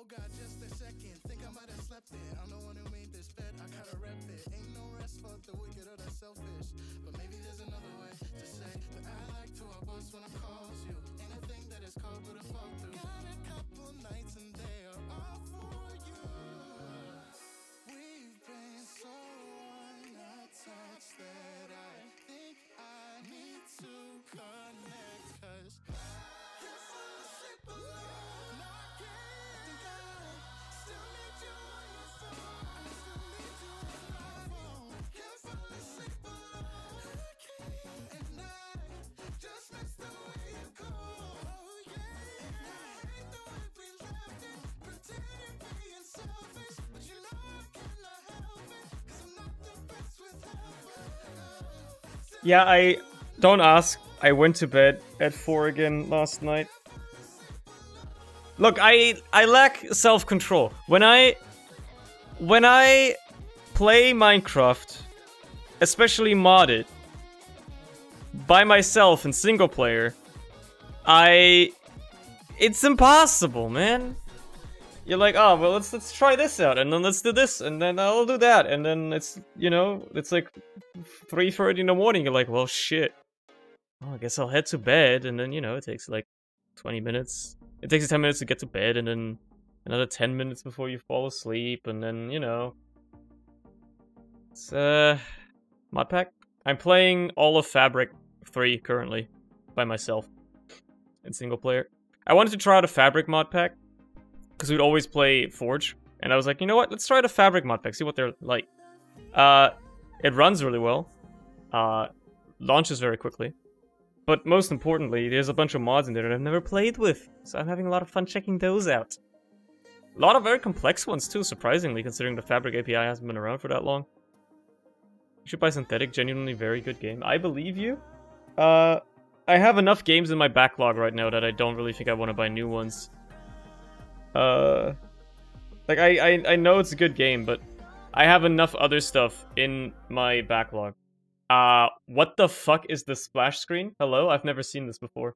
Oh God, just a second. Think I might have slept it. I'm the one who made this bed. I gotta rep it. Ain't no rest for the wicked or the selfish. But maybe there's another way to say that I like to our boss when I calls you. Ain't a thing that is called but a fall through. Got a couple nights and they are all for you. We've been so unattached that I think I need to connect. Cause can't fall asleep alone. No, I can't. Think I still need you on your phone. I still need you on my phone. Can't fall asleep alone. I can't. And I just miss the way you go. Oh yeah. And I hate the way we left it. Pretending being selfish, but you know I cannot help it. Cause I'm not the best with help. Yeah, I don't ask. I went to bed at 4 again last night. Look, I lack self-control. When I play Minecraft, especially modded, by myself in single player, it's impossible, man. You're like, oh well, let's try this out, and then let's do this, and then I'll do that, and then it's, you know, it's like 3:30 in the morning. You're like, well, shit. Oh, I guess I'll head to bed, and then, you know, it takes like 20 minutes. It takes you 10 minutes to get to bed, and then another 10 minutes before you fall asleep, and then, you know. It's, mod pack? I'm playing all of Fabric 3 currently, by myself, in single player. I wanted to try out a Fabric mod pack, because we'd always play Forge, and I was like, you know what, let's try the Fabric mod pack, see what they're like. It runs really well, launches very quickly, but most importantly, there's a bunch of mods in there that I've never played with, so I'm having a lot of fun checking those out. A lot of very complex ones too, surprisingly, considering the Fabric API hasn't been around for that long. You should buy Synthetic, genuinely very good game. I believe you. I have enough games in my backlog right now that I don't really think I want to buy new ones. Like, I know it's a good game, but I have enough other stuff in my backlog. What the fuck is the splash screen? Hello? I've never seen this before.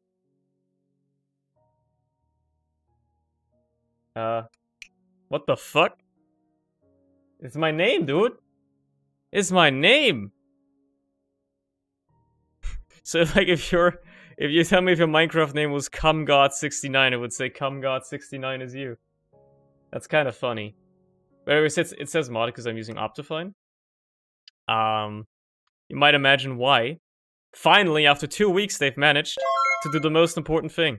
What the fuck? It's my name, dude! It's my name! So, like, if you tell me if your Minecraft name was CumGod69, it would say CumGod69 is you. That's kind of funny. But anyways, it says mod because I'm using Optifine. You might imagine why. Finally, after 2 weeks, they've managed to do the most important thing.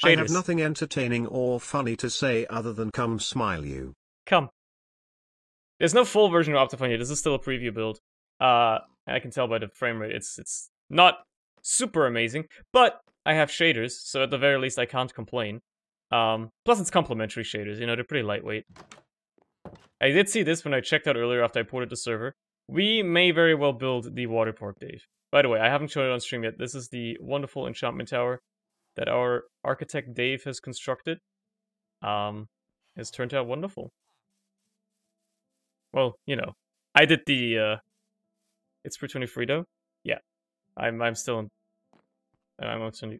Shaders. I have nothing entertaining or funny to say other than come smile you. Come. There's no full version of Optifine yet. This is still a preview build. I can tell by the frame rate. It's not super amazing, but I have shaders, so at the very least I can't complain. Plus it's complementary shaders, you know, they're pretty lightweight. I did see this when I checked out earlier after I ported the server. We may very well build the water park, Dave. By the way, I haven't shown it on stream yet. This is the wonderful enchantment tower that our architect Dave has constructed. Has turned out wonderful. Well, you know, I did the, it's for 23 though? Yeah. I'm still on, I'm on 23,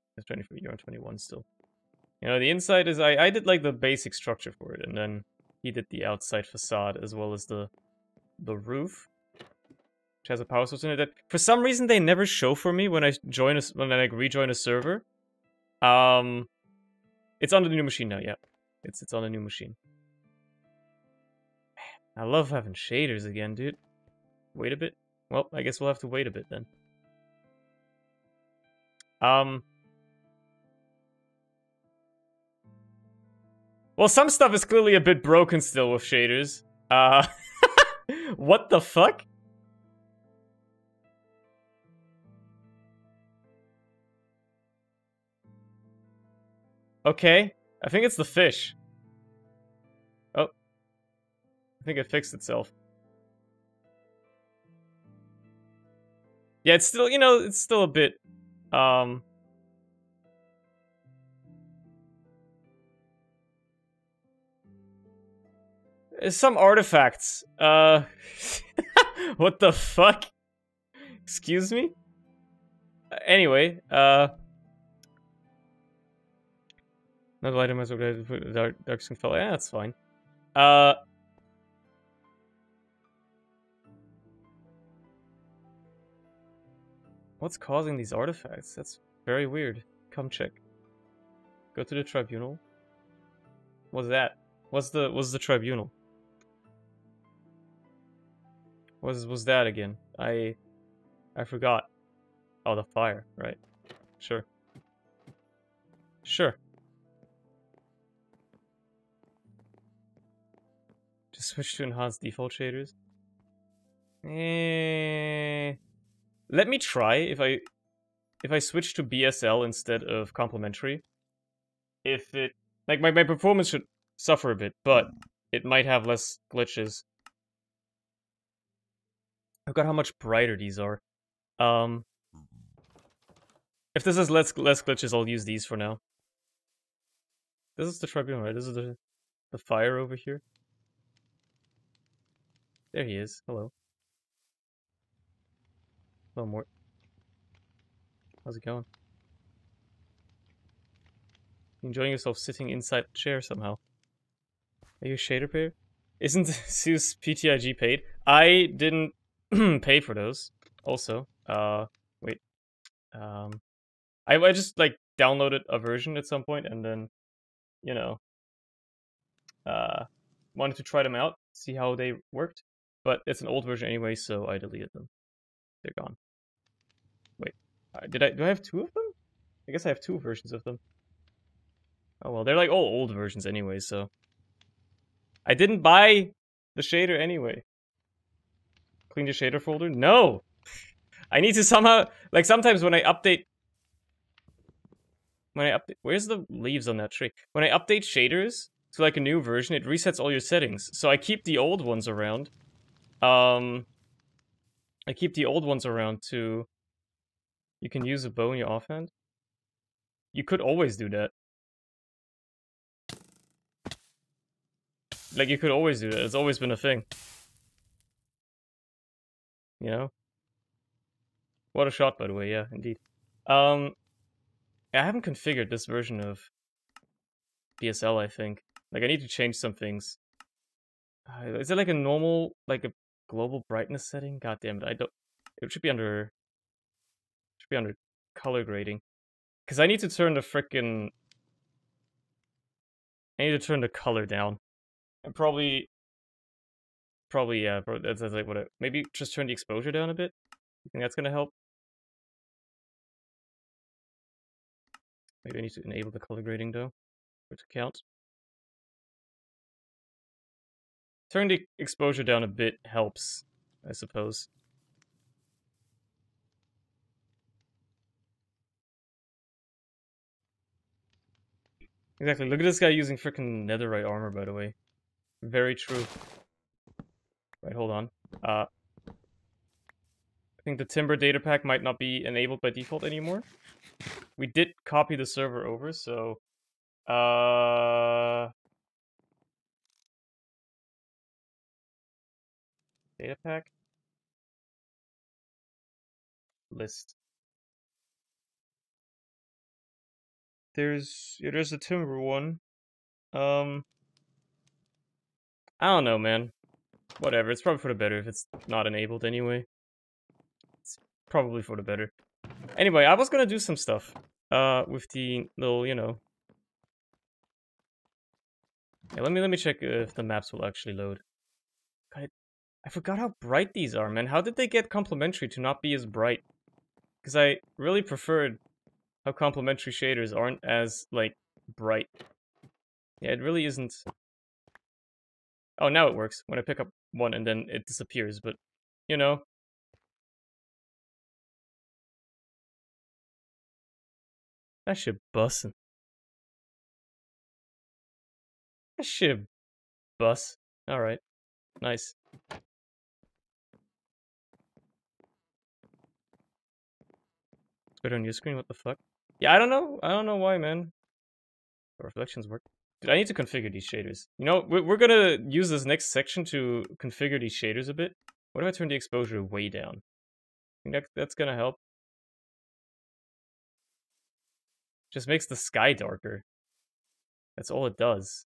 you're on 21 still. You know, the inside is, I did like the basic structure for it, and then he did the outside facade as well as the roof, which has a power source in it that, for some reason, they never show for me when I rejoin a server. It's on the new machine now, yeah. It's on a new machine. Man, I love having shaders again, dude. Wait a bit. Well, I guess we'll have to wait a bit then. Well, some stuff is clearly a bit broken still with shaders. What the fuck? Okay, I think it's the fish. Oh. I think it fixed itself. Yeah, it's still, you know, it's still a bit, some artifacts. What the fuck? Excuse me? Anyway, Not light item as dark skin fellow. Yeah, that's fine. What's causing these artifacts? That's very weird. Come check. Go to the tribunal. What's that? What's the tribunal? Was that again? I forgot. Oh, the fire, right. Sure. Sure. Just switch to enhanced default shaders. Let me try if I switch to BSL instead of complementary. If it like my performance should suffer a bit, but it might have less glitches. I forgot how much brighter these are. If this has less glitches, I'll use these for now. This is the tribunal, right? This is the fire over here. There he is. Hello. Hello, Mort. How's it going? Enjoying yourself sitting inside the chair somehow. Are you a shader payer? Isn't Zeus PTIG paid? I didn't pay for those. Also, wait. I just like downloaded a version at some point and then, you know, wanted to try them out, see how they worked. But it's an old version anyway, so I deleted them. They're gone. Wait, do I have two of them? I guess I have two versions of them. Oh well, they're like all old versions anyway, so I didn't buy the shader anyway. Clean the shader folder? No! I need to somehow, like sometimes when I update, where's the leaves on that tree? When I update shaders to like a new version, it resets all your settings. So I keep the old ones around. I keep the old ones around to, you can use a bow in your offhand. You could always do that. Like, you could always do that. It's always been a thing. You know? What a shot, by the way. Yeah, indeed. I haven't configured this version of BSL, I think. Like, I need to change some things. Is it like a normal, like a global brightness setting? God damn it, I don't... It should be under color grading. Because I need to turn the frickin'... I need to turn the color down. And probably, yeah, that's like what maybe just turn the exposure down a bit? You think that's gonna help? Maybe I need to enable the color grading though, for it to count. Turn the exposure down a bit helps, I suppose. Exactly, look at this guy using frickin' netherite armor, by the way. Very true. Right, hold on. I think the timber data pack might not be enabled by default anymore. We did copy the server over, so... Data pack? List. There's the timber one. I don't know, man. Whatever, it's probably for the better if it's not enabled anyway. It's probably for the better. Anyway, I was gonna do some stuff. With the little, you know... Yeah, let me check if the maps will actually load. I forgot how bright these are, man. How did they get complementary to not be as bright? Because I really preferred how complementary shaders aren't as, like, bright. Yeah, it really isn't... Oh, now it works. When I pick up one and then it disappears, but, you know. That shit bussin'. That shit bus. Alright. Nice. It's better on your screen, what the fuck? Yeah, I don't know why, man. The reflections work. Dude, I need to configure these shaders. You know, we're gonna use this next section to configure these shaders a bit. What if I turn the exposure way down? I think that's gonna help. Just makes the sky darker. That's all it does.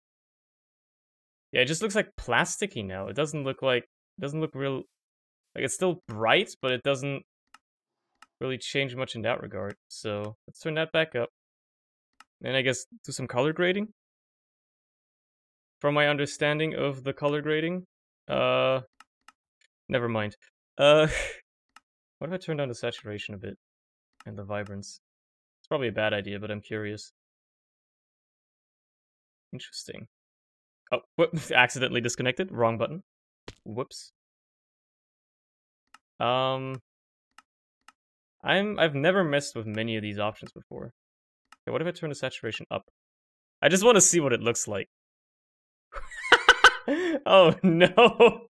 Yeah, it just looks like plasticky now. It doesn't look real, like it's still bright, but it doesn't really change much in that regard. So let's turn that back up. And I guess do some color grading. From my understanding of the color grading, never mind. What if I turn down the saturation a bit and the vibrance? It's probably a bad idea, but I'm curious. Interesting. Oh, whoop, accidentally disconnected. Wrong button. Whoops. I've never messed with many of these options before. Okay, what if I turn the saturation up? I just want to see what it looks like. Oh no!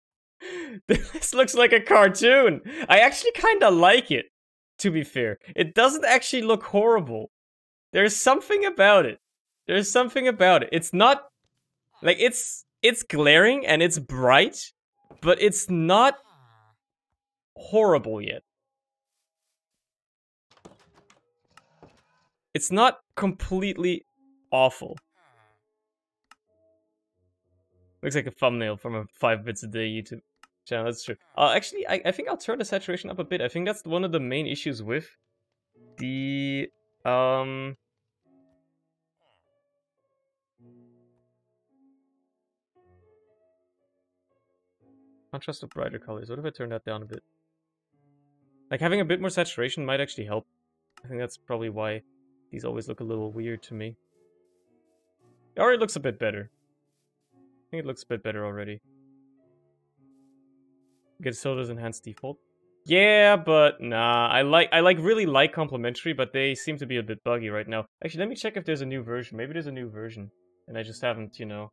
This looks like a cartoon! I actually kinda like it, to be fair. It doesn't actually look horrible. There's something about it. There's something about it. It's not... Like, it's glaring and it's bright, but it's not horrible yet. It's not completely awful. Looks like a thumbnail from a 5 bits a day YouTube channel, that's true. Actually, I think I'll turn the saturation up a bit. I think that's one of the main issues with the, contrast of brighter colors. What if I turn that down a bit? Like, having a bit more saturation might actually help. I think that's probably why these always look a little weird to me. It already looks a bit better. I think it looks a bit better already. Get soda's enhanced default. Yeah, but nah. I really like complementary, but they seem to be a bit buggy right now. Actually, let me check if there's a new version. Maybe there's a new version, and I just haven't, you know,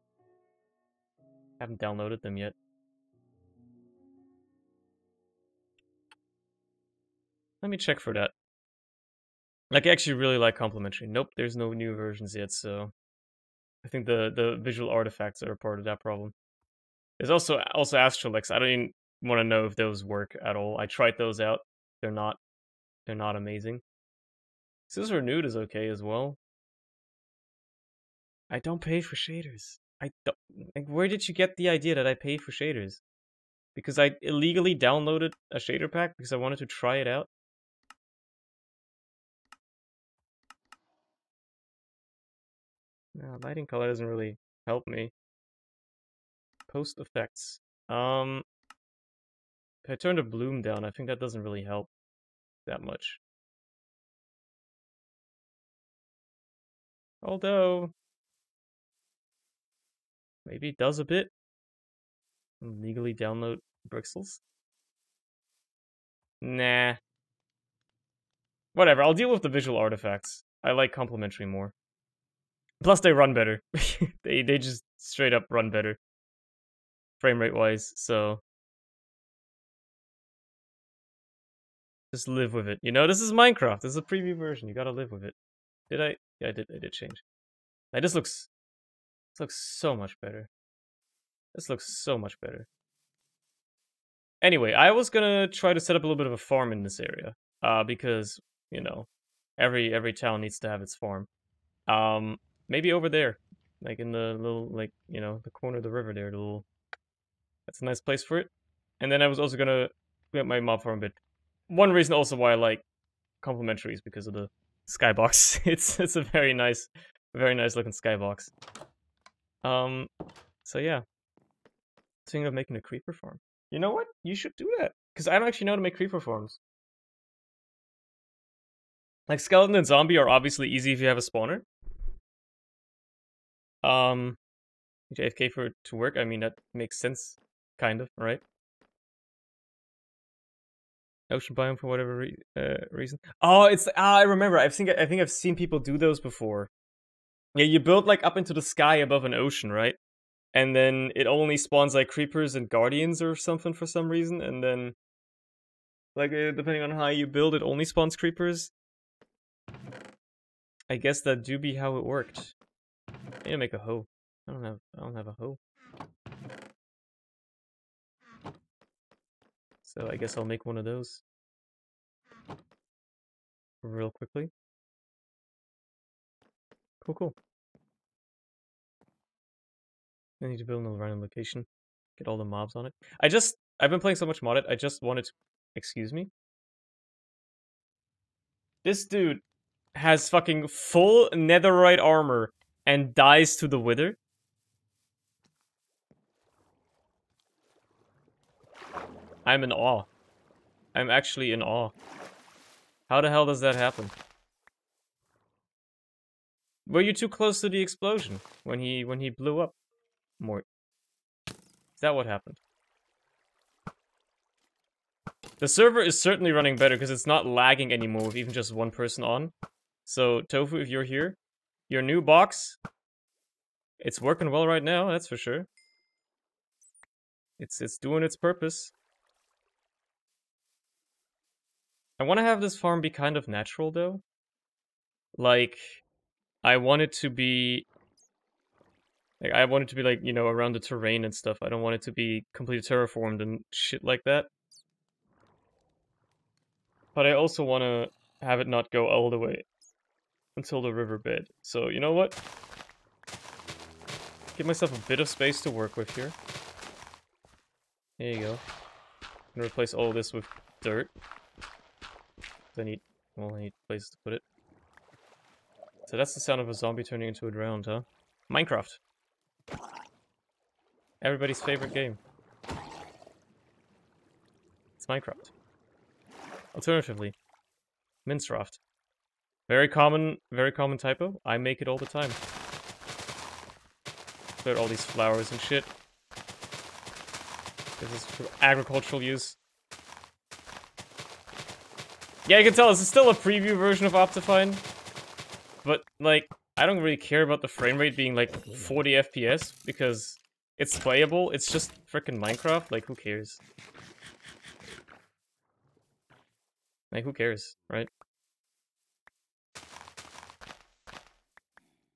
haven't downloaded them yet. Let me check for that. Like, I actually really like complementary. Nope, there's no new versions yet, so I think the visual artifacts are a part of that problem. There's also Astralex. I don't even want to know if those work at all. I tried those out. They're not amazing. Scissor Renewed is okay as well. I don't pay for shaders. I don't. Like, where did you get the idea that I pay for shaders? Because I illegally downloaded a shader pack because I wanted to try it out. No, lighting color doesn't really help me. Post effects. If I turn the bloom down, I think that doesn't really help that much. Although, maybe it does a bit. Legally download Brixels. Nah. Whatever, I'll deal with the visual artifacts. I like complementary more. Plus, they run better. they just straight up run better. Frame rate wise, so. Just live with it. You know, this is Minecraft. This is a preview version. You gotta live with it. Did I? Yeah, I did change. Now, this looks so much better. This looks so much better. Anyway, I was gonna try to set up a little bit of a farm in this area. Because, you know, every town needs to have its farm. Maybe over there. Like in the little, like, you know, the corner of the river there, the little... That's a nice place for it. And then I was also gonna get my mob farm a bit. One reason also why I like complementary is because of the skybox. It's a very nice looking skybox. So yeah. Thinking of making a creeper farm. You know what? You should do that. Because I don't actually know how to make creeper farms. Like, skeleton and zombie are obviously easy if you have a spawner. JFK for it to work, I mean, that makes sense. Kind of, right? Ocean biome for whatever reason. Oh, it's... I remember. I think I've seen people do those before. Yeah, you build, like, up into the sky above an ocean, right? And then it only spawns, like, creepers and guardians or something for some reason, and then... Like, depending on how you build, it only spawns creepers. I guess that do be how it worked. I need to make a hoe. I don't have a hoe. So I guess I'll make one of those. Real quickly. Cool. I need to build another random location. Get all the mobs on it. I've been playing so much modded, I just wanted to... Excuse me? This dude has fucking full netherite armor and dies to the wither. I'm in awe. I'm actually in awe. How the hell does that happen? Were you too close to the explosion when he blew up? Mort. Is that what happened? The server is certainly running better because it's not lagging anymore with even just one person on. So, Tofu, if you're here, your new box, it's working well right now, that's for sure. It's doing its purpose. I want to have this farm be kind of natural, though. Like, I want it to be... I want it to be, like, you know, around the terrain and stuff. I don't want it to be completely terraformed and shit like that. But I also want to have it not go all the way until the riverbed. So, you know what? Give myself a bit of space to work with here. There you go. I'm gonna replace all this with dirt. I need places to put it. So that's the sound of a zombie turning into a drowned, huh? Minecraft. Everybody's favorite game. It's Minecraft. Alternatively, Minecraft. Very common typo. I make it all the time. Cleared all these flowers and shit. This is for agricultural use. Yeah, you can tell this is still a preview version of Optifine. But, like, I don't really care about the frame rate being, like, 40 FPS, because it's playable. It's just frickin' Minecraft. Like, who cares? Like, who cares, right?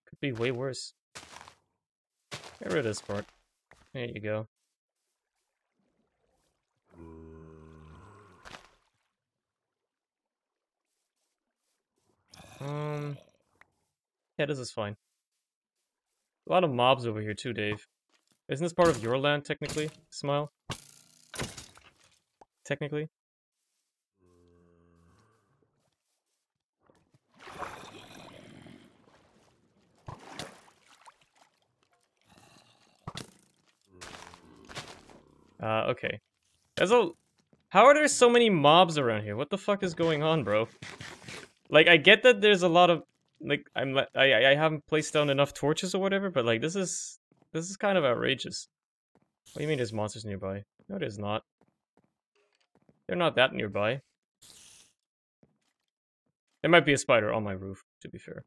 Could be way worse. Get rid of this part. There you go. Yeah, this is fine. A lot of mobs over here too, Dave. Isn't this part of your land, technically? Smile? Technically? Okay. How are there so many mobs around here? What the fuck is going on, bro? Like, I get that there's a lot of... Like, I haven't placed down enough torches or whatever, but, like, this is kind of outrageous. What do you mean there's monsters nearby? No, there's not. They're not that nearby. There might be a spider on my roof, to be fair.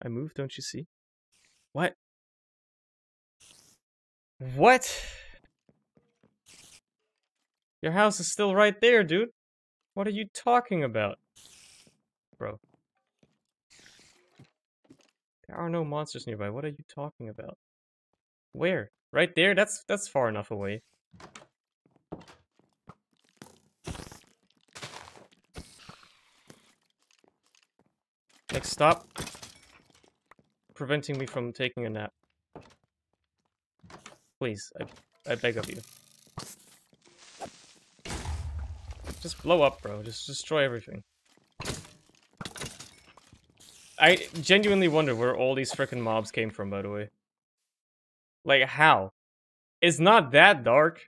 I moved, don't you see? What? What? Your house is still right there, dude. What are you talking about? Bro. There are no monsters nearby. What are you talking about? Where? Right there? That's far enough away. Like, stop preventing me from taking a nap. Please, I beg of you. Just blow up, bro. Just destroy everything. I genuinely wonder where all these frickin' mobs came from, by the way. Like, how? It's not that dark.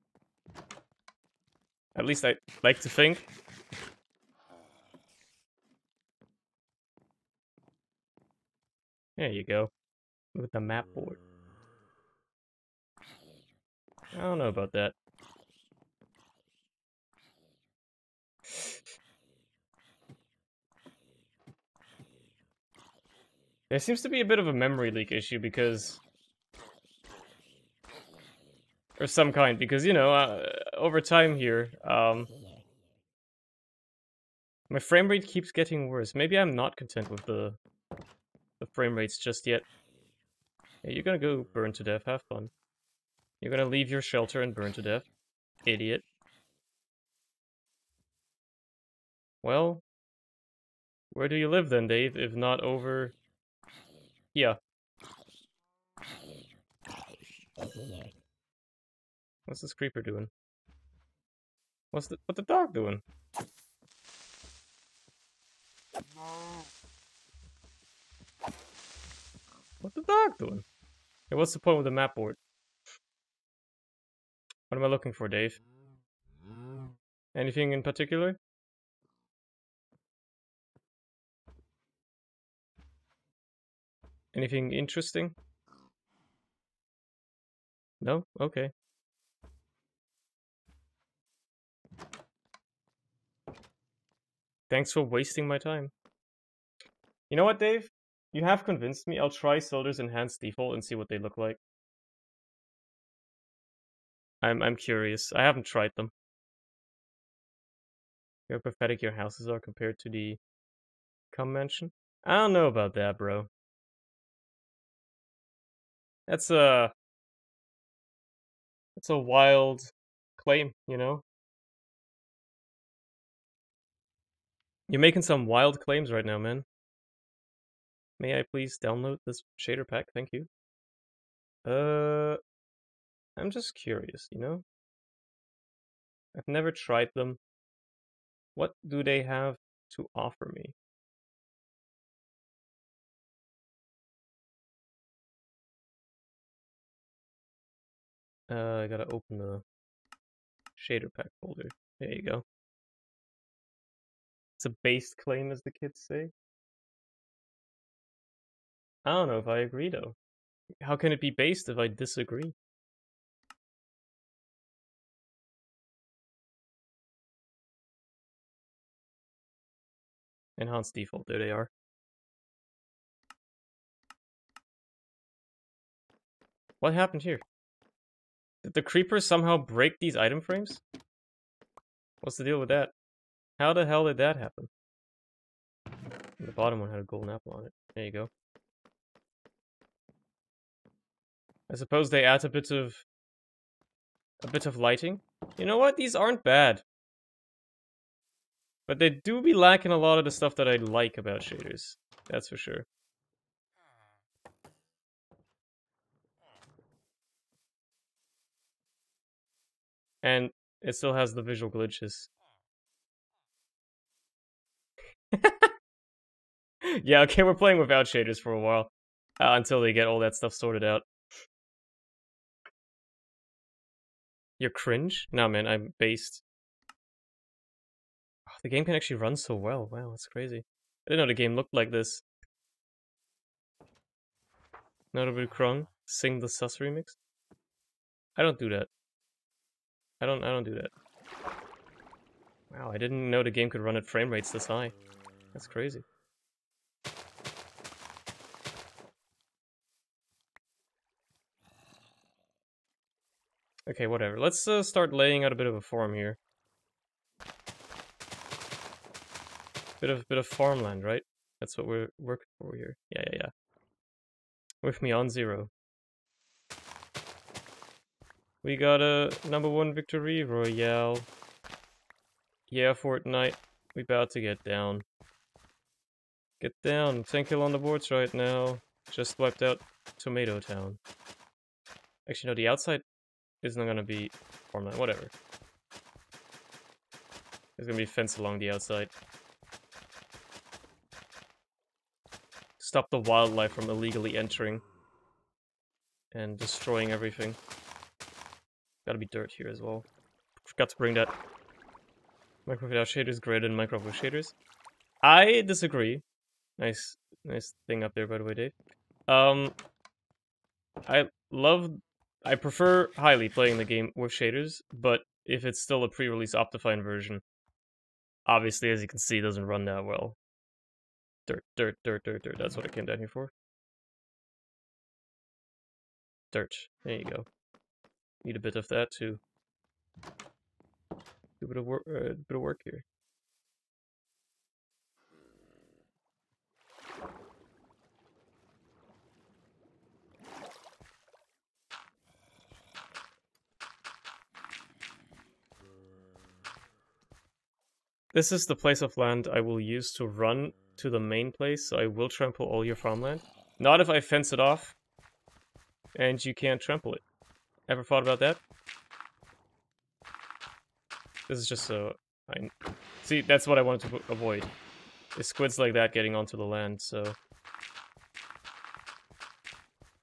At least I like to think. There you go. With the map board. I don't know about that. There seems to be a bit of a memory leak issue because... Or some kind, because, you know, over time here, my frame rate keeps getting worse. Maybe I'm not content with the frame rates just yet. Hey, you're gonna go burn to death, have fun. You're gonna leave your shelter and burn to death. Idiot. Well, where do you live then, Dave, if not over... Yeah. What's this creeper doing? What the dog doing? What's the dog doing? Hey, what's the point with the map board? What am I looking for, Dave? Anything in particular? Anything interesting? No? Okay. Thanks for wasting my time. You know what, Dave? You have convinced me. I'll try Soldier's Enhanced Default and see what they look like. I'm curious. I haven't tried them. How pathetic your houses are compared to the Cum Mansion? I don't know about that, bro. That's a wild claim, you know? You're making some wild claims right now, man. May I please download this shader pack? Thank you. I'm just curious, you know? I've never tried them. What do they have to offer me? I gotta open the shader pack folder. There you go. It's a based claim, as the kids say. I don't know if I agree, though. How can it be based if I disagree? Enhanced default, there they are. What happened here? Did the creepers somehow break these item frames? What's the deal with that? How the hell did that happen? And the bottom one had a golden apple on it. There you go. I suppose they add a bit of lighting. You know what? These aren't bad. But they do be lacking a lot of the stuff that I like about shaders. That's for sure. And it still has the visual glitches. Yeah, okay, we're playing without shaders for a while. Until they get all that stuff sorted out. You're cringe? No, man, I'm based. Oh, the game can actually run so well. Wow, that's crazy. I didn't know the game looked like this. Notable Krung, sing the Sus remix. I don't do that. I don't do that. Wow, I didn't know the game could run at frame rates this high. That's crazy. Okay, whatever. Let's start laying out a bit of a farm here. Bit of farmland, right? That's what we're working for here. Yeah. With me on 0. We got a #1 victory royale. Yeah, Fortnite. We about to get down. Get down. 10 kill on the boards right now. Just wiped out Tomato Town. Actually, no, the outside isn't gonna be farmland. Whatever. There's gonna be a fence along the outside. Stop the wildlife from illegally entering and destroying everything. Gotta be dirt here as well. Forgot to bring that. Minecraft without shaders greater than Minecraft with shaders. I disagree. Nice thing up there, by the way, Dave. I prefer highly playing the game with shaders, but if it's still a pre-release Optifine version, obviously, as you can see, it doesn't run that well. Dirt. That's what I came down here for. Dirt. There you go. Need a bit of that too. Do a bit of work here. This is the place of land I will use to run to the main place, so I will trample all your farmland. Not if I fence it off, and you can't trample it. Ever thought about that? This is just so... See, that's what I wanted to avoid. Is squids like that getting onto the land, so...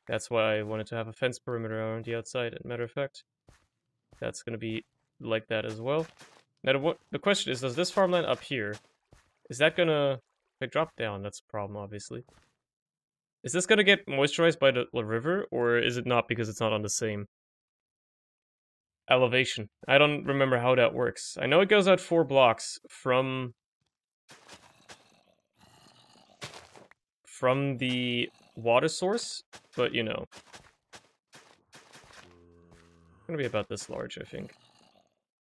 That's why I wanted to have a fence perimeter around the outside, as a matter of fact. That's gonna be like that as well. Now, the question is, does this farmland up here... Is that gonna... If I drop down, that's a problem, obviously. Is this gonna get moisturized by the river, or is it not because it's not on the same elevation? I don't remember how that works. I know it goes out 4 blocks from the water source, but you know. It's gonna be about this large, I think.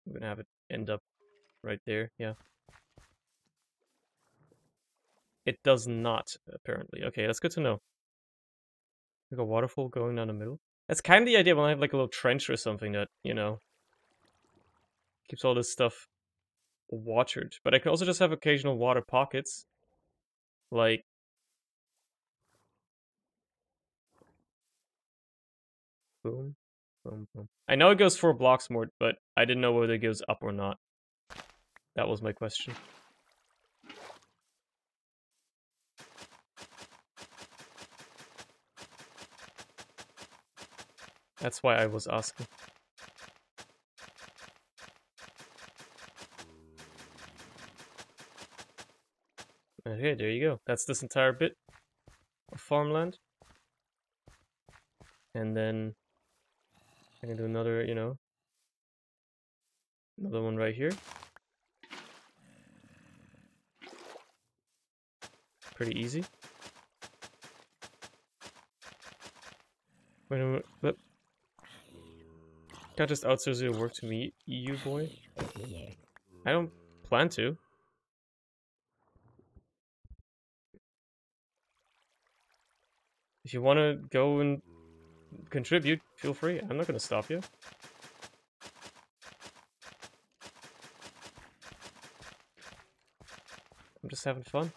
I'm gonna have it end up right there, yeah. It does not, apparently. Okay, that's good to know. Like a waterfall going down the middle. That's kind of the idea when I have like a little trench or something that, you know, keeps all this stuff watered. But I can also just have occasional water pockets. Like... Boom, boom, boom. I know it goes 4 blocks more, but I didn't know whether it goes up or not. That was my question. That's why I was asking. Okay, there you go. That's this entire bit of farmland. And then I can do another, you know, another one right here. Pretty easy. Wait a minute, but can't just outsource your work to me, you boy. I don't plan to. If you want to go and contribute, feel free. I'm not going to stop you. I'm just having fun.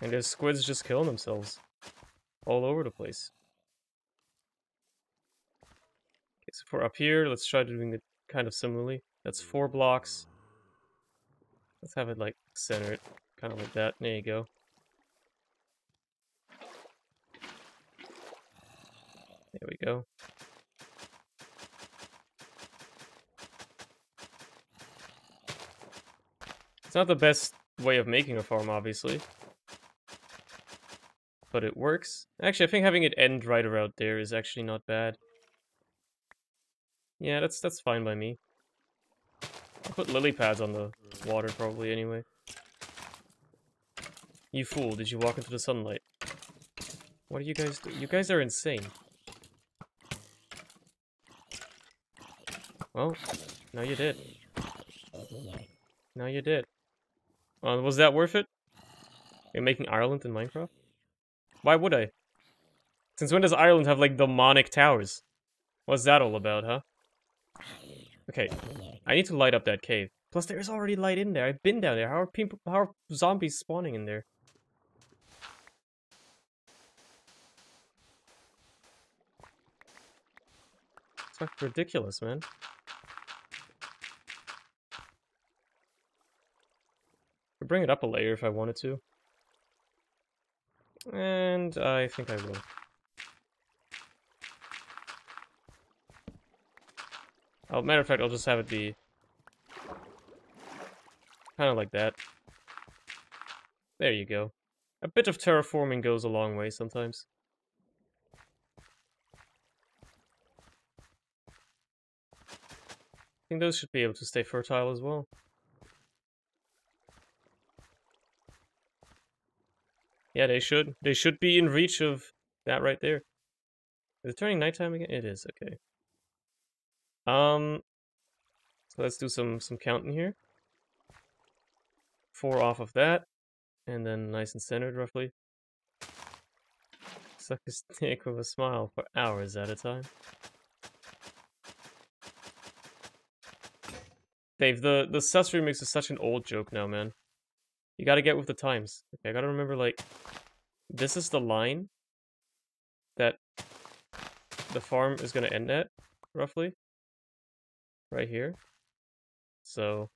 And there's squids just killing themselves all over the place. Okay, so for up here, let's try doing it kind of similarly. That's 4 blocks. Let's have it like centered, kind of like that. There you go. There we go. It's not the best way of making a farm, obviously. But it works. Actually, I think having it end right around there is actually not bad. Yeah, that's fine by me. I'll put lily pads on the water probably anyway. You fool, did you walk into the sunlight? What do you guys do? You guys are insane. Well, now you did. Now you did. Was that worth it? You're making Ireland in Minecraft? Why would I? Since when does Ireland have, like, demonic towers? What's that all about, huh? Okay, I need to light up that cave. Plus, there is already light in there. I've been down there. How are zombies spawning in there? It's like ridiculous, man. I'd bring it up a layer if I wanted to. And I think I will. Oh, matter of fact, I'll just have it be kind of like that. There you go. A bit of terraforming goes a long way sometimes. I think those should be able to stay fertile as well. Yeah, they should. They should be in reach of that right there. Is it turning nighttime again? It is, okay. So let's do some counting here. 4 off of that. And then nice and centered, roughly. Suck a stick with a smile for hours at a time. Dave, the sus remix is such an old joke now, man. You gotta get with the times. Okay, I gotta remember, like, this is the line. the farm is gonna end at, roughly. Right here. So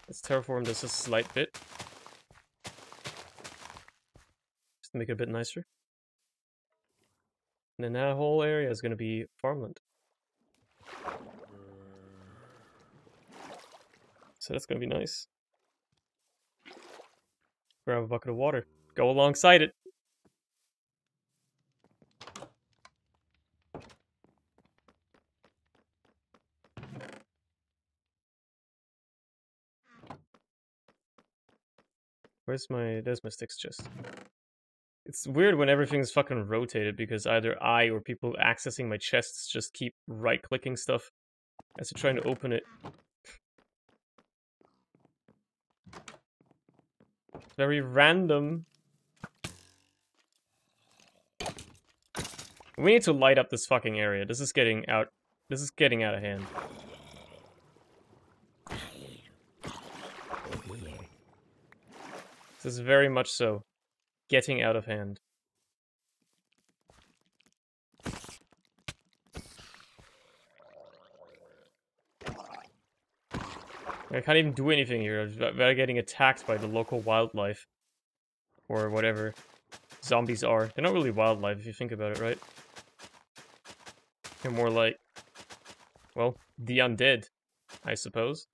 let's terraform this a slight bit. Just to make it a bit nicer. And then that whole area is gonna be farmland. So that's gonna be nice. Grab a bucket of water. Go alongside it. There's my sticks chest. It's weird when everything's fucking rotated because either I or people accessing my chests just keep right-clicking stuff as they're trying to open it. Very random. We need to light up this fucking area. This is getting out of hand. This is very much so getting out of hand. I can't even do anything here. I'm getting attacked by the local wildlife. Or whatever zombies are. They're not really wildlife if you think about it, right? They're more like, well, the undead, I suppose.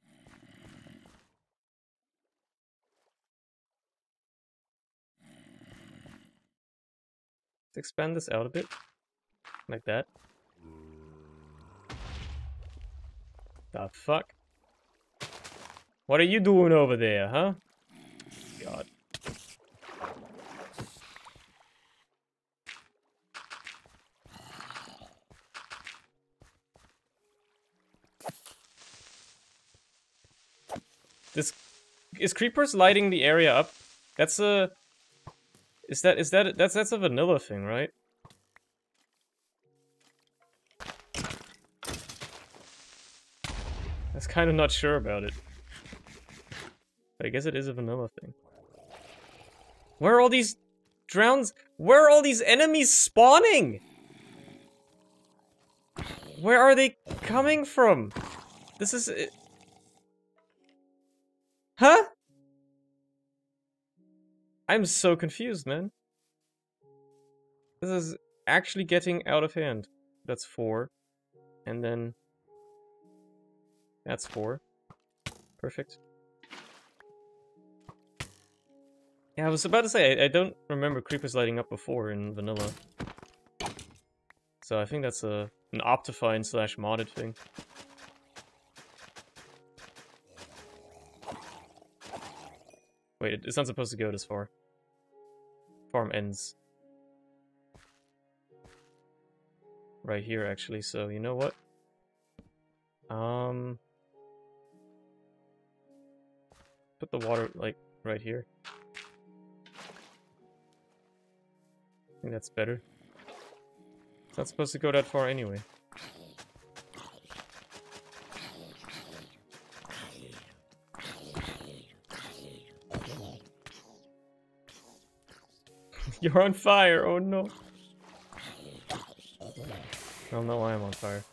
Let's expand this out a bit. Like that. The fuck? What are you doing over there, huh? God. This is creepers lighting the area up. That's a that's a vanilla thing, right? I was kind of not sure about it. But I guess it is a vanilla thing. Where are all these drowns? Where are all these enemies spawning? Where are they coming from? This is... Huh? I'm so confused, man. This is actually getting out of hand. That's 4. And then... That's 4. Perfect. Yeah, I was about to say, I don't remember creepers lighting up before in vanilla. So I think that's an Optifine / modded thing. Wait, it's not supposed to go this far. Farm ends. Right here, actually, so you know what? Put the water, like, right here. I think that's better. It's not supposed to go that far anyway. You're on fire, oh no. I don't know why I'm on fire.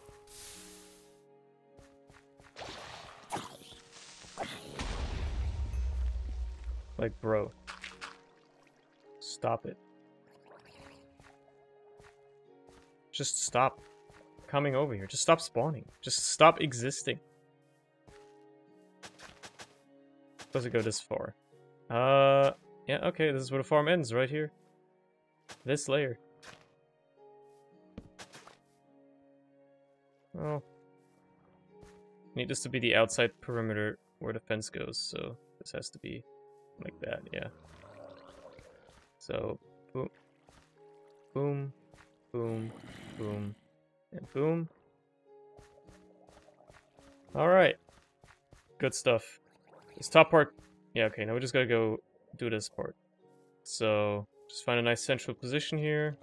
Like, bro. Stop it. Just stop coming over here. Just stop spawning. Just stop existing. Supposed to go this far. Yeah, okay, this is where the farm ends, right here. This layer. Oh. Need this to be the outside perimeter where the fence goes, so this has to be like that, yeah. So, boom. Boom. Boom. Boom. And boom. Alright. Good stuff. This top part... Yeah, okay, now we just gotta go do this part. So, just find a nice central position here.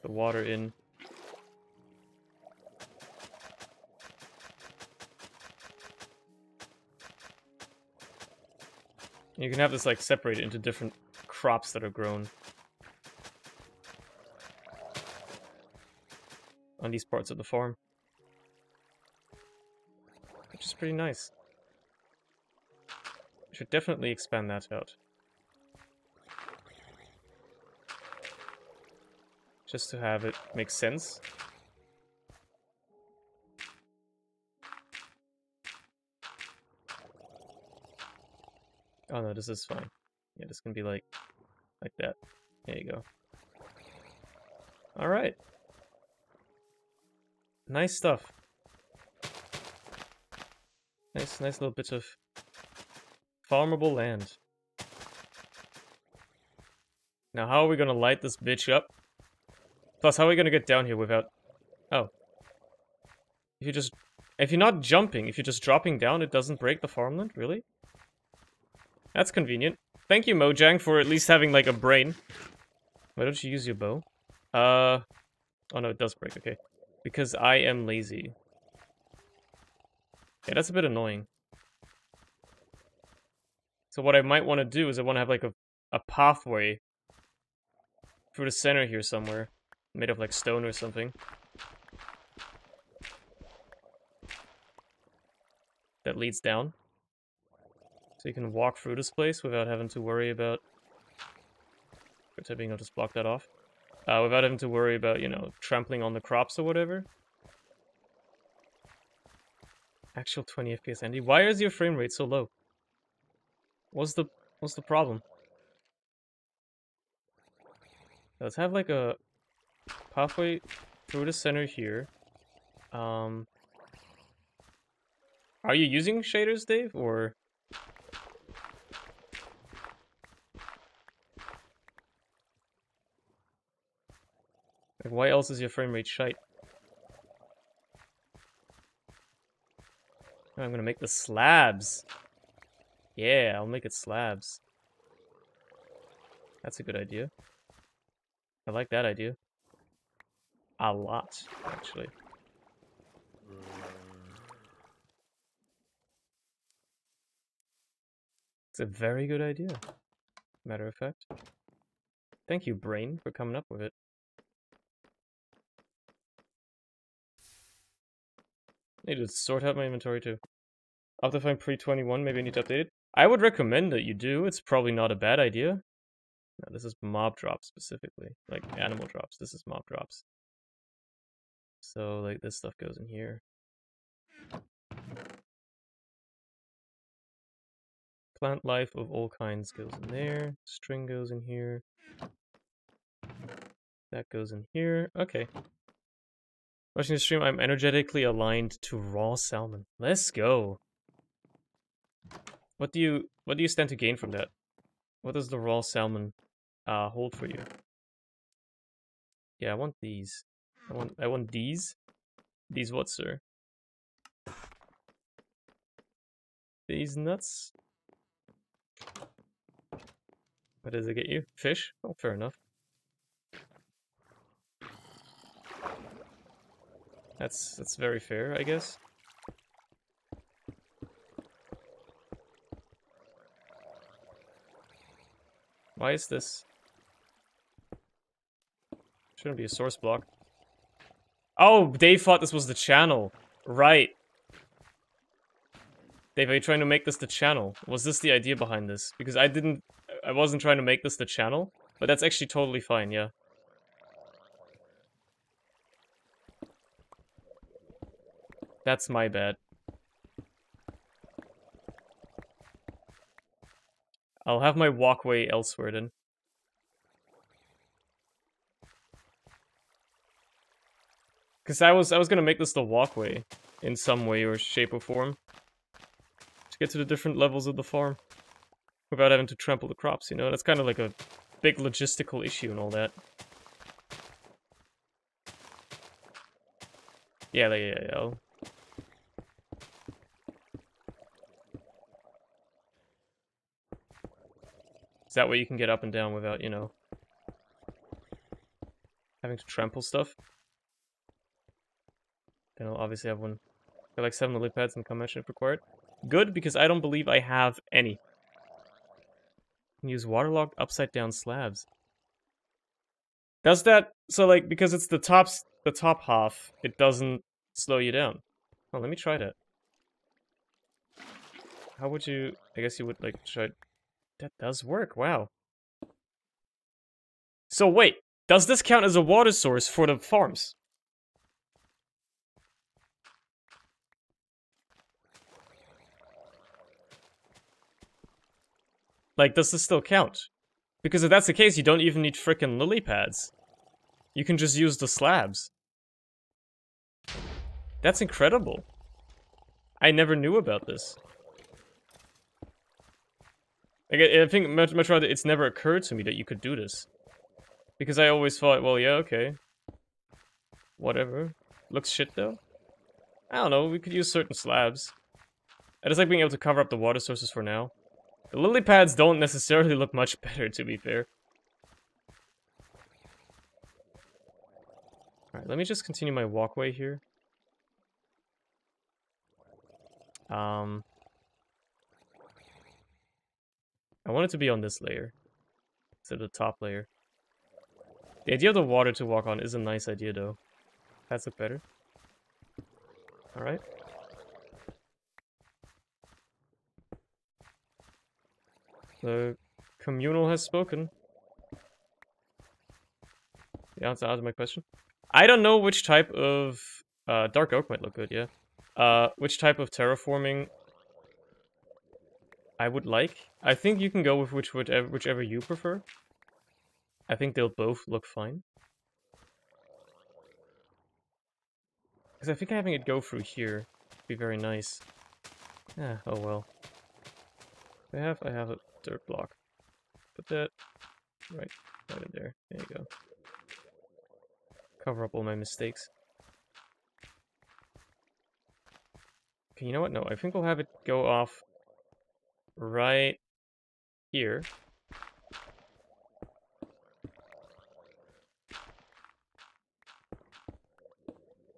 The water in. You can have this, like, separated into different crops that are grown. on these parts of the farm. Which is pretty nice. Should definitely expand that out. Just to have it make sense. Oh no, this is fine. Yeah, this can be like that. There you go. Alright. Nice stuff. Nice little bit of farmable land. Now, how are we gonna light this bitch up? Plus, how are we gonna get down here without... Oh. If you're not jumping, if you're just dropping down, it doesn't break the farmland? Really? That's convenient. Thank you, Mojang, for at least having, like, a brain. Why don't you use your bow? Oh no, it does break, okay. Because I am lazy. Yeah, that's a bit annoying. So what I might want to do is I want to have, like, a pathway through the center here somewhere. Made of, like, stone or something. That leads down. So you can walk through this place without having to worry about... For tipping, I'll just block that off. Without having to worry about, you know, trampling on the crops or whatever. Actual 20 FPS, Andy. Why is your frame rate so low? What's the problem? Let's have, like, a pathway through the center here. Are you using shaders, Dave, or... Like, why else is your frame rate shite? Oh, I'm gonna make the slabs. Yeah, I'll make it slabs. That's a good idea. I like that idea. A lot, actually. It's a very good idea, matter of fact. Thank you, Brain, for coming up with it. I need to sort out my inventory too. I'll have to find pre-21, maybe I need to update it. I would recommend that you do, it's probably not a bad idea. No, this is mob drops specifically, like animal drops, this is mob drops. So, like, this stuff goes in here. Plant life of all kinds goes in there. String goes in here. That goes in here. Okay. Watching the stream, I'm energetically aligned to raw salmon. Let's go. What do you stand to gain from that? What does the raw salmon hold for you? Yeah, I want these. I want these. These what, sir? These nuts? What does it get you? Fish? Oh, fair enough. That's very fair, I guess. Why is this? Shouldn't be a source block. Oh, Dave thought this was the channel. Right. Dave, are you trying to make this the channel? Was this the idea behind this? Because I wasn't trying to make this the channel, but that's actually totally fine, yeah. That's my bad. I'll have my walkway elsewhere then. Because I was gonna make this the walkway in some way or shape or form. To get to the different levels of the farm. Without having to trample the crops, you know? That's kind of like a big logistical issue and all that. Yeah. Is that way you can get up and down without, you know, having to trample stuff? Then I'll obviously have one. Got like 7 lily pads and convention if required. Good, because I don't believe I have any. Use waterlogged upside down slabs. Does that So like, because it's the top half, it doesn't slow you down. Oh, let me try that. How would you... I guess you would, like, try... That does work, wow. So wait, does this count as a water source for the farms? Like, does this still count? Because if that's the case, you don't even need frickin' lily pads. You can just use the slabs. That's incredible. I never knew about this. Like, I think much rather it's never occurred to me that you could do this. Because I always thought, well, yeah, okay. Whatever. Looks shit, though. I don't know, we could use certain slabs. I just like being able to cover up the water sources for now. The lily pads don't necessarily look much better, to be fair. Alright, let me just continue my walkway here. I want it to be on this layer. Instead of the top layer. The idea of the water to walk on is a nice idea, though. That's look better. Alright. The communal has spoken. The answer to my question. I don't know which type of... dark oak might look good, yeah. Which type of terraforming I would like. I think you can go with whichever you prefer. I think they'll both look fine. Because I think having it go through here would be very nice. Ah, oh well. I have a dirt block. Put that right in there. There you go. Cover up all my mistakes. Okay, you know what? No, I think we'll have it go off right here.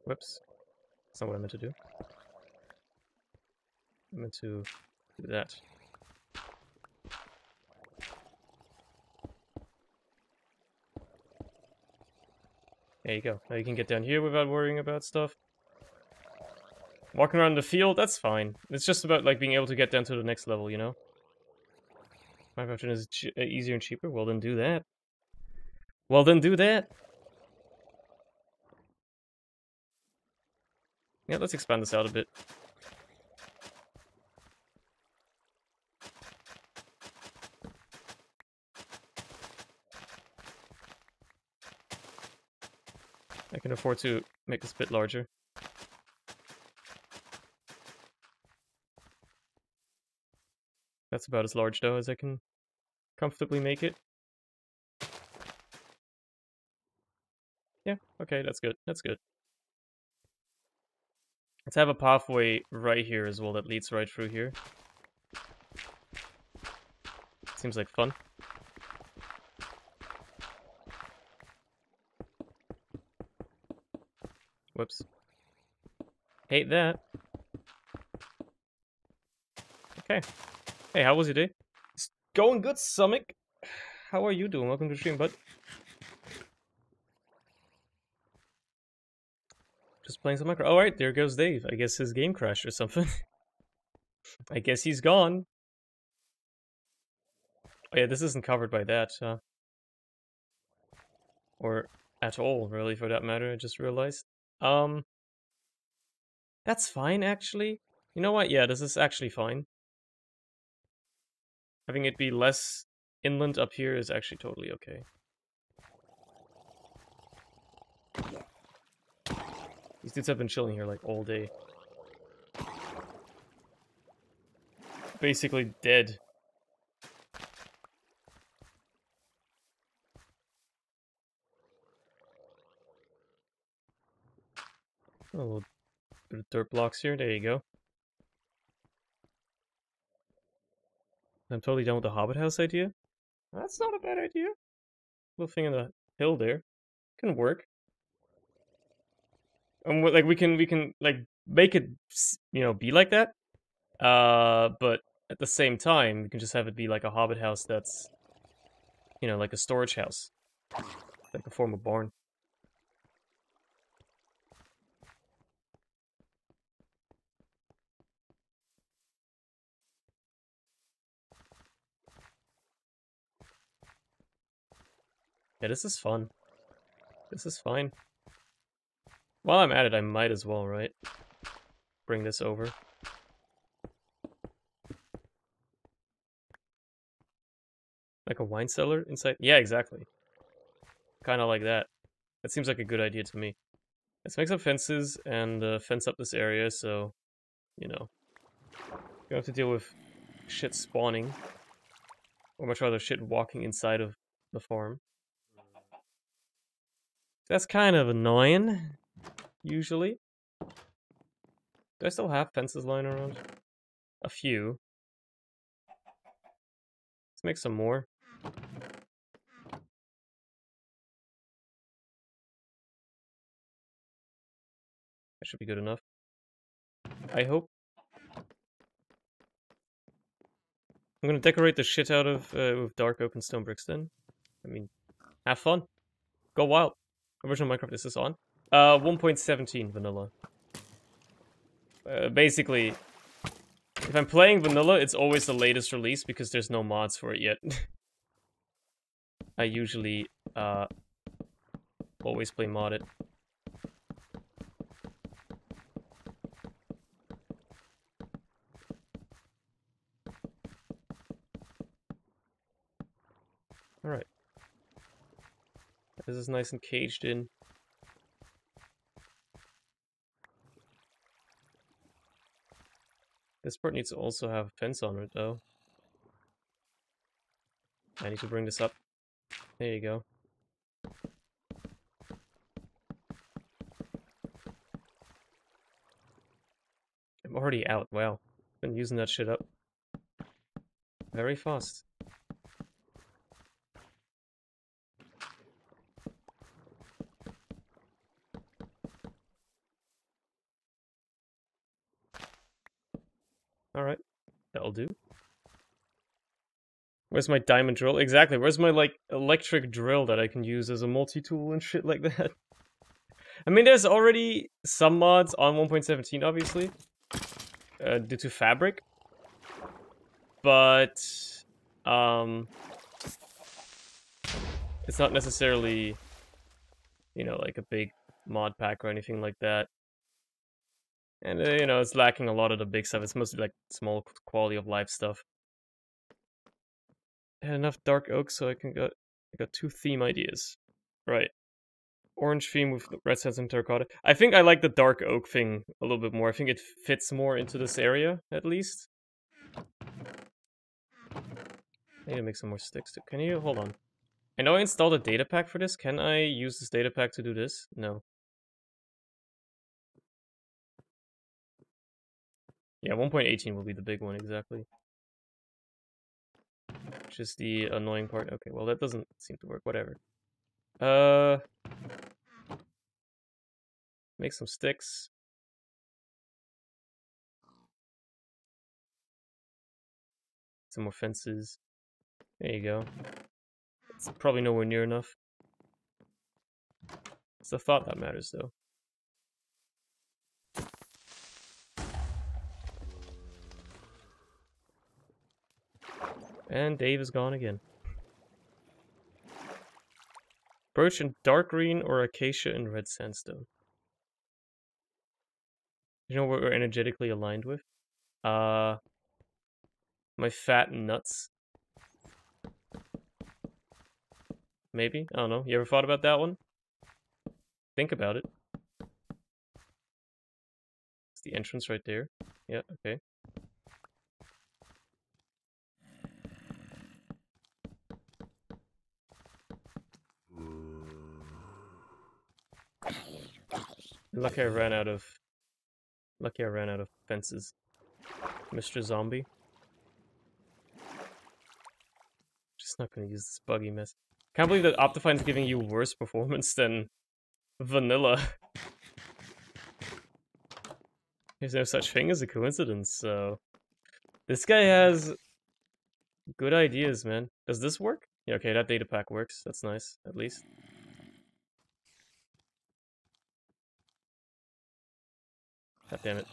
Whoops. That's not what I meant to do. I meant to do that. There you go. Now you can get down here without worrying about stuff. Walking around the field, that's fine. It's just about, like, being able to get down to the next level, you know? Minecraft is easier and cheaper? Well, then do that. Well, then do that. Yeah, let's expand this out a bit. I can afford to make this a bit larger. That's about as large, though, as I can comfortably make it. Yeah, okay, that's good. That's good. Let's have a pathway right here as well that leads right through here. Seems like fun. Whoops. Hate that. Okay. Hey, how was your day? It's going good, Summit. How are you doing? Welcome to the stream, bud. Just playing some Minecraft. Alright, there goes Dave. I guess his game crashed or something. I guess he's gone. Oh yeah, this isn't covered by that, or at all, really, for that matter, I just realized. That's fine, actually. You know what? Yeah, this is actually fine. Having it be less inland up here is actually totally okay. These dudes have been chilling here, like, all day. Basically dead. Oh, a little bit of dirt blocks here, there you go. I'm totally done with the Hobbit house idea. That's not a bad idea. Little thing on the hill there. Can work. And like we can like make it, you know, be like that. But at the same time, we can just have it be like a Hobbit house that's, you know, like a storage house, like a form of barn. Yeah, this is fun. This is fine. While I'm at it, I might as well, right? Bring this over. Like a wine cellar inside? Yeah, exactly. Kind of like that. That seems like a good idea to me. Let's make some fences and fence up this area so, you know, you don't have to deal with shit spawning. Or much rather shit walking inside of the farm. That's kind of annoying, usually. Do I still have fences lying around? A few. Let's make some more. That should be good enough. I hope. I'm gonna decorate the shit out of with dark oak and stone bricks then. I mean, have fun. Go wild. Original Minecraft, is this on? 1.17 vanilla. Basically, if I'm playing vanilla, it's always the latest release because there's no mods for it yet. I usually always play modded. Alright. This is nice and caged in. This part needs to also have a fence on it, though. I need to bring this up. There you go. I'm already out. Wow. Been using that shit up. Very fast. Alright. That'll do. Where's my diamond drill? Exactly. Where's my, like, electric drill that I can use as a multi-tool and shit like that? I mean, there's already some mods on 1.17, obviously. Due to fabric. But... it's not necessarily, you know, like a big mod pack or anything like that. And, you know, it's lacking a lot of the big stuff. It's mostly, like, small quality of life stuff. I had enough dark oak so I got 2 theme ideas. Right. Orange theme with red sands and terracotta. I think I like the dark oak thing a little bit more. I think it fits more into this area, at least. I need to make some more sticks too. Can you hold on? I know I installed a data pack for this. Can I use this data pack to do this? No. Yeah, 1.18 will be the big one, exactly. Just the annoying part. Okay, well that doesn't seem to work. Whatever. Make some sticks. Some more fences. There you go. It's probably nowhere near enough. It's the thought that matters, though. And Dave is gone again. Birch in dark green or acacia in red sandstone? You know what we're energetically aligned with? My fat nuts. Maybe? I don't know. You ever thought about that one? Think about it. It's the entrance right there. Yeah, okay. Lucky I ran out of fences. Mr. Zombie. Just not gonna use this buggy mess. Can't believe that Optifine's giving you worse performance than vanilla. There's no such thing as a coincidence, so... This guy has good ideas, man. Does this work? Yeah, okay, that data pack works. That's nice, at least. God damn it.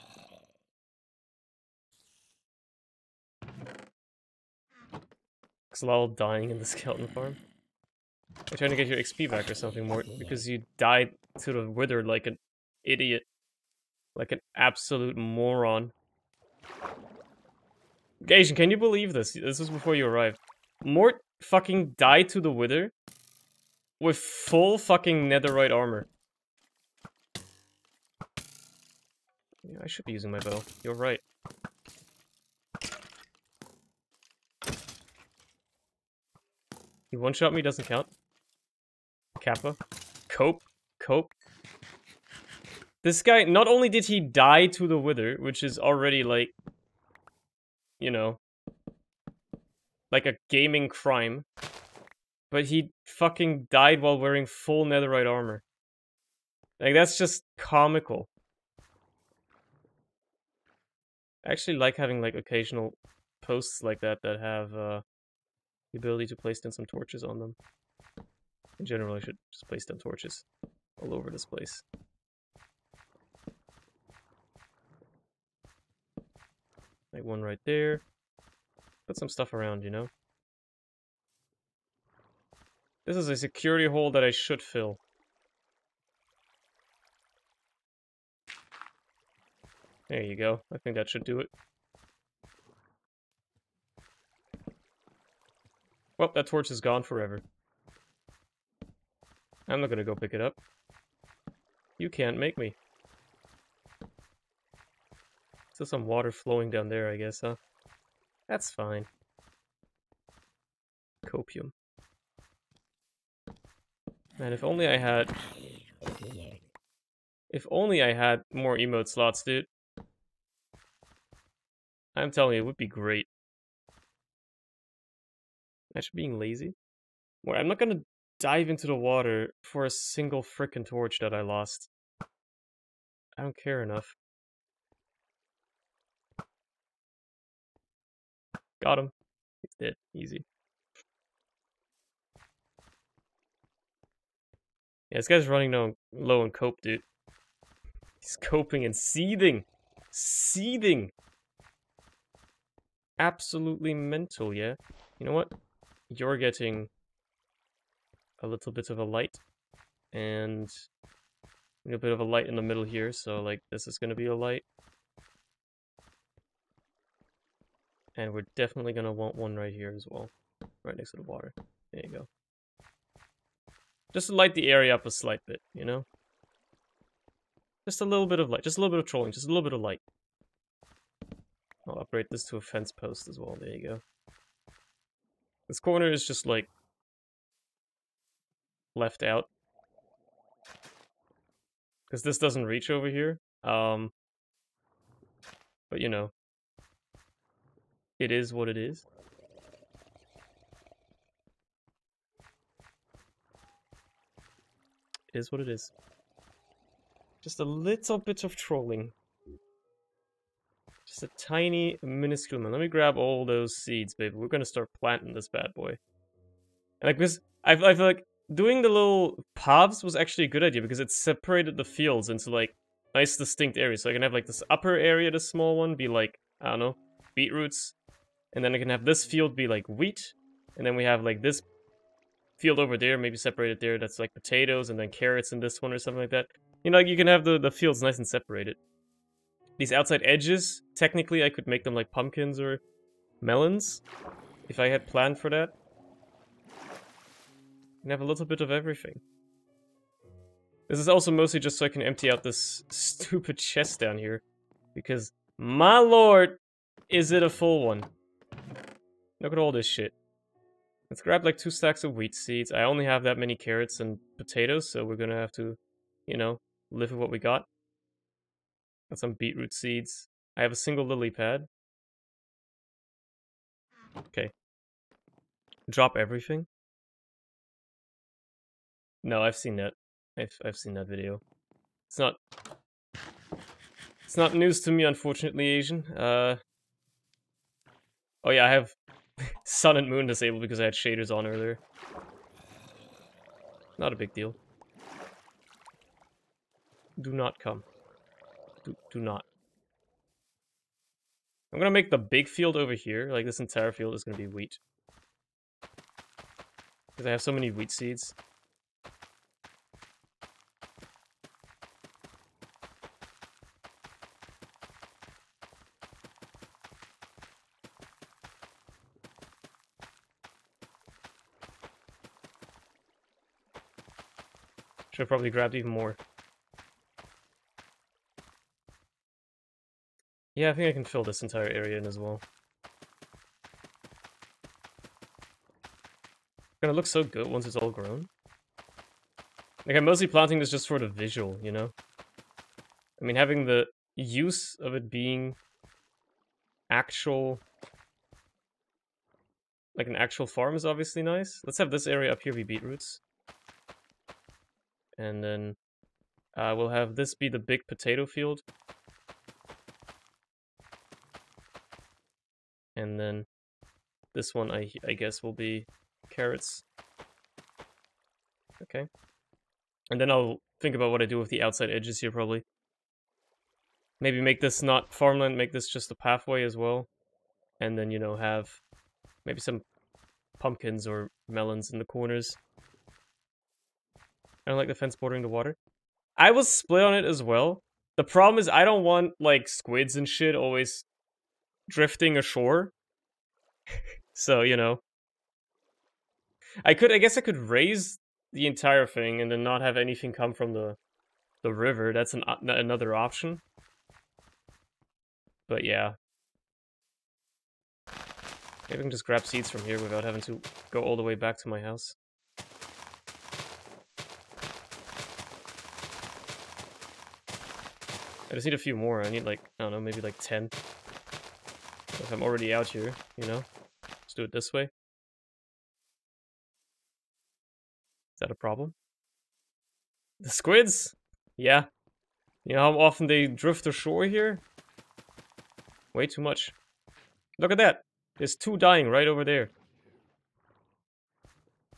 Xlal dying in the skeleton farm. You're trying to get your XP back or something, Morton, because you died to the wither like an idiot. Like an absolute moron. Asian, can you believe this? This was before you arrived. Mort fucking died to the wither with full fucking netherite armor. Yeah, I should be using my bow. You're right. He one-shot me, doesn't count. Kappa. Cope. Cope. This guy, not only did he die to the wither, which is already like, you know, like a gaming crime, but he fucking died while wearing full netherite armor. Like, that's just comical. I actually like having, like, occasional posts like that that have, the ability to place down some torches on them. In general, I should just place down torches all over this place. Like one right there. Put some stuff around, you know? This is a security hole that I should fill. There you go. I think that should do it. Well, that torch is gone forever. I'm not gonna go pick it up. You can't make me. Still some water flowing down there, I guess, huh? That's fine. Copium. Man, if only I had... If only I had more emote slots, dude. I'm telling you, it would be great. Imagine being lazy. Well, I'm not gonna dive into the water for a single frickin' torch that I lost. I don't care enough. Got him. He's dead. Easy. Yeah, this guy's running low on cope, dude. He's coping and seething. Seething! Absolutely mental, yeah? You know what? You're getting a little bit of a light. And a little bit of a light in the middle here, so like this is gonna be a light. And we're definitely gonna want one right here as well. Right next to the water. There you go. Just to light the area up a slight bit, you know? Just a little bit of light. Just a little bit of trolling. Just a little bit of light. I'll upgrade this to a fence post as well. There you go. This corner is just like left out. Because this doesn't reach over here. But you know. It is what it is. It is what it is. Just a little bit of trolling. Just a tiny, minuscule amount. Let me grab all those seeds, baby. We're gonna start planting this bad boy. And like this, I feel like doing the little paths was actually a good idea because it separated the fields into like nice distinct areas. So I can have like this upper area, the small one, be like, I don't know, beetroots. And then I can have this field be like wheat. And then we have like this field over there, maybe separated there, that's like potatoes, and then carrots in this one or something like that. You know, like you can have the fields nice and separated. These outside edges, technically I could make them like pumpkins or melons, if I had planned for that. And have a little bit of everything. This is also mostly just so I can empty out this stupid chest down here. Because, my lord, is it a full one. Look at all this shit. Let's grab like 2 stacks of wheat seeds. I only have that many carrots and potatoes, so we're gonna have to, you know, live with what we got. Got some beetroot seeds. I have a single lily pad. Okay. Drop everything? No, I've seen that. I've seen that video. It's not news to me, unfortunately, Asian. Oh yeah, I have sun and moon disabled because I had shaders on earlier. Not a big deal. Do not come. Do not. I'm gonna make the big field over here. Like, this entire field is gonna be wheat. Because I have so many wheat seeds. Should have probably grabbed even more. Yeah, I think I can fill this entire area in as well. It's gonna look so good once it's all grown. Like, I'm mostly planting this just for the visual, you know? I mean, having the use of it being actual... like an actual farm is obviously nice. Let's have this area up here be beetroots. And then we'll have this be the big potato field. And then this one, I guess, will be carrots. Okay. And then I'll think about what I do with the outside edges here, probably. Maybe make this not farmland, make this just a pathway as well. And then, you know, have maybe some pumpkins or melons in the corners. I don't like the fence bordering the water. I was split on it as well. The problem is I don't want, like, squids and shit always drifting ashore. So, you know. I guess I could raise the entire thing and then not have anything come from the river. That's another option. But yeah. Maybe I can just grab seeds from here without having to go all the way back to my house. I just need a few more. I need, like, I don't know, maybe like 10. So if I'm already out here, you know, let's do it this way. Is that a problem? The squids? Yeah. You know how often they drift ashore here? Way too much. Look at that. There's 2 dying right over there.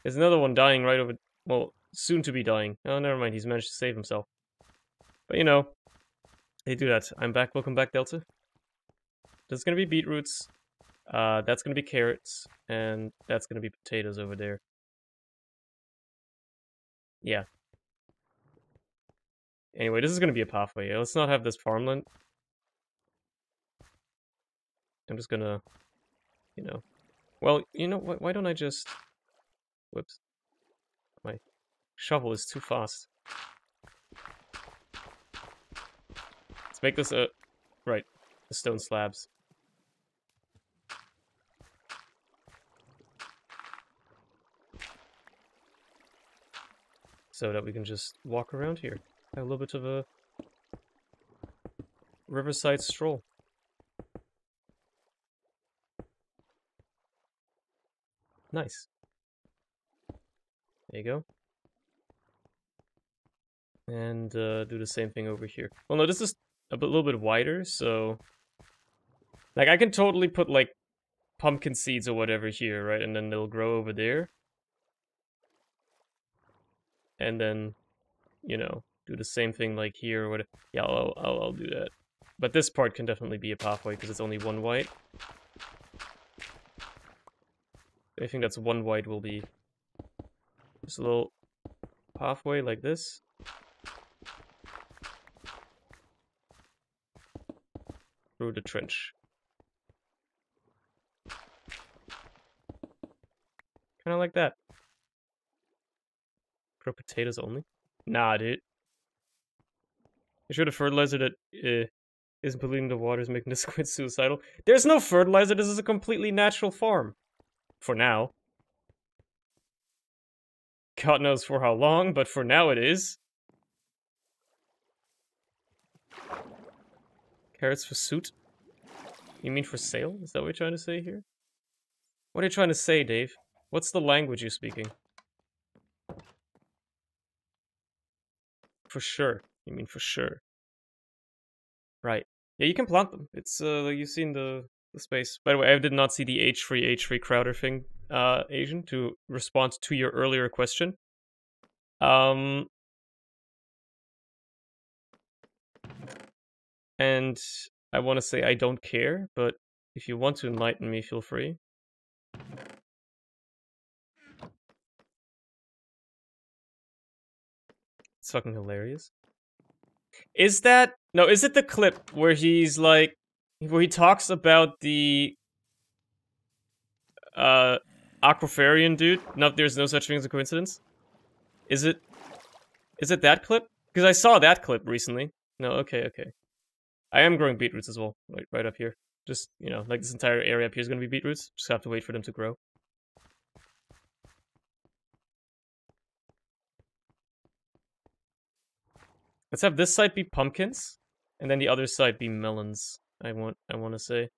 There's another one dying right over... well, soon to be dying. Oh, never mind. He's managed to save himself. But, you know, they do that. I'm back. Welcome back, Delta. This is going to be beetroots. That's going to be carrots. And that's going to be potatoes over there. Yeah. Anyway, this is going to be a pathway. Let's not have this farmland. I'm just going to, you know... well, you know, why don't I just... whoops. My shovel is too fast. Let's make this a... right. The stone slabs. So that we can just walk around here. Have a little bit of a riverside stroll. Nice. There you go. And do the same thing over here. Well, no, this is a little bit wider, so... like, I can totally put, like, pumpkin seeds or whatever here, right? And then they'll grow over there. And then, you know, do the same thing like here or whatever. Yeah, I'll do that. But this part can definitely be a pathway because it's only 1 white. Anything that's 1 white will be just a little pathway like this. Through the trench. Kinda like that. Grow potatoes only? Nah, dude. You sure the fertilizer that isn't polluting the water is making the squid suicidal? There's no fertilizer, this is a completely natural farm. For now. God knows for how long, but for now it is. Carrots for suit? You mean for sale? Is that what you're trying to say here? What are you trying to say, Dave? What's the language you're speaking? For sure. You mean for sure. Right. Yeah, you can plant them. It's, you've seen the space. By the way, I did not see the H3 Crowder thing, Asian, to respond to your earlier question. And I want to say I don't care, but if you want to enlighten me, feel free. It's fucking hilarious. Is that... No, is it the clip where he's like... Where he talks about the... Aquafarian dude? No, there's no such thing as a coincidence? Is it... Is it that clip? Because I saw that clip recently. No, okay, okay. I am growing beetroots as well, right up here. Just, you know, like this entire area up here is going to be beetroots. Just have to wait for them to grow. Let's have this side be pumpkins, and then the other side be melons. I want to say.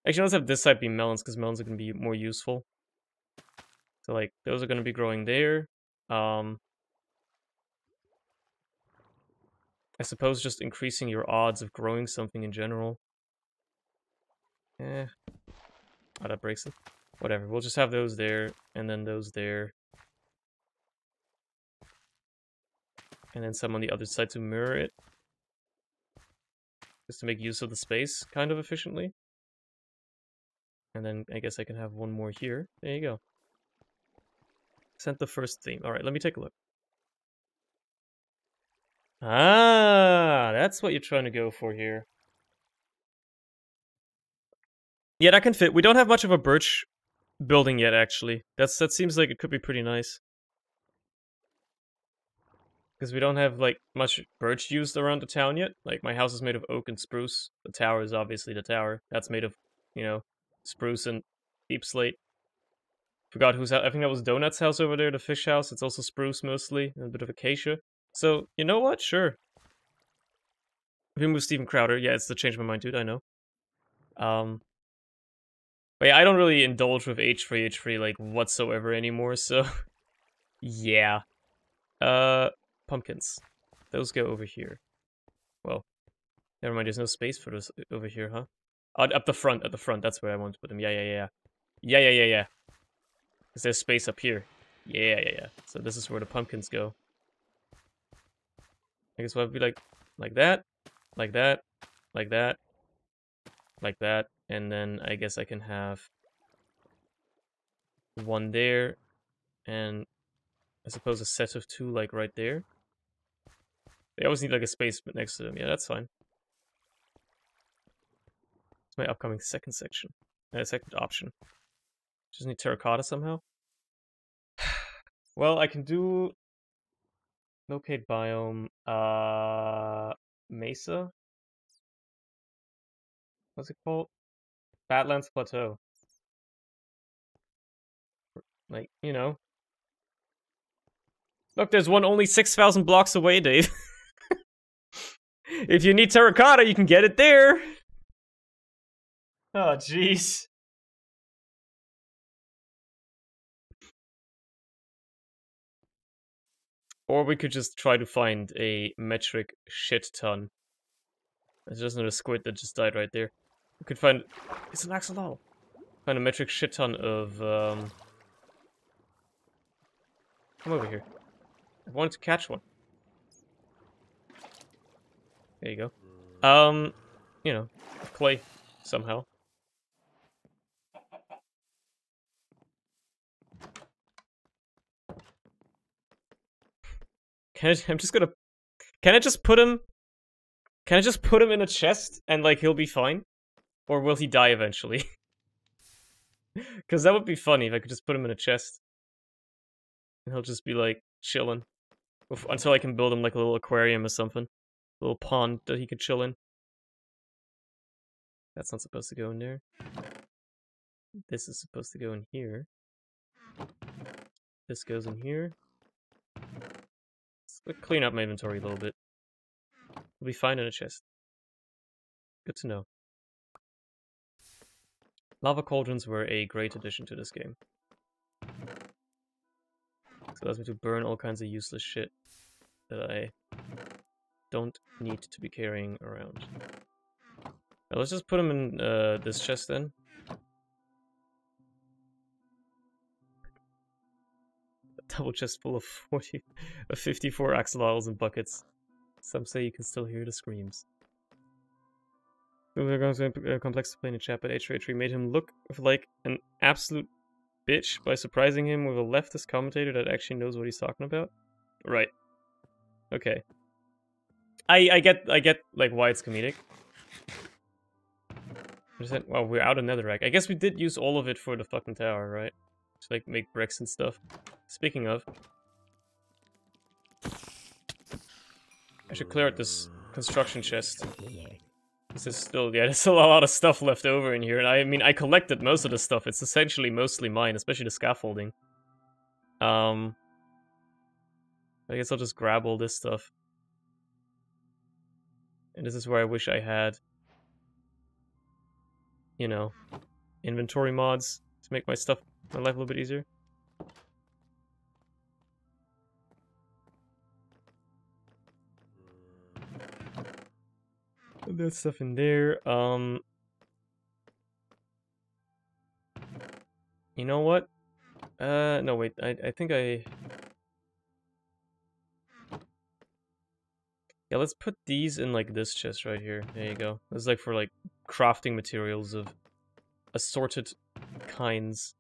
Actually, let's have this side be melons, because melons are going to be more useful. So, like, those are going to be growing there. I suppose just increasing your odds of growing something in general. Oh, that breaks it. Whatever, we'll just have those there, and then those there. And then some on the other side to mirror it. Just to make use of the space, kind of efficiently. And then I guess I can have one more here. There you go. Sent the first theme. Alright, let me take a look. Ah, that's what you're trying to go for here. Yeah, that can fit. We don't have much of a birch building yet, actually. That seems like it could be pretty nice. Because we don't have, like, much birch used around the town yet. Like, my house is made of oak and spruce. The tower is obviously the tower. That's made of, you know, spruce and deep slate. Forgot whose house. I think that was Donut's house over there, the fish house. It's also spruce mostly, and a bit of acacia. So, you know what? Sure. Remove Steven Crowder. Yeah, it's to change my mind, dude, I know. But yeah, I don't really indulge with H3, like, whatsoever anymore, so... yeah. Pumpkins. Those go over here. Well, never mind, there's no space for those over here, huh? Up the front, that's where I want to put them. Yeah. Yeah. Because there's space up here. Yeah. So this is where the pumpkins go. I guess we'll be like that, like that, like that, like that, and then I guess I can have one there, and I suppose a set of two like right there. They always need like a space next to them. Yeah, that's fine. It's my upcoming second section. Second option. Just need terracotta somehow. Well, I can do locate biome. Mesa. What's it called? Badlands Plateau. Like, you know. Look, there's one only 6,000 blocks away, Dave. If you need terracotta, you can get it there. Oh, jeez. Or we could just try to find a metric shit ton. There's just another squid that just died right there. We could find... It's an axolotl! Find a metric shit ton of, Come over here. I wanted to catch one. There you go. You know, clay, somehow. I'm just gonna... Can I just put him... Can I just put him in a chest and, like, he'll be fine? Or will he die eventually? Because that would be funny if I could just put him in a chest. And he'll just be, like, chilling. Until I can build him, like, a little aquarium or something. A little pond that he could chill in. That's not supposed to go in there. This is supposed to go in here. This goes in here. Let's clean up my inventory a little bit. We'll be fine in a chest. Good to know. Lava cauldrons were a great addition to this game. It allows me to burn all kinds of useless shit that I don't need to be carrying around. Now let's just put them in this chest then. A double chest full of 54 axolotls and buckets. Some say you can still hear the screams. We're going to complex to play in the chat, but H3 made him look like an absolute bitch by surprising him with a leftist commentator that actually knows what he's talking about. Right. Okay. I get like why it's comedic. Well, we're out of netherrack. I guess we did use all of it for the fucking tower, right? To like make bricks and stuff. Speaking of, I should clear out this construction chest. This is still, yeah, there's still a lot of stuff left over in here. And I mean, I collected most of the stuff. It's essentially mostly mine, especially the scaffolding. I guess I'll just grab all this stuff. And this is where I wish I had, you know, inventory mods to make my life a little bit easier. Put that stuff in there. You know what? No, wait. I think I... Yeah, let's put these in, like, this chest right here. There you go. This is, like, for, like, crafting materials of assorted kinds.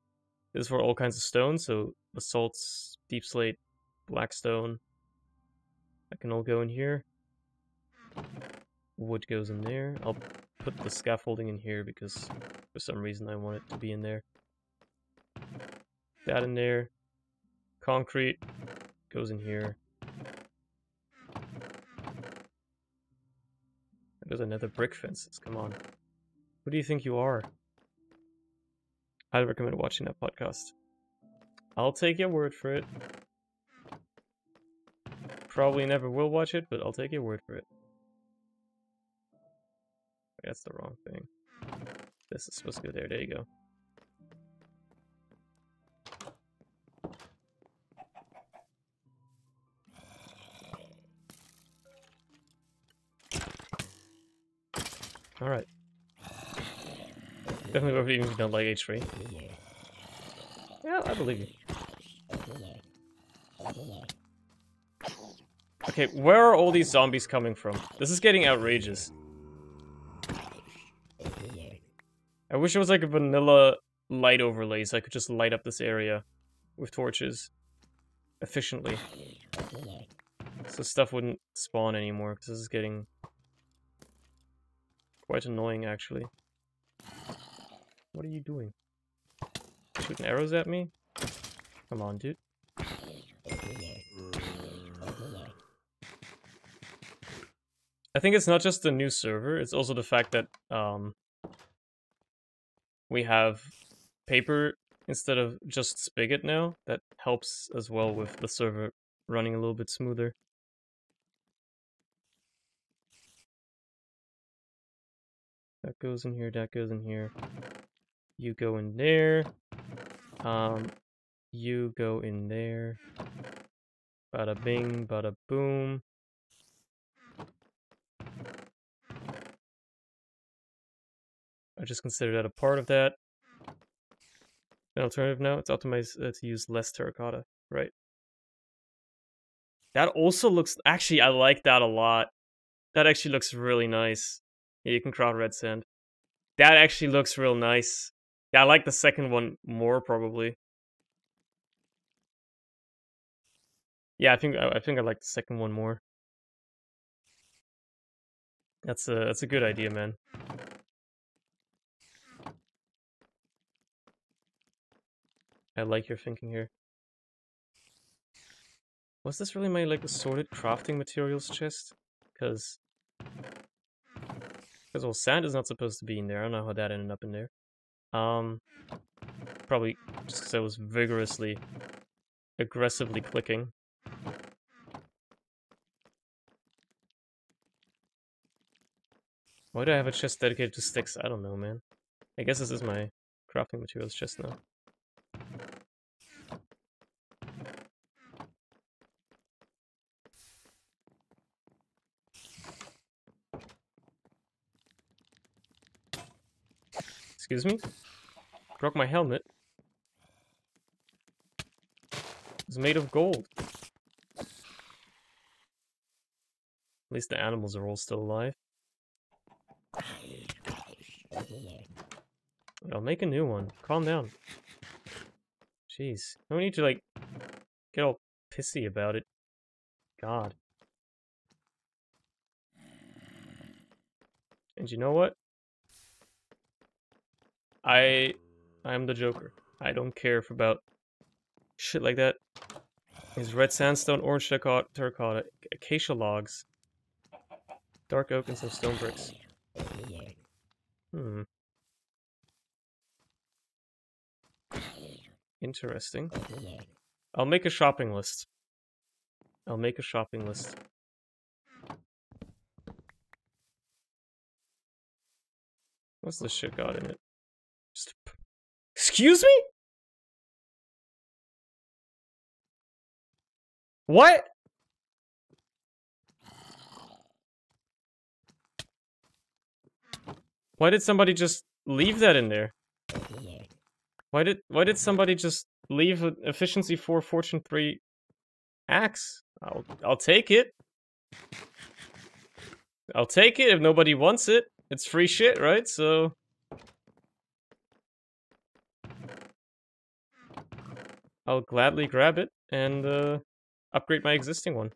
This is for all kinds of stones, so basalts, deep slate, black stone. That can all go in here. Wood goes in there. I'll put the scaffolding in here because for some reason I want it to be in there. That in there. Concrete goes in here. There's another brick fences. Come on. Who do you think you are? I'd recommend watching that podcast. I'll take your word for it. Probably never will watch it, but I'll take your word for it. That's the wrong thing. This is supposed to go there. There you go. Alright. Definitely worth it even if you don't like H3. Yeah, I believe you. Okay, where are all these zombies coming from? This is getting outrageous. I wish it was like a vanilla light overlay so I could just light up this area with torches efficiently. So stuff wouldn't spawn anymore, because this is getting quite annoying, actually. What are you doing? Shooting arrows at me? Come on, dude. I think it's not just the new server, it's also the fact that we have paper instead of just spigot now. That helps as well with the server running a little bit smoother. That goes in here, that goes in here. You go in there. You go in there. Bada bing, bada boom. I just consider that a part of that. An alternative now, it's optimized to use less terracotta, right? That also looks, actually I like that a lot. That actually looks really nice. Yeah, you can craft red sand. That actually looks real nice. Yeah, I like the second one more probably. Yeah, I think I like the second one more. That's a good idea, man. I like your thinking here. Was this really my like assorted crafting materials chest? Because well, sand is not supposed to be in there. I don't know how that ended up in there. Probably just because I was aggressively clicking. Why do I have a chest dedicated to sticks? I don't know, man. I guess this is my crafting materials chest now. Excuse me? Broke my helmet. It's made of gold. At least the animals are all still alive. I'll make a new one. Calm down. Jeez. No need to, like, get all pissy about it. God. And you know what? I'm the Joker. I don't care about shit like that. Is red sandstone, orange terracotta, acacia logs, dark oak, and some stone bricks. Hmm. Interesting. I'll make a shopping list. I'll make a shopping list. What's this shit got in it? Just... Excuse me? What? Why did somebody just leave that in there? Why did somebody just leave an efficiency 4, fortune 3 axe? I'll take it. I'll take it if nobody wants it. It's free shit, right? So I'll gladly grab it and upgrade my existing one.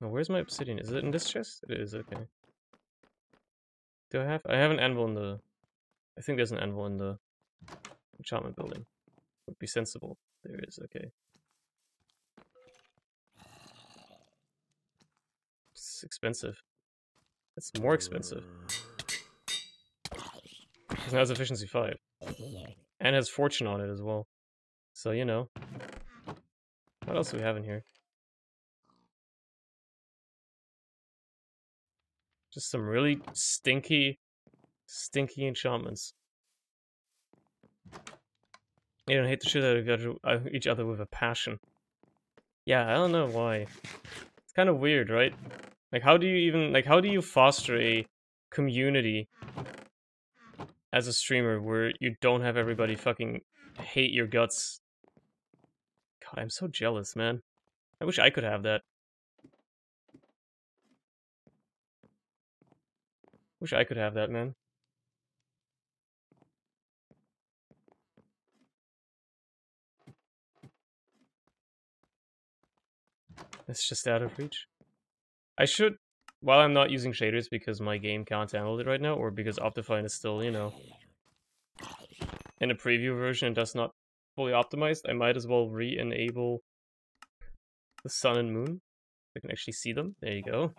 Oh, where's my obsidian? Is it in this chest? It is, okay. Do I have an anvil in the... I think there's an anvil in the enchantment building. Would be sensible. There is, okay. It's expensive. It's more expensive. Because now it's efficiency 5. And has fortune on it as well. So, you know. What else do we have in here? Just some really stinky enchantments. They don't hate the shit out of each other with a passion. Yeah, I don't know why. It's kind of weird, right? Like, how do you foster a community as a streamer where you don't have everybody fucking hate your guts? God, I'm so jealous, man. I wish I could have that. Wish I could have that, man. It's just out of reach. I should, while I'm not using shaders because my game can't handle it right now, or because Optifine is still, you know, in a preview version and thus not fully optimized, I might as well re-enable the sun and moon. I can actually see them. There you go.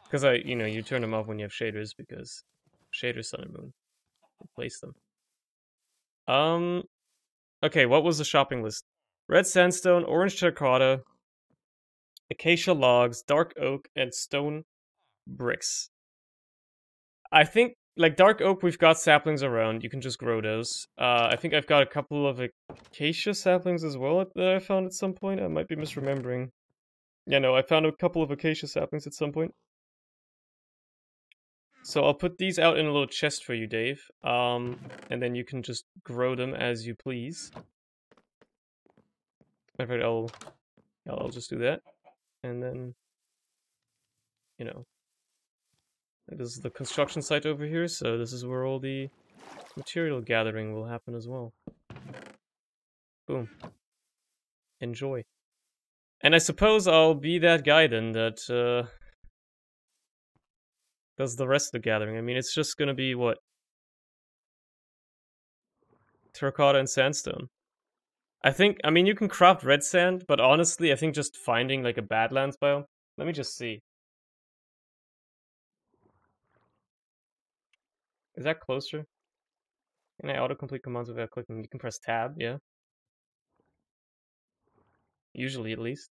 Because you turn them off when you have shaders because shaders, sun and moon. Replace them. Okay, what was the shopping list? Red sandstone, orange terracotta, acacia logs, dark oak, and stone bricks. I think, like, dark oak, we've got saplings around. You can just grow those. I think I've got a couple of acacia saplings as well that I found at some point. I might be misremembering. Yeah, no, I found a couple of acacia saplings at some point. So I'll put these out in a little chest for you, Dave. And then you can just grow them as you please. In fact, I'll just do that. And then, you know, this is the construction site over here, so this is where all the material gathering will happen as well. Boom. Enjoy. And I suppose I'll be that guy then that does the rest of the gathering. I mean, it's just gonna be, what? Terracotta and sandstone. I mean, you can craft red sand, but honestly, I think just finding, like, a Badlands biome... Let me just see. Is that closer? Can I autocomplete commands without clicking? You can press tab, yeah. Usually, at least.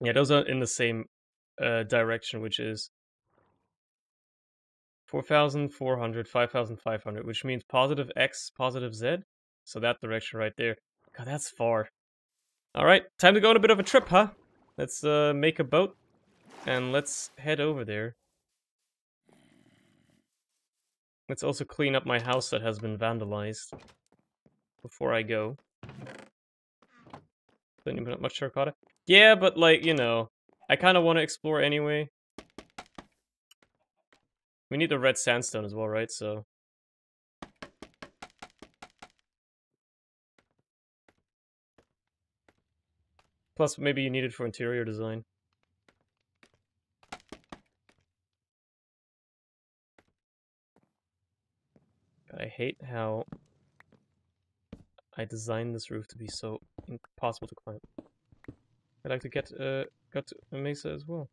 Yeah, those are in the same direction, which is 4,400, 5,500, which means positive X, positive Z. So that direction right there. God, that's far. Alright, time to go on a bit of a trip, huh? Let's make a boat, and let's head over there. Let's also clean up my house that has been vandalized before I go. Don't even have much terracotta. Yeah, but, like, you know, I kind of want to explore anyway. We need the red sandstone as well, right? So... Plus, maybe you need it for interior design. I hate how I designed this roof to be so impossible to climb. I'd like to got a mesa as well.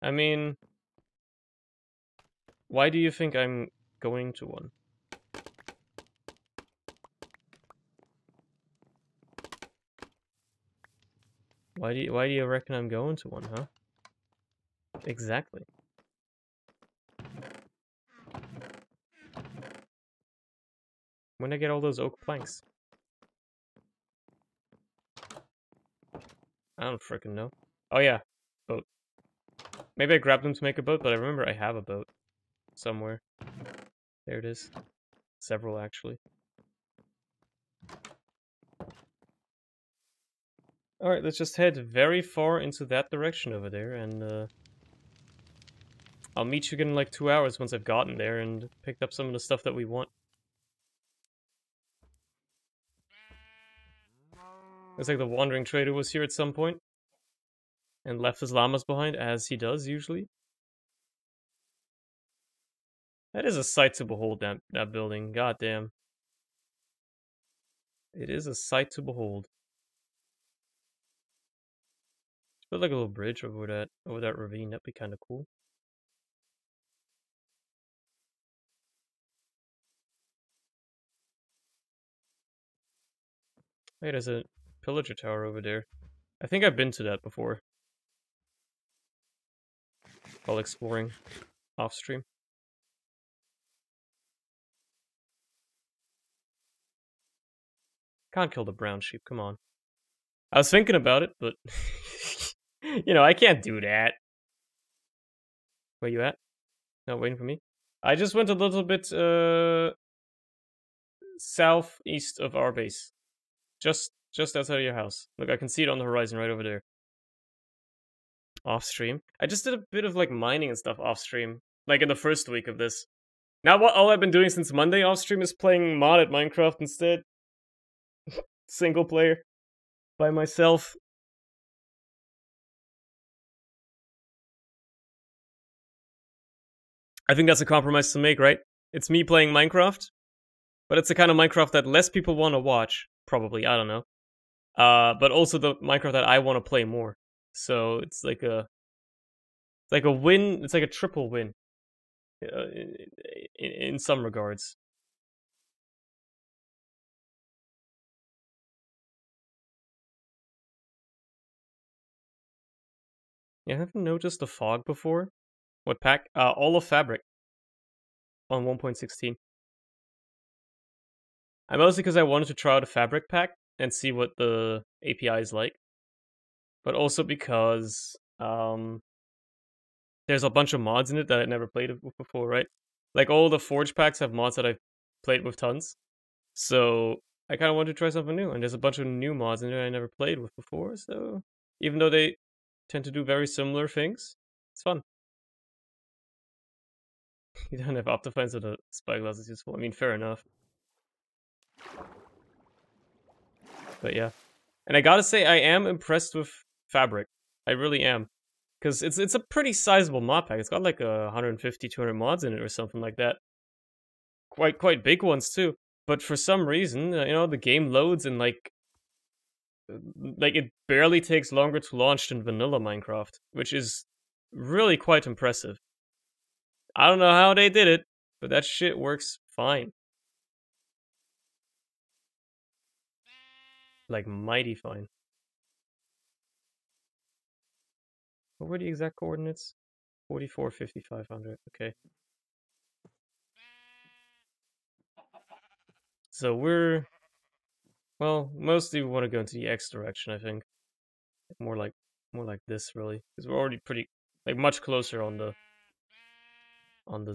I mean, why do you think I'm going to one? Why do you reckon I'm going to one, huh? Exactly. When I get all those oak planks? I don't frickin' know. Oh yeah, boat. Maybe I grabbed them to make a boat, but I remember I have a boat somewhere. There it is. Several, actually. Alright, let's just head very far into that direction over there, and I'll meet you again in like 2 hours once I've gotten there and picked up some of the stuff that we want. Looks like the wandering trader was here at some point and left his llamas behind, as he does usually. That is a sight to behold, that building. Goddamn. It is a sight to behold. Build like a little bridge over that ravine. That'd be kind of cool. Hey, there's a pillager tower over there. I think I've been to that before. While exploring off stream. Can't kill the brown sheep, come on. I was thinking about it, but you know, I can't do that. Where you at? No, waiting for me. I just went a little bit southeast of our base. Just outside of your house. Look, I can see it on the horizon right over there. Off stream. I just did a bit of like mining and stuff off stream. Like in the first week of this. Now all I've been doing since Monday off stream is playing modded Minecraft instead. Single player. By myself. I think that's a compromise to make, right? It's me playing Minecraft, but it's the kind of Minecraft that less people want to watch, probably, I don't know. But also the Minecraft that I want to play more. So it's like a win, it's like a triple win. In some regards. Yeah, have you noticed the fog before? What pack? All of Fabric. On 1.16. I mostly because I wanted to try out a Fabric pack and see what the API is like. But also because there's a bunch of mods in it that I'd never played with before, right? Like all the Forge packs have mods that I've played with tons. So I kind of wanted to try something new, and there's a bunch of new mods in there I never played with before, so even though they tend to do very similar things, it's fun. You don't have Optifine, so the spyglass is useful. I mean, fair enough. But yeah. And I gotta say, I am impressed with Fabric. I really am. Because it's a pretty sizable mod pack. It's got like 150, 200 mods in it or something like that. Quite big ones too. But for some reason, you know, the game loads in like it barely takes longer to launch than vanilla Minecraft, which is really quite impressive. I don't know how they did it, but that shit works fine. Like mighty fine. What were the exact coordinates? 44, 5500. Okay. So we're, well, mostly we want to go into the X direction, I think. More like this, really, because we're already pretty, like, much closer on the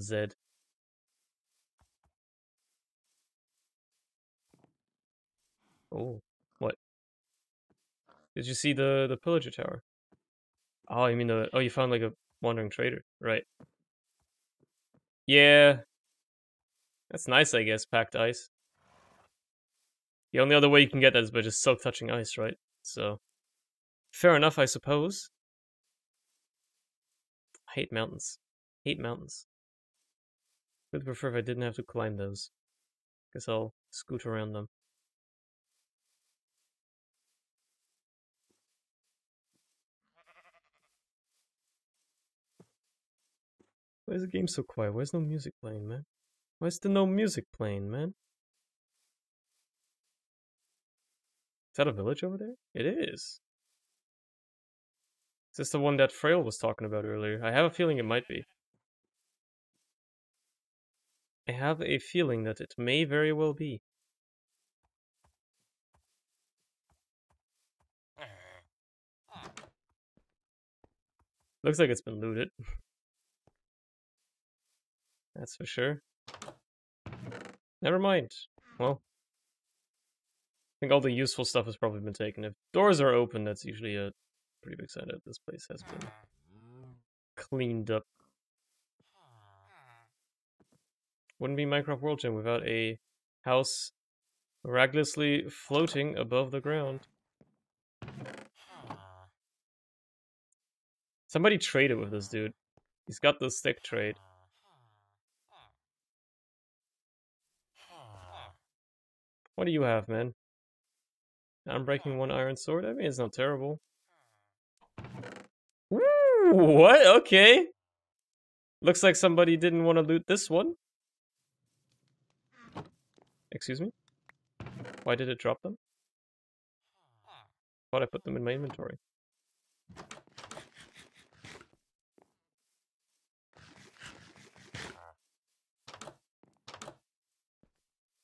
Z. Oh, what? Did you see the pillager tower? Oh, you mean oh, you found like a wandering trader, right? Yeah, that's nice, I guess. Packed ice. The only other way you can get that is by just soak touching ice, right? So Fair enough, I suppose. I hate mountains. Hate mountains. Would prefer if I didn't have to climb those. Guess I'll scoot around them. Why is the game so quiet? Why is no music playing, man? Why is there no music playing, man? Is that a village over there? It is. Is this the one that Frail was talking about earlier? I have a feeling it might be. I have a feeling that it may very well be. Looks like it's been looted. That's for sure. Never mind. Well, I think all the useful stuff has probably been taken. If doors are open, that's usually a pretty big sign that this place has been cleaned up. Wouldn't be Minecraft World Gym without a house miraculously floating above the ground. Somebody traded with this dude. He's got the stick trade. What do you have, man? I'm breaking one iron sword? I mean, it's not terrible. Ooh, what? Okay. Looks like somebody didn't want to loot this one. Excuse me? Why did it drop them? Thought I put them in my inventory.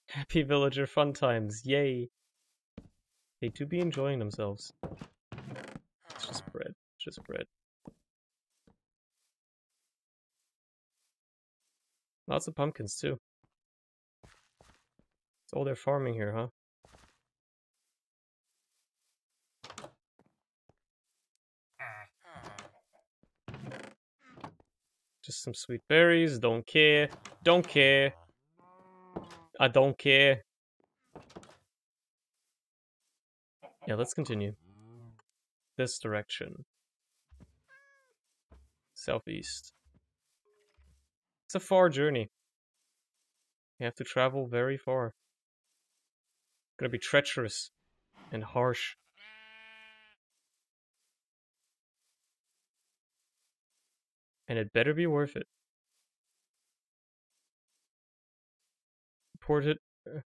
Happy villager fun times, yay! They do be enjoying themselves. It's just bread, just bread. Lots of pumpkins too. It's all they're farming here, huh? Just some sweet berries, don't care. Don't care. I don't care. Yeah, let's continue. This direction. Southeast. It's a far journey. You have to travel very far. It's gonna be treacherous and harsh. And it better be worth it.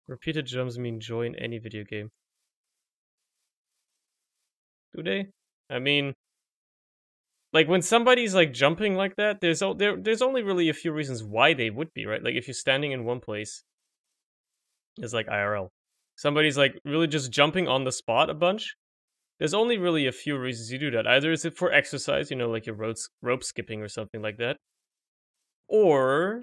Repeated jumps mean joy in any video game. Do they? I mean, like when somebody's like jumping like that, there's only really a few reasons why they would be, right? Like if you're standing in one place, it's like IRL. Somebody's like really just jumping on the spot a bunch. There's only really a few reasons you do that. Either is it for exercise, you know, like your rope skipping or something like that, or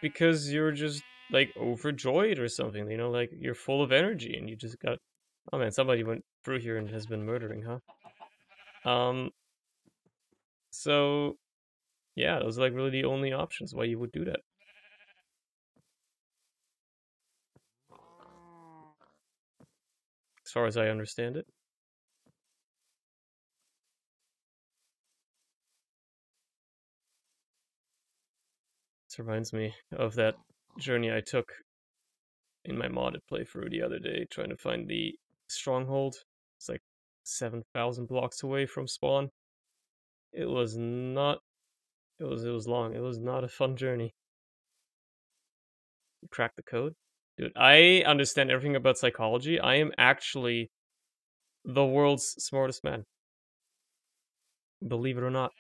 because you're just like overjoyed or something, you know, like you're full of energy and you just got. Oh man, somebody went through here and has been murdering, huh? So yeah, those are like really the only options why you would do that. As far as I understand it. This reminds me of that journey I took in my modded playthrough the other day, trying to find the stronghold. It's like 7,000 blocks away from spawn. It was not. It was long. It was not a fun journey. You cracked the code, dude. I understand everything about psychology. I am actually the world's smartest man. Believe it or not.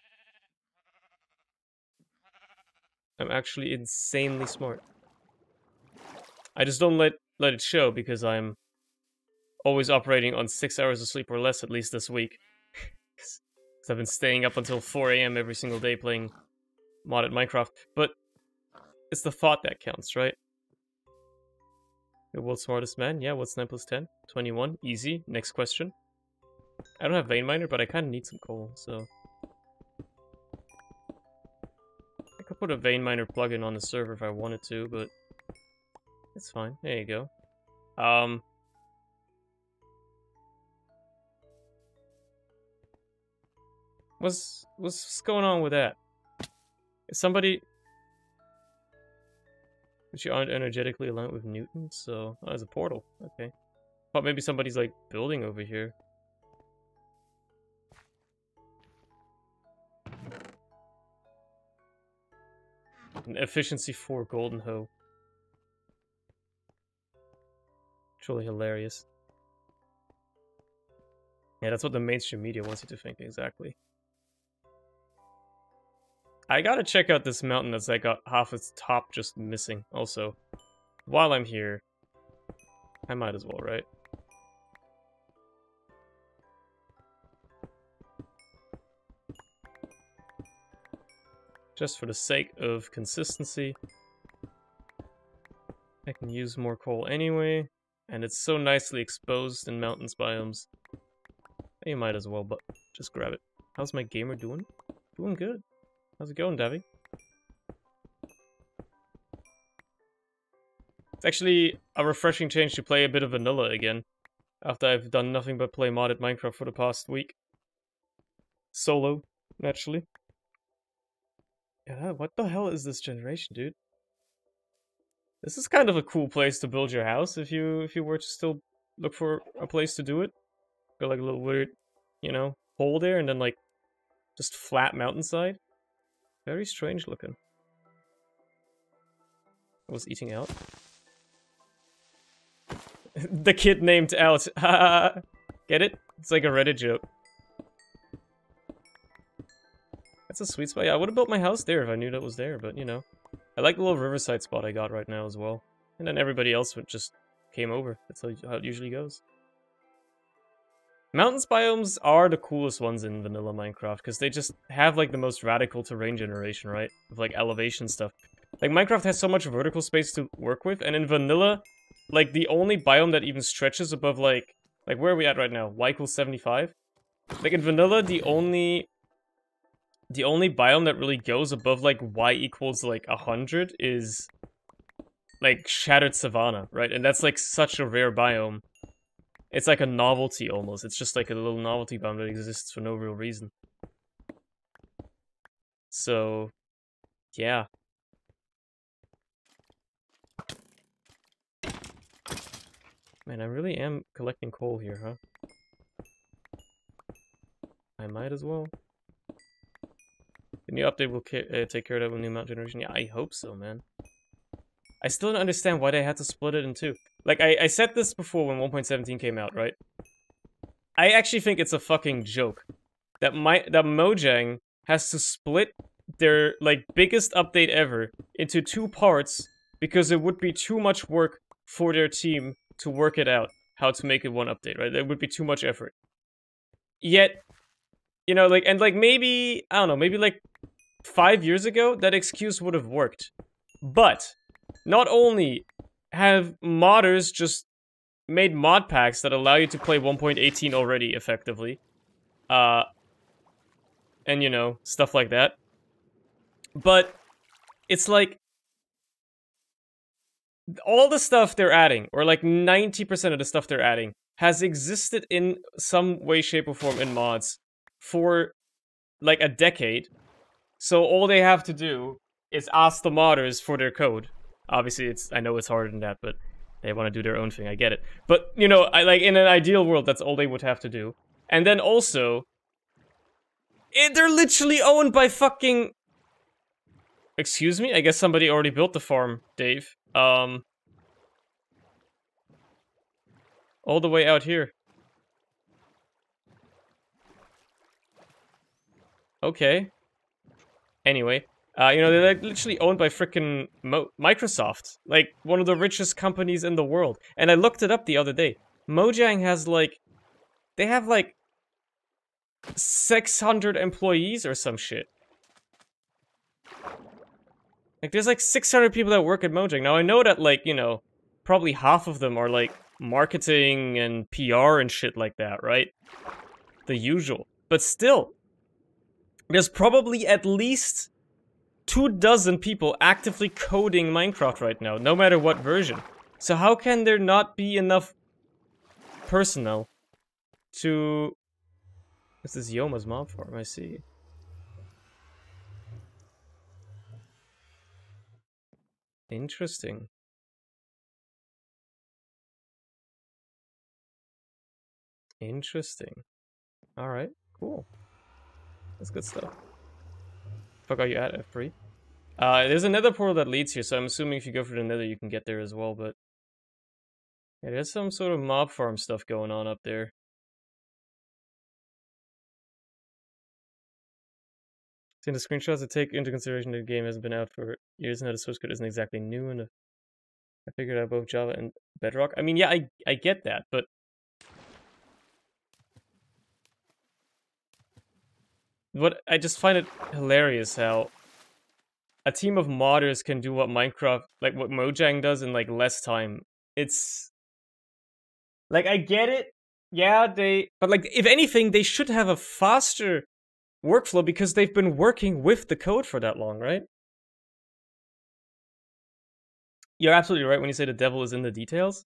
I'm actually insanely smart. I just don't let it show because I'm always operating on 6 hours of sleep or less, at least this week. Because I've been staying up until 4 a.m. every single day playing modded Minecraft. But it's the thought that counts, right? The world's smartest man? Yeah, what's 9 plus 10? 21. Easy. Next question. I don't have vein miner, but I kind of need some coal, so... I could put a vein miner plugin on the server if I wanted to, but... it's fine. There you go. What's going on with that? Is somebody... But you aren't energetically aligned with Newton, so... Oh, there's a portal. Okay. Thought maybe somebody's, like, building over here. An efficiency 4 golden hoe. Truly hilarious. Yeah, that's what the mainstream media wants you to think, exactly. I gotta check out this mountain that's like got half its top just missing, also. While I'm here, I might as well, right? Just for the sake of consistency. I can use more coal anyway, and it's so nicely exposed in mountains biomes. You might as well, but just grab it. How's my gamer doing? Doing good. How's it going, Davy? It's actually a refreshing change to play a bit of vanilla again, after I've done nothing but play modded Minecraft for the past week. Solo, naturally. Yeah, what the hell is this generation, dude? This is kind of a cool place to build your house if you were to still look for a place to do it. Got like a little weird, you know, hole there and then like just flat mountainside. Very strange looking. I was eating out. The kid named out. Get it? It's like a Reddit joke. That's a sweet spot. Yeah, I would have built my house there if I knew that was there, but you know. I like the little riverside spot I got right now as well. And then everybody else just came over. That's how it usually goes. Mountains biomes are the coolest ones in vanilla Minecraft, because they just have like the most radical terrain generation, right? With like elevation stuff. Like Minecraft has so much vertical space to work with, and in vanilla, like the only biome that even stretches above like where are we at right now? Y equals 75? Like in vanilla, the only biome that really goes above like Y equals like 100 is like Shattered Savanna, right? And that's like such a rare biome. It's like a novelty almost. It's just like a little novelty biome that exists for no real reason. So, yeah. Man, I really am collecting coal here, huh? I might as well. The new update will take care of that with new mount generation. Yeah, I hope so, man. I still don't understand why they had to split it in two. Like, I said this before when 1.17 came out, right? I actually think it's a fucking joke that Mojang has to split their, like, biggest update ever into 2 parts because it would be too much work for their team to work it out, how to make it one update, right? It would be too much effort. Yet, you know, like, and like maybe, I don't know, maybe like 5 years ago, that excuse would have worked. But, not only have modders just made mod packs that allow you to play 1.18 already effectively, and you know, stuff like that, but it's like, all the stuff they're adding, or like 90% of the stuff they're adding, has existed in some way, shape, or form in mods for like a decade. So all they have to do is ask the modders for their code. Obviously, I know it's harder than that, but they want to do their own thing. I get it. But you know, like in an ideal world, that's all they would have to do. And then also, they're literally owned by fucking. Excuse me? I guess somebody already built the farm, Dave. All the way out here. Okay. Anyway, you know, they're like literally owned by frickin' Microsoft. Like, one of the richest companies in the world. And I looked it up the other day. Mojang has like, they have like 600 employees or some shit. Like, there's like 600 people that work at Mojang. Now, I know that, like, you know, probably half of them are, like, marketing and PR and shit like that, right? The usual. But still, there's probably at least 24 people actively coding Minecraft right now, no matter what version. So how can there not be enough personnel to... This is Yoma's mob farm, I see. Interesting. Interesting. Alright, cool. That's good stuff. Fuck are you at, F3? There's a nether portal that leads here, so I'm assuming if you go for the nether you can get there as well, but... Yeah, there's some sort of mob farm stuff going on up there. Seeing the screenshots that take into consideration that the game hasn't been out for years and that the source code isn't exactly new, and I figured out both Java and Bedrock. I mean, yeah, I get that, but... What I just find it hilarious how a team of modders can do what Minecraft, like what Mojang does in like less time. It's like I get it, yeah, but like if anything, they should have a faster workflow because they've been working with the code for that long, right? You're absolutely right when you say the devil is in the details.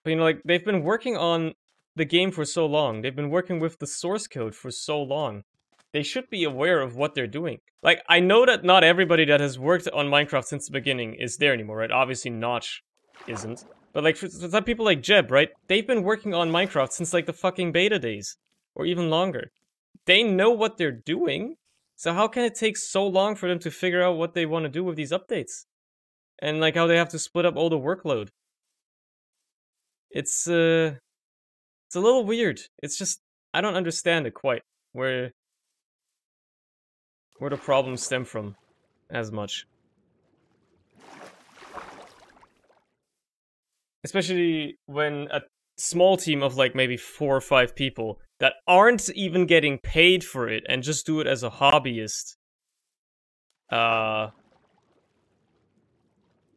But you know, like they've been working on the game for so long. They've been working with the source code for so long. They should be aware of what they're doing. Like, I know that not everybody that has worked on Minecraft since the beginning is there anymore, right? Obviously, Notch isn't. But, like, for some people like Jeb, right? They've been working on Minecraft since, like, the fucking beta days. Or even longer. They know what they're doing. So how can it take so long for them to figure out what they want to do with these updates? And, like, how they have to split up all the workload. It's a little weird. It's just, I don't understand it quite. Where the problems stem from as much. Especially when a small team of like maybe 4 or 5 people that aren't even getting paid for it and just do it as a hobbyist.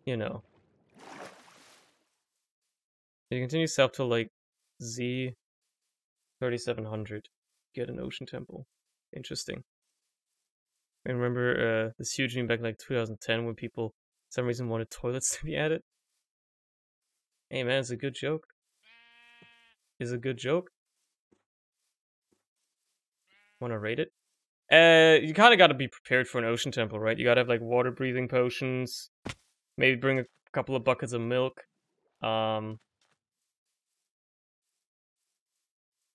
You know. You continue south to like Z 3700. Get an ocean temple. Interesting. I remember this huge meme back in like 2010 when people, for some reason, wanted toilets to be added. Hey man, it's a good joke. Is a good joke. Wanna rate it? You kind of got to be prepared for an ocean temple, right? You got to have like water breathing potions. Maybe bring a couple of buckets of milk.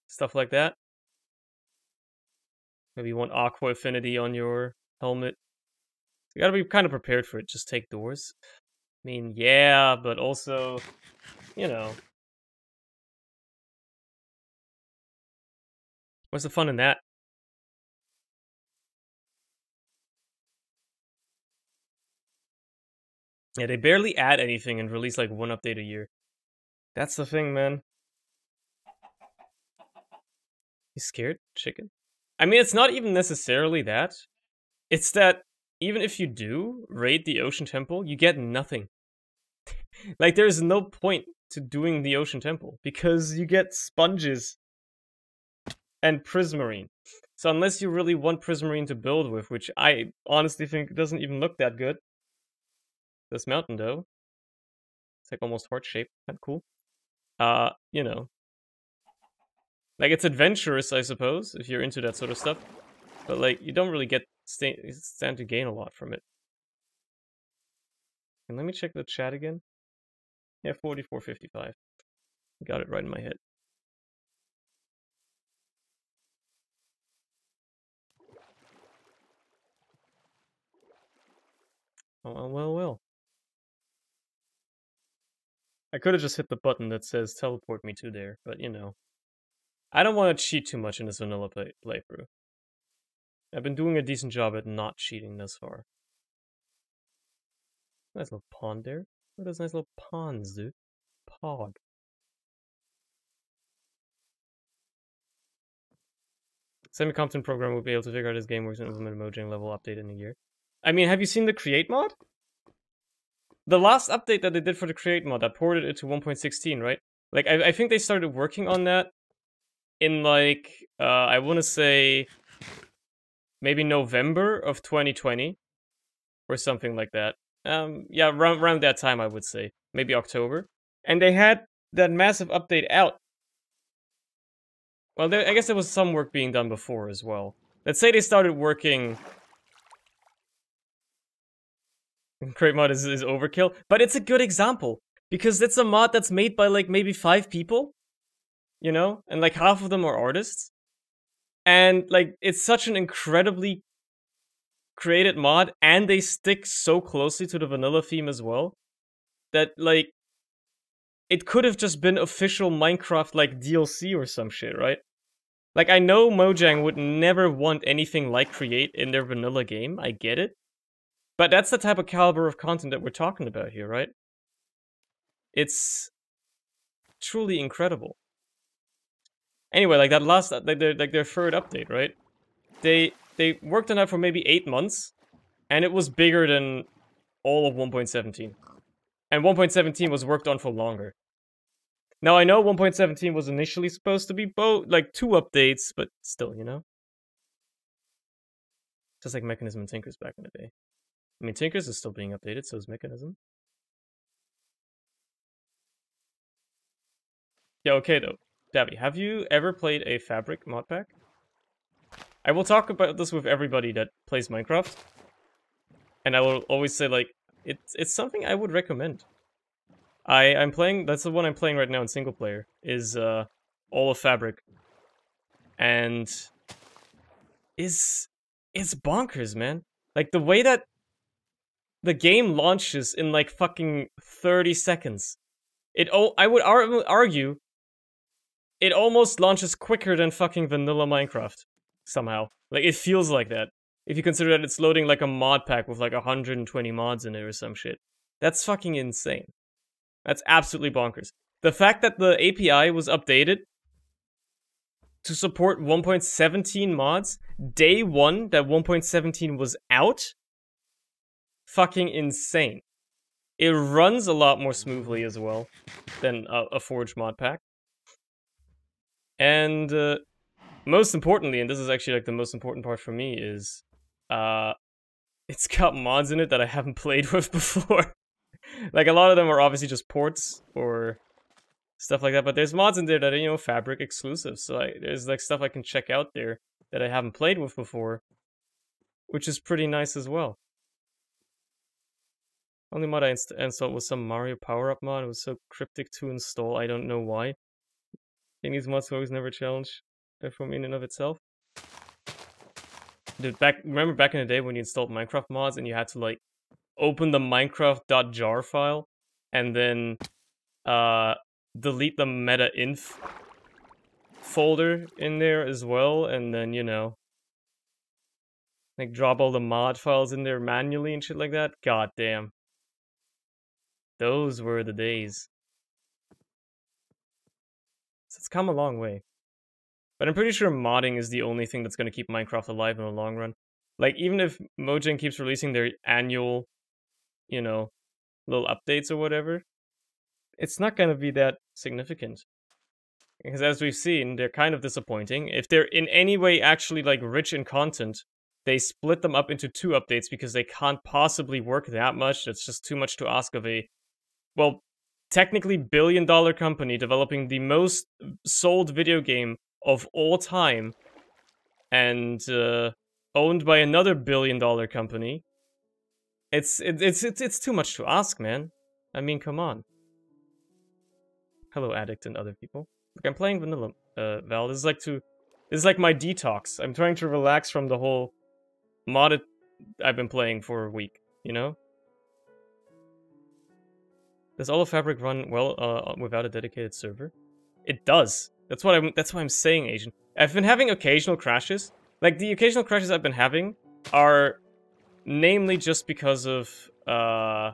Stuff like that. Maybe you want aqua affinity on your helmet. You got to be kind of prepared for it. Just take doors. I mean, yeah, but also, you know. What's the fun in that? Yeah, they barely add anything and release like 1 update a year. That's the thing, man. You scared, chicken? I mean, it's not even necessarily that. It's that even if you do raid the Ocean Temple, you get nothing. Like, there's no point to doing the Ocean Temple because you get sponges and prismarine. So unless you really want prismarine to build with, which I honestly think doesn't even look that good. This mountain, though. It's like almost heart-shaped. Kind of cool. You know. Like, it's adventurous, I suppose, if you're into that sort of stuff. But, like, you don't really stand to gain a lot from it. And let me check the chat again. Yeah, 4455. Got it right in my head. Oh, well. I could have just hit the button that says teleport me to there, but you know. I don't want to cheat too much in this vanilla playthrough. I've been doing a decent job at not cheating thus far. Nice little pond there. What are those nice little ponds, dude? Pog. Semi-competent program will be able to figure out his game works and implement a Mojang level update in a year. I mean, have you seen the Create mod? The last update that they did for the Create mod, that ported it to 1.16, right? Like, I think they started working on that in, like, I want to say maybe November of 2020 or something like that. Yeah, around that time, I would say. Maybe October. And they had that massive update out. Well, I guess there was some work being done before as well. Let's say they started working Create mod is overkill, but it's a good example because it's a mod that's made by like maybe 5 people, you know, and like half of them are artists, and like it's such an incredibly created mod, and they stick so closely to the vanilla theme as well that like it could have just been official Minecraft like DLC or some shit, right? Like I know Mojang would never want anything like Create in their vanilla game. I get it. But that's the type of caliber of content that we're talking about here, right? It's truly incredible. Anyway, like that last, like their third update, right? They worked on that for maybe 8 months, and it was bigger than all of 1.17. And 1.17 was worked on for longer. Now I know 1.17 was initially supposed to be both like 2 updates, but still, you know? Just like Mechanism and Tinkers back in the day. I mean, Tinkers is still being updated, so is Mechanism. Yeah, okay though. Dabby, have you ever played a Fabric mod pack? I will talk about this with everybody that plays Minecraft. And I will always say, like, it's something I would recommend. I'm playing, that's the one I'm playing right now in single player, is all of Fabric. And it's bonkers, man. Like, the way that the game launches in like fucking 30 seconds. I would argue it almost launches quicker than fucking vanilla Minecraft somehow. Like it feels like that. If you consider that it's loading like a mod pack with like 120 mods in it or some shit. That's fucking insane. That's absolutely bonkers. The fact that the API was updated to support 1.17 mods day 1 that 1.17 was out, fucking insane. It runs a lot more smoothly as well than a Forge mod pack. And most importantly, and this is actually like the most important part for me, is it's got mods in it that I haven't played with before. Like a lot of them are obviously just ports or stuff like that, but there's mods in there that are, you know, Fabric exclusive. So there's like stuff I can check out there that I haven't played with before, which is pretty nice as well. Only mod I installed was some Mario power-up mod. It was so cryptic to install, I don't know why. I think these mods always never challenge from in and of itself. Dude, remember back in the day when you installed Minecraft mods and you had to like open the minecraft.jar file and then delete the meta.inf folder in there as well, and then, you know, like drop all the mod files in there manually and shit like that? God damn. Those were the days. So it's come a long way. But I'm pretty sure modding is the only thing that's going to keep Minecraft alive in the long run. Like, even if Mojang keeps releasing their annual, you know, little updates or whatever, it's not going to be that significant. Because as we've seen, they're kind of disappointing. If they're in any way actually, like, rich in content, they split them up into 2 updates because they can't possibly work that much. That's just too much to ask of a, well, technically billion-dollar company developing the most sold video game of all time, and owned by another billion-dollar company. It's too much to ask, man. I mean, come on. Hello, Addict and other people. Look, I'm playing vanilla, Val. This is like my detox. I'm trying to relax from the whole modded I've been playing for a week, you know? Does all of Fabric run well without a dedicated server? It does. That's why I'm saying, Asian. I've been having occasional crashes. Like, the occasional crashes I've been having are namely just because of the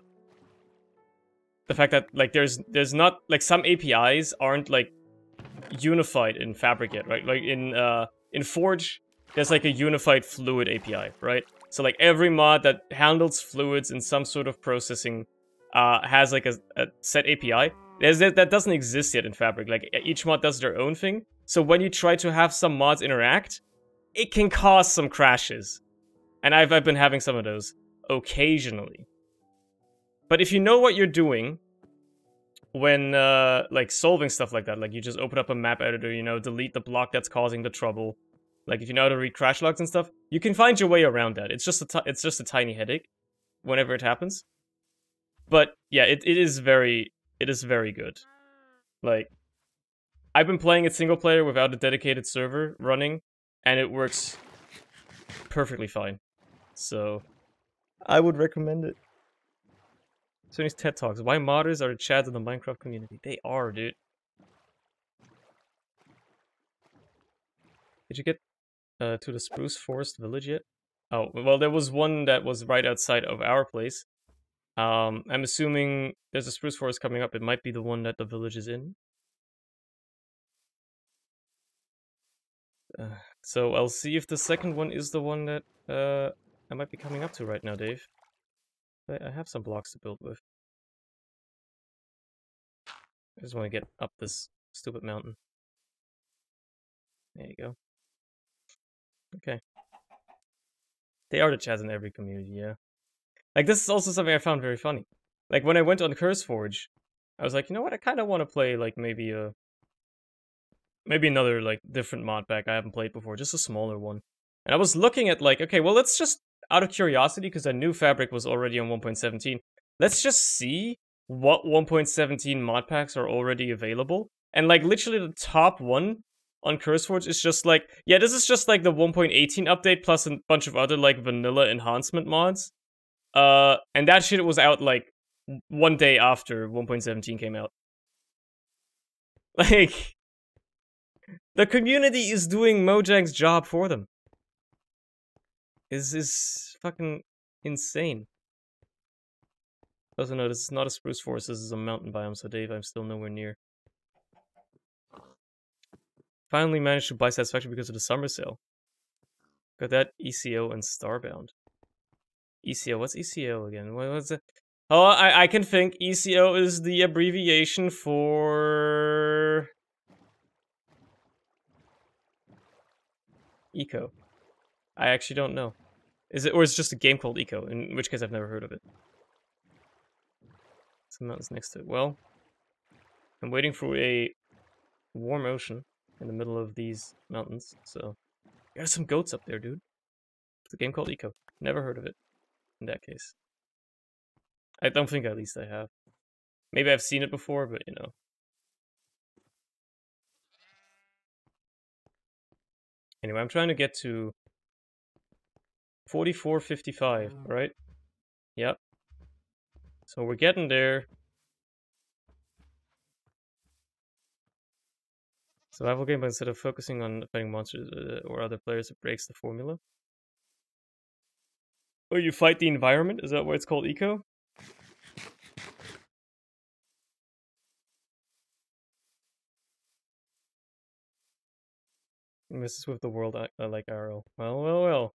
fact that, like, there's not, like, some APIs aren't, like, unified in Fabric yet, right? Like, in Forge, there's, like, a unified fluid API, right? So, like, every mod that handles fluids in some sort of processing has, like, a set API. That doesn't exist yet in Fabric. Like, each mod does their own thing. So when you try to have some mods interact, it can cause some crashes. And I've been having some of those occasionally. But if you know what you're doing when, like, solving stuff like that, like, you just open up a map editor, you know, delete the block that's causing the trouble. Like, if you know how to read crash logs and stuff, you can find your way around that. It's just a tiny headache whenever it happens. But yeah, it is very good. Like, I've been playing it single player without a dedicated server running, and it works perfectly fine. So I would recommend it. So these TED Talks. Why modders are the chads in the Minecraft community? They are, dude. Did you get to the Spruce Forest village yet? Oh, well, there was one that was right outside of our place. I'm assuming there's a spruce forest coming up. It might be the one that the village is in. So I'll see if the second one is the one that I might be coming up to right now, Dave. I have some blocks to build with. I just want to get up this stupid mountain. There you go. Okay. They are the chads in every community, yeah. Like, this is also something I found very funny. Like, when I went on CurseForge, I was like, you know what, I kind of want to play, like, maybe another, like, different mod pack I haven't played before, just a smaller one. And I was looking at, like, okay, well, let's just, out of curiosity, because I knew Fabric was already on 1.17, let's just see what 1.17 mod packs are already available. And, like, literally the top one on CurseForge is just like, yeah, this is just, like, the 1.18 update plus a bunch of other, like, vanilla enhancement mods. And that shit was out, like, one day after 1.17 came out. Like, the community is doing Mojang's job for them. Is fucking insane. Also, no, this is not a spruce forest, this is a mountain biome, so Dave, I'm still nowhere near. Finally managed to buy Satisfaction because of the summer sale. Got that, ECO and Starbound. ECO, what's ECO again? What's it? Oh, I can think. ECO is the abbreviation for... Eco. I actually don't know. Is it, or is it just a game called Eco, in which case I've never heard of it. Some mountains next to it. Well, I'm waiting for a warm ocean in the middle of these mountains, so... There's some goats up there, dude. It's a game called Eco. Never heard of it, in that case. I don't think at least I have. Maybe I've seen it before, but you know. Anyway, I'm trying to get to 4455, right? Yep. So we're getting there. Survival game, but instead of focusing on fighting monsters or other players, it breaks the formula. Oh, you fight the environment? Is that why it's called Eco? Misses with the world like arrow. Well, well, well.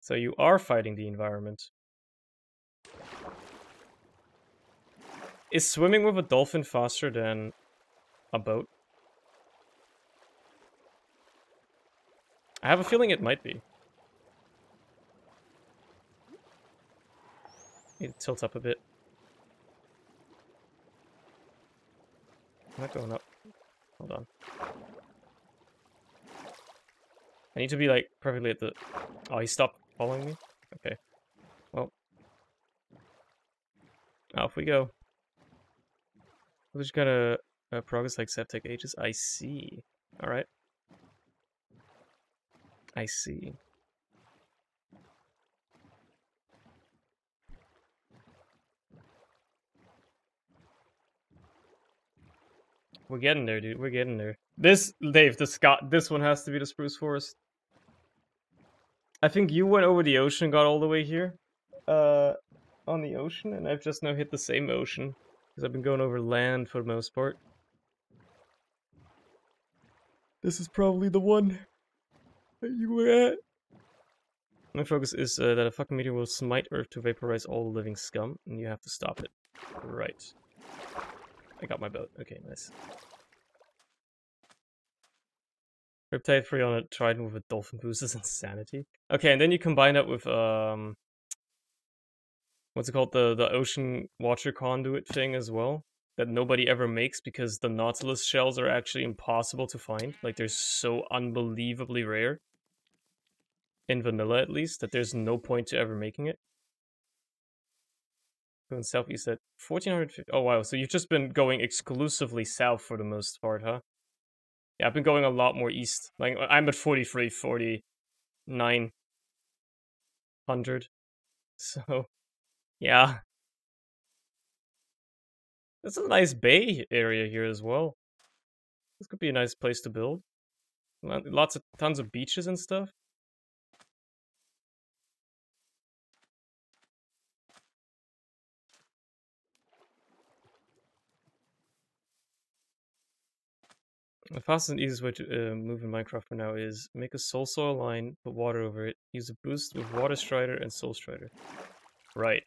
So you are fighting the environment. Is swimming with a dolphin faster than a boat? I have a feeling it might be. Need to tilt up a bit. I'm not going up. Hold on. I need to be, like, perfectly at the... Oh, he stopped following me? Okay. Well. Off we go. We just gotta progress like septic ages. I see. Alright. I see. We're getting there, dude. We're getting there. This, Dave, this one has to be the spruce forest. I think you went over the ocean and got all the way here. On the ocean, and I've just now hit the same ocean. Because I've been going over land for the most part. This is probably the one that you were at. My focus is that a fucking meteor will smite Earth to vaporize all the living scum, and you have to stop it. Right. I got my boat. Okay, nice. Riptide free on a trident with a dolphin boosts insanity. Okay, and then you combine that with what's it called? The ocean watcher conduit thing as well. That nobody ever makes because the Nautilus shells are actually impossible to find. Like, they're so unbelievably rare. In vanilla, at least, that there's no point to ever making it. Going southeast at 1450. Oh wow, so you've just been going exclusively south for the most part, huh? Yeah, I've been going a lot more east. Like, I'm at 43, 4900. So, yeah. It's a nice bay area here as well. This could be a nice place to build. Tons of beaches and stuff. The fastest and easiest way to move in Minecraft for now is make a soul soil line, put water over it, use a boost with water strider and soul strider. Right.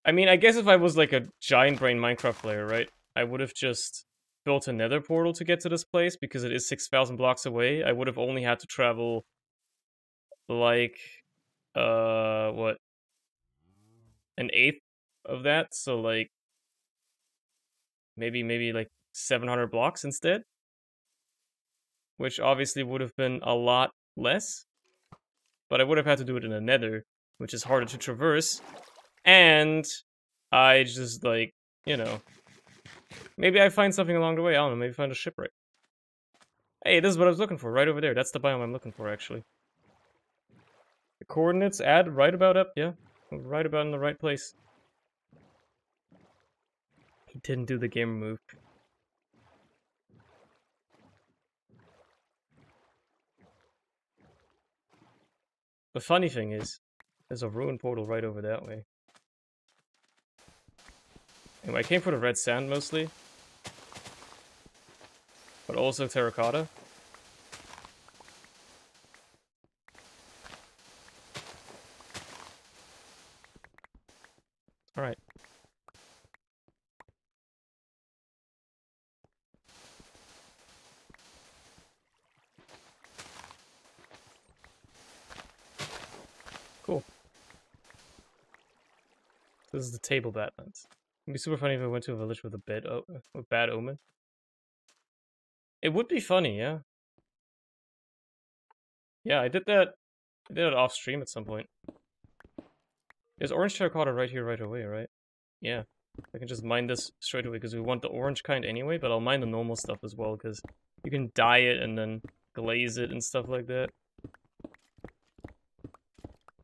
I mean, I guess if I was like a giant brain Minecraft player, right, I would have just built a nether portal to get to this place because it is 6,000 blocks away. I would have only had to travel like, what? An eighth of that, so like maybe like 700 blocks instead, which obviously would have been a lot less, but I would have had to do it in a nether, which is harder to traverse, and I just like, you know, maybe I find something along the way. I don't know, maybe find a shipwreck. Hey, this is what I was looking for, right over there. That's the biome I'm looking for, actually. The coordinates add right about up, yeah. Right about in the right place. He didn't do the gamer move. The funny thing is, there's a ruined portal right over that way. Anyway, I came for the red sand mostly. But also terracotta. Alright. Cool. This is the table badlands. It'd be super funny if I went to a village with a bad omen. It would be funny, yeah. Yeah, I did that off stream at some point. There's orange terracotta right here right away, right? Yeah. I can just mine this straight away because we want the orange kind anyway, but I'll mine the normal stuff as well because you can dye it and then glaze it and stuff like that.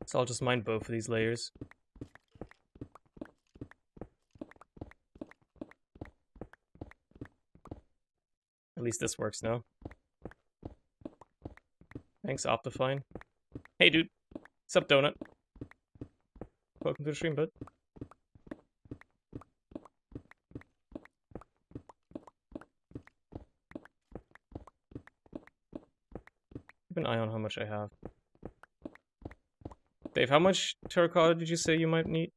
So I'll just mine both of these layers. At least this works now. Thanks, Optifine. Hey, dude. What's up, Donut? Welcome to the stream, bud. Keep an eye on how much I have. Dave, how much terracotta did you say you might need?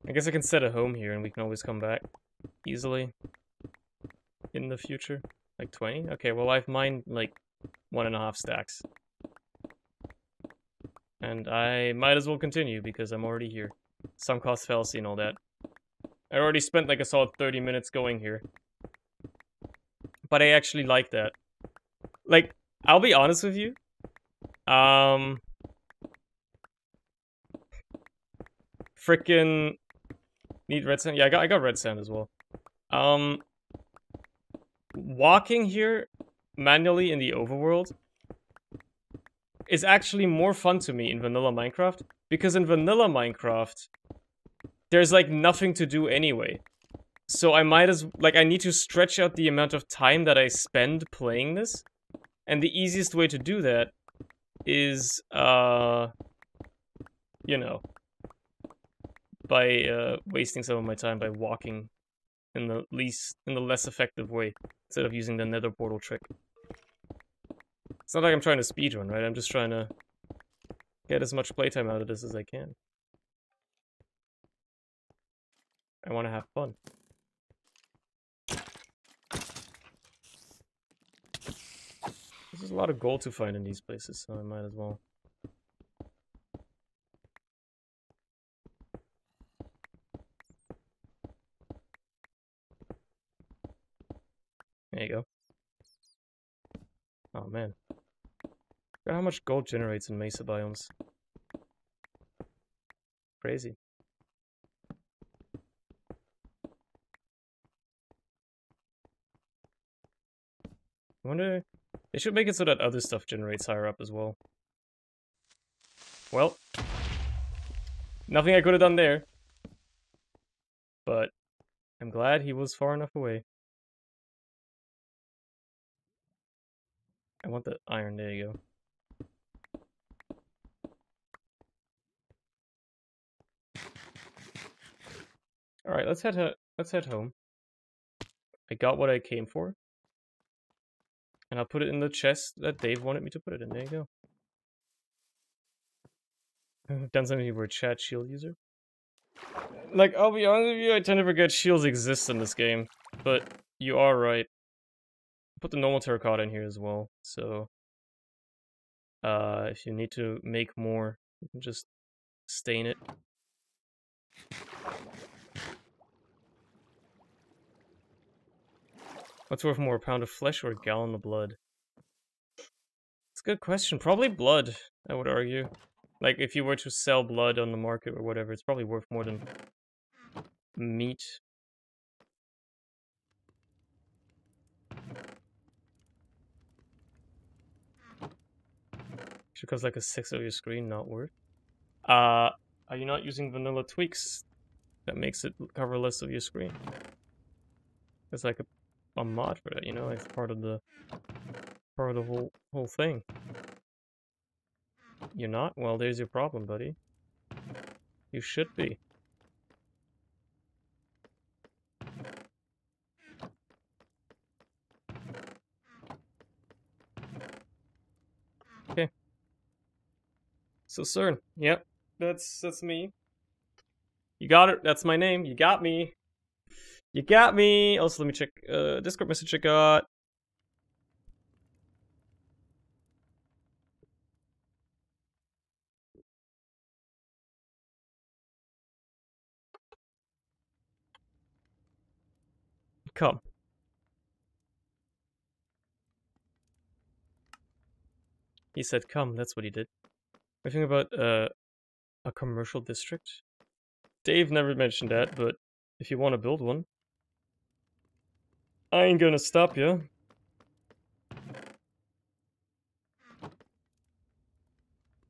I guess I can set a home here and we can always come back easily in the future. Like 20? Okay, well I've mined like 1.5 stacks. And I might as well continue because I'm already here. Some cost fallacy and all that. I already spent like a solid 30 minutes going here. But I actually like that. Like, I'll be honest with you. Frickin' need red sand? Yeah, I got red sand as well. Walking here manually in the overworld is actually more fun to me in vanilla Minecraft, because in vanilla Minecraft, there's like nothing to do anyway. So I need to stretch out the amount of time that I spend playing this, and the easiest way to do that is, you know, by wasting some of my time by walking in the less effective way, instead of using the nether portal trick. It's not like I'm trying to speedrun, right? I'm just trying to get as much playtime out of this as I can. I want to have fun. There's a lot of gold to find in these places, so I might as well. There you go. Oh man. Look at how much gold generates in mesa biomes. crazy. I wonder... They should make it so that other stuff generates higher up as well. Well, nothing I could have done there. But I'm glad he was far enough away. I want the iron. There you go. All right, let's head home. I got what I came for, and I'll put it in the chest that Dave wanted me to put it in. There you go. I've done something where chat shield user. Like, I'll be honest with you, I tend to forget shields exist in this game, but you are right. Put the normal terracotta in here as well, so if you need to make more, you can just stain it. What's worth more, a pound of flesh or a gallon of blood? It's a good question. Probably blood, I would argue. Like, if you were to sell blood on the market or whatever, it's probably worth more than meat. Should cost like a 6th of your screen, not worth. Are you not using vanilla tweaks? That makes it cover less of your screen. It's like a mod for that, you know, like part of the whole thing. You're not? Well, there's your problem, buddy. You should be. Okay. So CERN. Yep. That's me. You got it. That's my name. You got me. You got me. Also, let me check Discord message I got. Come. He said come, that's what he did. I think about a commercial district. Dave never mentioned that, but if you want to build one, I ain't gonna stop you.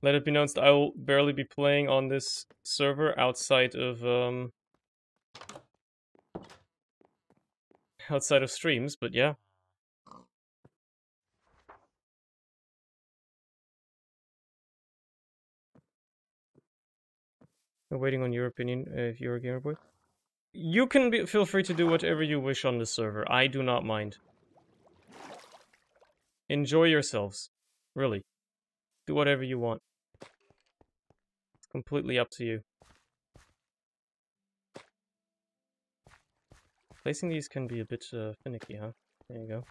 Let it be known that I will barely be playing on this server outside of streams, but yeah. I'm waiting on your opinion, if you're a gamer boy. You can feel free to do whatever you wish on this server. I do not mind. Enjoy yourselves. Really. Do whatever you want. It's completely up to you. Placing these can be a bit finicky, huh? There you go.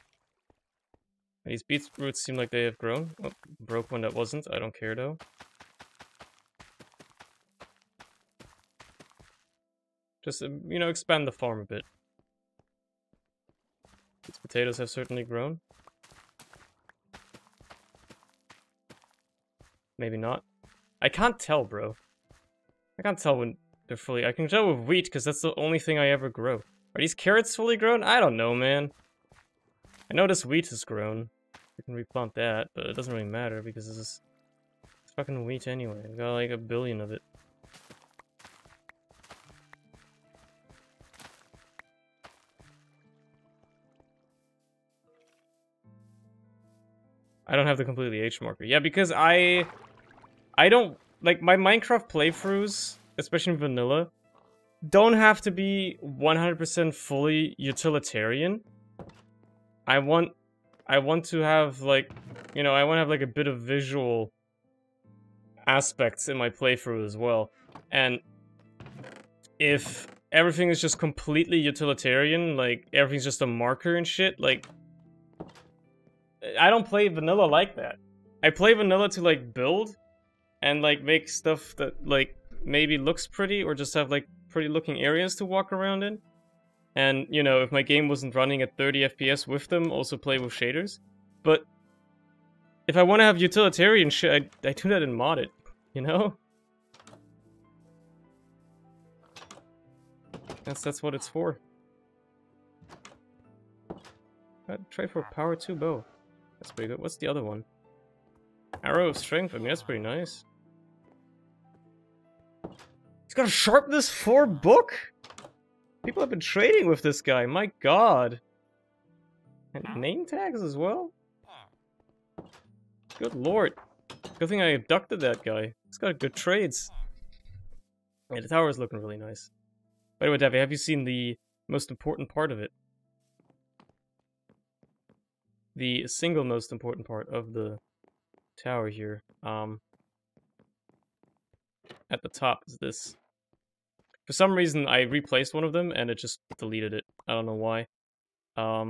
These beetroots seem like they have grown. Oh, broke one that wasn't. I don't care though. Just, you know, expand the farm a bit. These potatoes have certainly grown. Maybe not. I can't tell, bro. I can't tell when they're fully... I can tell with wheat, because that's the only thing I ever grow. Are these carrots fully grown? I don't know, man. I know this wheat has grown. We can replant that, but it doesn't really matter, because it's fucking wheat anyway. I've got like 1 billion of it. I don't have the completely H marker. Yeah, because I don't... Like, my Minecraft playthroughs, especially in vanilla, don't have to be 100% fully utilitarian. I want to have, like... You know, I want to have, like, a bit of visual aspects in my playthrough as well. And if everything is just completely utilitarian, like, everything's just a marker and shit, like... I don't play vanilla like that. I play vanilla to, like, build and, like, make stuff that, like, maybe looks pretty or just have, like, pretty looking areas to walk around in. And, you know, if my game wasn't running at 30 FPS with them, also play with shaders. But if I want to have utilitarian shit, I do that in modded, you know? That's what it's for. Try for power 2 bow. That's pretty good. What's the other one? Arrow of strength. I mean, that's pretty nice. He's got a sharpness 4 book? People have been trading with this guy. My god. And name tags as well? Good lord. Good thing I abducted that guy. He's got good trades. Yeah, the tower is looking really nice. By the way, Davey, have you seen the most important part of it? The single most important part of the tower here. At the top is this. For some reason, I replaced one of them and it just deleted it. I don't know why. Let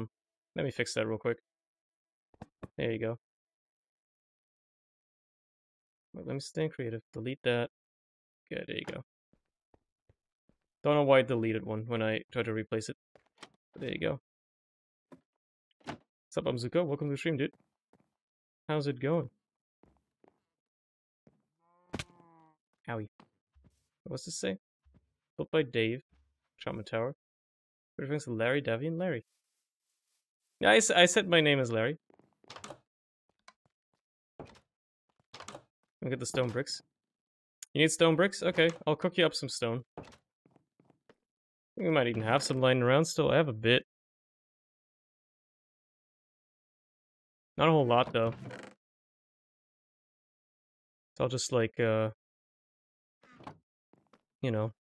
me fix that real quick. There you go. Wait, let me stay creative. Delete that. Okay, there you go. Don't know why I deleted one when I tried to replace it. But there you go. What's up, Amzuko? Welcome to the stream, dude. How's it going? Owie. What's this say? Built by Dave. Chapman Tower. Reference to Larry, Davy, and Larry. Yeah, I said my name is Larry. Look at the stone bricks. You need stone bricks? Okay, I'll cook you up some stone. We might even have some lying around still. I have a bit. Not a whole lot, though. So I'll just, like, you know.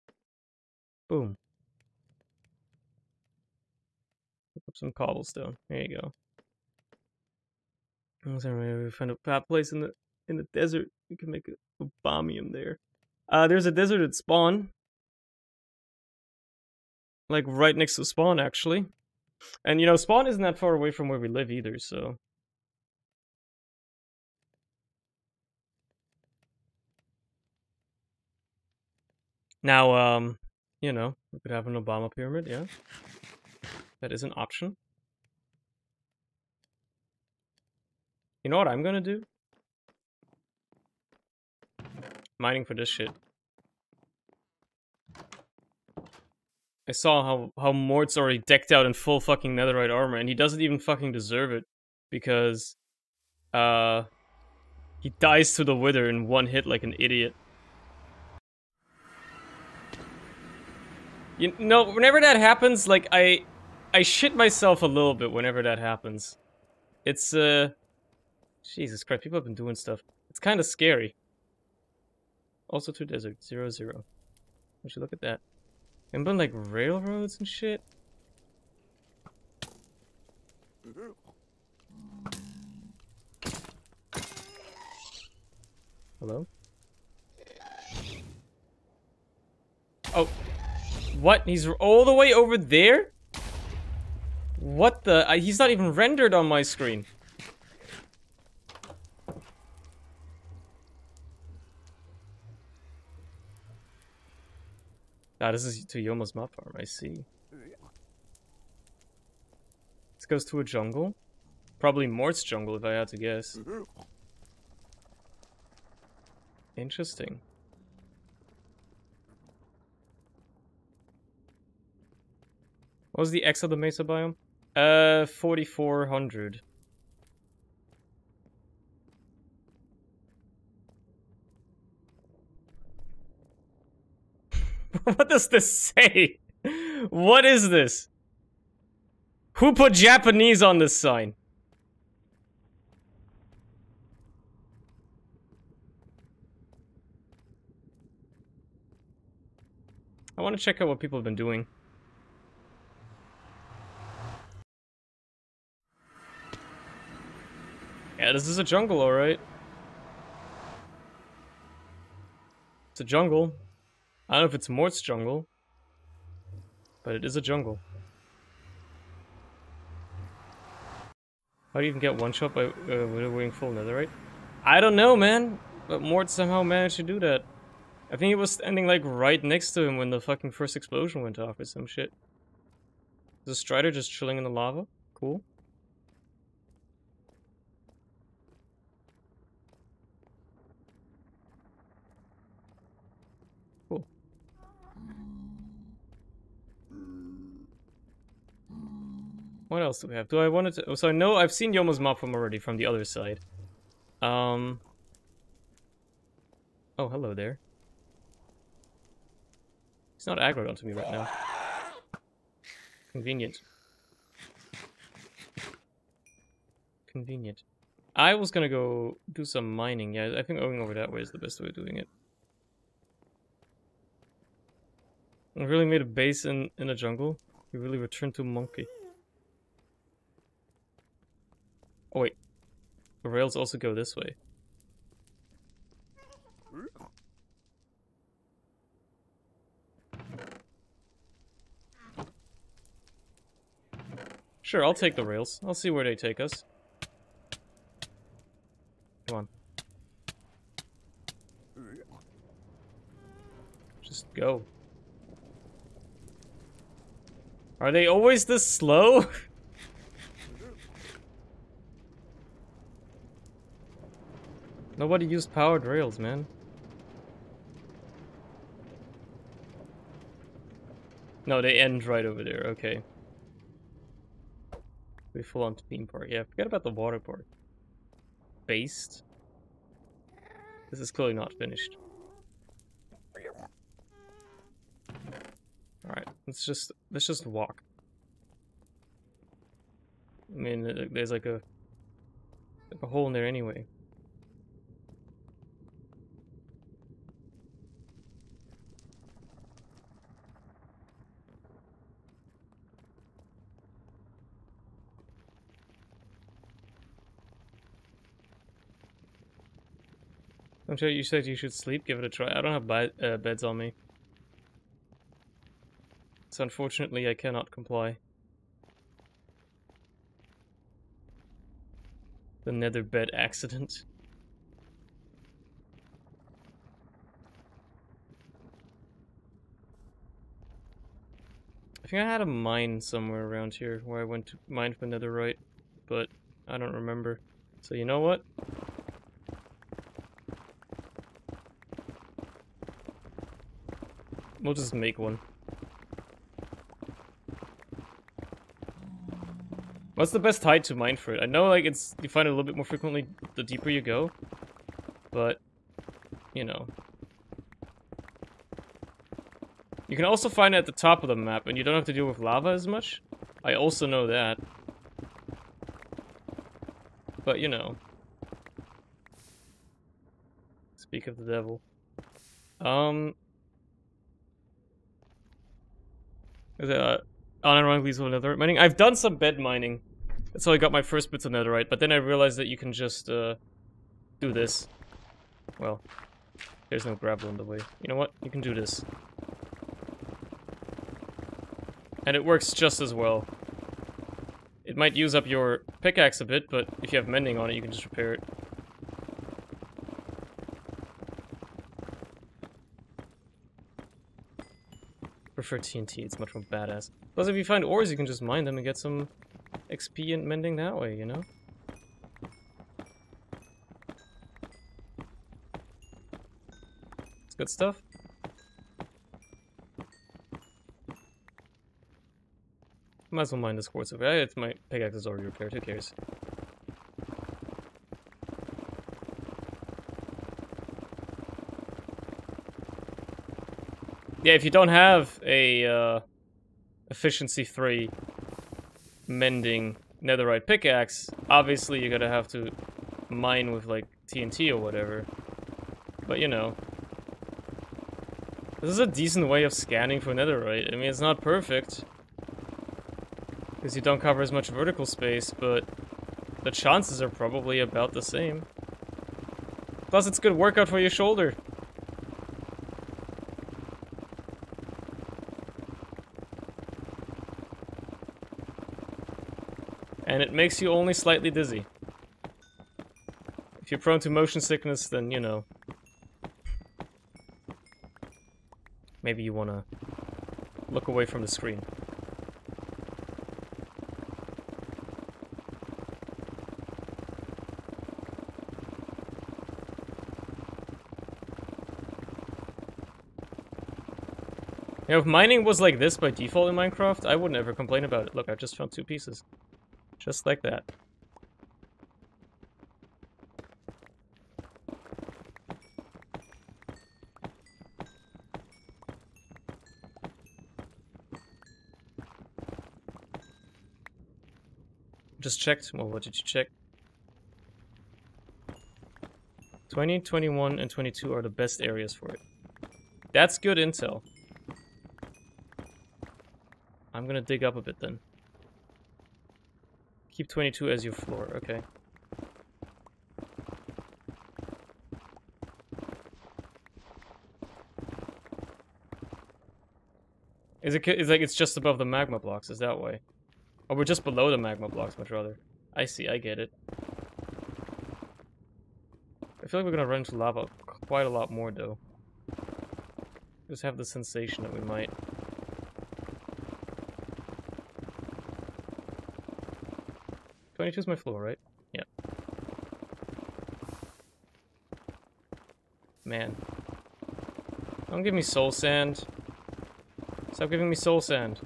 Boom. Pick up some cobblestone. There you go. We find a fat place in the desert. We can make a bombium there. There's a desert at spawn. Like, right next to spawn, actually. And, you know, spawn isn't that far away from where we live either, so... Now, you know, we could have an Obama pyramid, yeah. That is an option. You know what I'm gonna do? Mining for this shit. I saw how Mort's already decked out in full fucking netherite armor, and he doesn't even fucking deserve it. Because, he dies to the wither in one hit like an idiot. You know, whenever that happens, like, I shit myself a little bit whenever that happens. It's, Jesus Christ, people have been doing stuff. It's kind of scary. Also to desert, 0-0. We should look at that. And been like railroads and shit. Hello? Oh. What? He's all the way over there? What the? He's not even rendered on my screen. Ah, this is to Yoma's map farm, I see. This goes to a jungle? Probably Mort's jungle if I had to guess. Interesting. What was the X of the Mesa biome? 4,400. What does this say? What is this? Who put Japanese on this sign? I want to check out what people have been doing. Yeah, this is a jungle, alright. It's a jungle. I don't know if it's Mort's jungle, but it is a jungle. How do you even get one shot by wearing full netherite? I don't know, man. But Mort somehow managed to do that. I think he was standing like right next to him when the fucking first explosion went off or some shit. Is a Strider just chilling in the lava? Cool. Cool. What else do we have? Do I want to... So I know I've seen Yoma's mop from already from the other side. Oh, hello there. He's not aggroed onto me right now. Convenient. Convenient. I was gonna go do some mining. Yeah, I think going over that way is the best way of doing it. I really made a base in a jungle. You really returned to monkey. Oh wait. The rails also go this way. Sure, I'll take the rails. I'll see where they take us. Come on. Just go. Are they always this slow? Nobody used powered rails, man. No, they end right over there, okay. We full on theme park. Yeah, forget about the water park. Based. This is clearly not finished. Alright, let's just walk. I mean, there's like a hole in there anyway. I'm sure you said you should sleep. Give it a try. I don't have beds on me. So unfortunately, I cannot comply. The nether bed accident. I think I had a mine somewhere around here where I went to mine for netherite, but I don't remember. So you know what? We'll just make one. What's the best height to mine for it? I know, like, you find it a little bit more frequently the deeper you go, but, you know. You can also find it at the top of the map, and you don't have to deal with lava as much. I also know that. But, you know. Speak of the devil. Unironically useful netherite mining. I've done some bed mining. That's how I got my first bits of netherite, but then I realized that you can just, do this. Well, there's no gravel in the way. You know what? You can do this. And it works just as well. It might use up your pickaxe a bit, but if you have mending on it, you can just repair it. Prefer TNT, it's much more badass. Plus, if you find ores, you can just mine them and get some XP and mending that way, you know? It's good stuff. Might as well mine this quartz over. It's my pickaxe is already repaired, who cares? Yeah, if you don't have a efficiency 3 mending netherite pickaxe, obviously you're gonna have to mine with like TNT or whatever. But you know, this is a decent way of scanning for netherite. I mean, it's not perfect because you don't cover as much vertical space, but the chances are probably about the same. Plus, it's good workout for your shoulder. And it makes you only slightly dizzy. If you're prone to motion sickness, then, you know, maybe you want to look away from the screen. You know, if mining was like this by default in Minecraft, I wouldn't ever complain about it. Look, I just found 2 pieces. Just like that. Just checked. Well, what did you check? 20, 21, and 22 are the best areas for it. That's good intel. I'm gonna dig up a bit then. Keep 22 as your floor, okay. It's like it's just above the magma blocks, is that why? Oh, we're just below the magma blocks, much rather. I see, I get it. I feel like we're gonna run into lava quite a lot more, though. Just have the sensation that we might. "22's my floor, right? Yeah. Man. Don't give me soul sand. Stop giving me soul sand.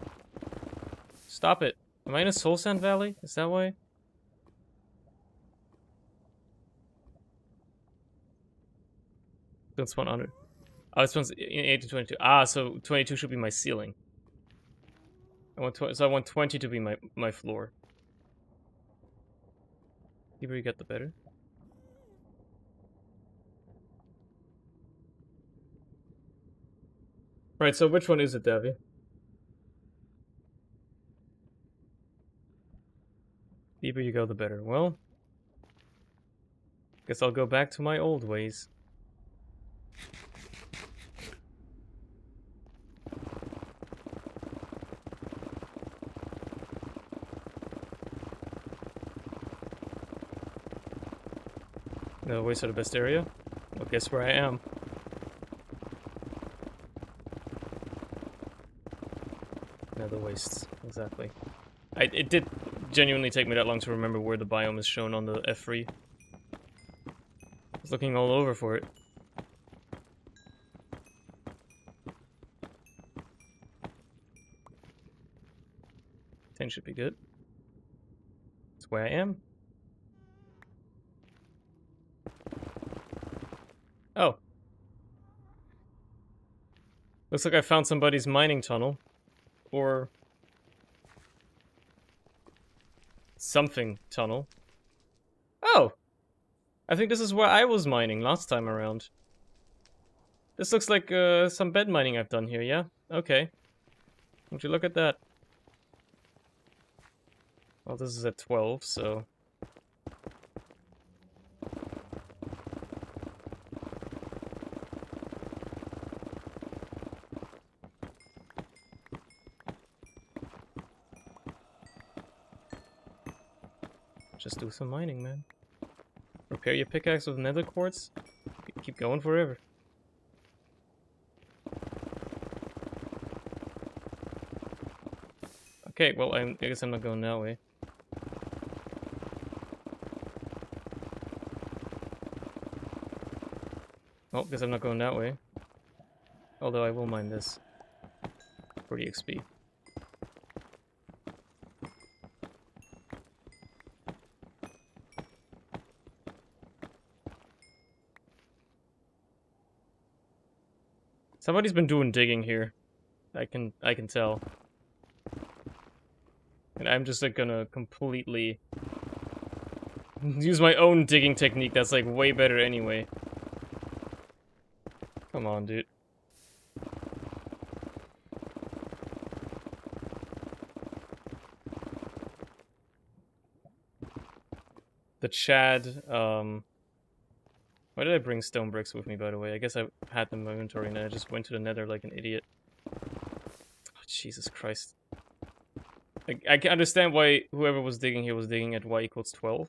Stop it. Am I in a soul sand valley? Is that why? Don't spawn under. Oh, it spawns in 8 to 22. Ah, so 22 should be my ceiling. So I want 20 to be my floor. The deeper you get, the better. Right, so which one is it, Davy? The deeper you go, the better. Well, guess I'll go back to my old ways. No, ways are the best area? Well, guess where I am. Nether wastes, exactly. It did genuinely take me that long to remember where the biome is shown on the F3. I was looking all over for it. 10 should be good. That's where I am. Oh. Looks like I found somebody's mining tunnel. Or something tunnel. Oh! I think this is where I was mining last time around. This looks like some bed mining I've done here, yeah? Okay. Would you look at that? Well, this is at 12, so... Just do some mining, man. Repair your pickaxe with nether quartz. Keep going forever. Okay, well, I guess I'm not going that way. Oh, guess I'm not going that way. Although I will mine this. For the XP. Somebody's been doing digging here. I can tell. And I'm just like gonna completely use my own digging technique that's like way better anyway. Come on, dude. The Chad, why did I bring stone bricks with me, by the way? I guess I had them in my inventory and I just went to the nether like an idiot. Oh, Jesus Christ. I can understand why whoever was digging here was digging at y equals 12.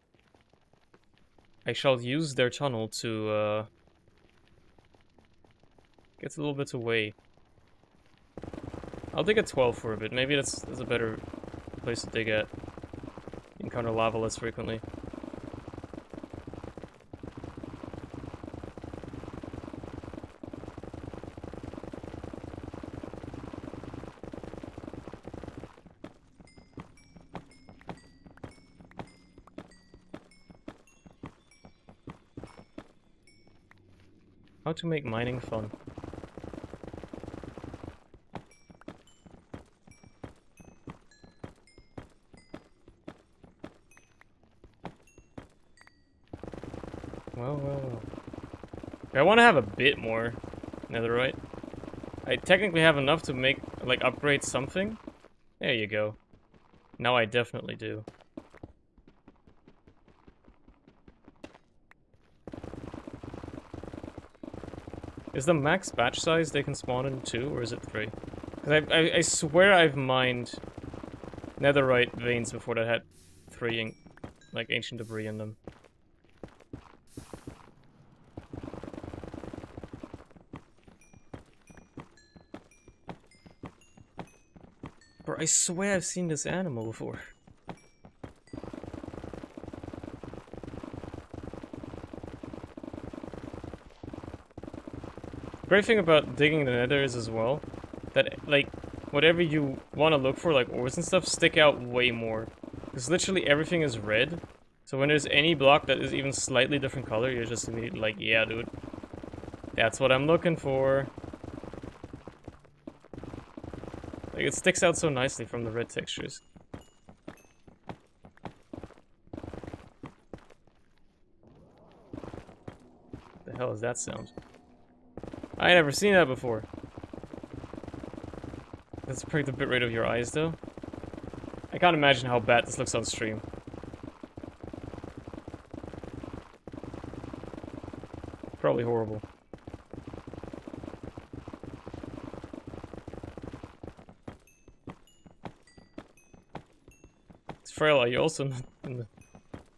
I shall use their tunnel to, get a little bit away. I'll dig at 12 for a bit. Maybe that's a better place to dig at. You encounter lava less frequently. How to make mining fun. Well. I want to have a bit more netherite. I technically have enough to make, like, upgrade something. There you go. Now I definitely do. Is the max batch size they can spawn in 2, or is it 3? Because I swear I've mined netherite veins before that had 3, like, ancient debris in them. Bro, I swear I've seen this animal before. Great thing about digging the nether is as well that, like, whatever you want to look for, like ores and stuff, stick out way more. Because literally everything is red. So when there's any block that is even slightly different color, you're just immediately like, yeah, dude. That's what I'm looking for. Like, it sticks out so nicely from the red textures. What the hell is that sound? I never seen that before. Let's break the bitrate of your eyes, though. I can't imagine how bad this looks on stream. Probably horrible. It's Frail, are you also in the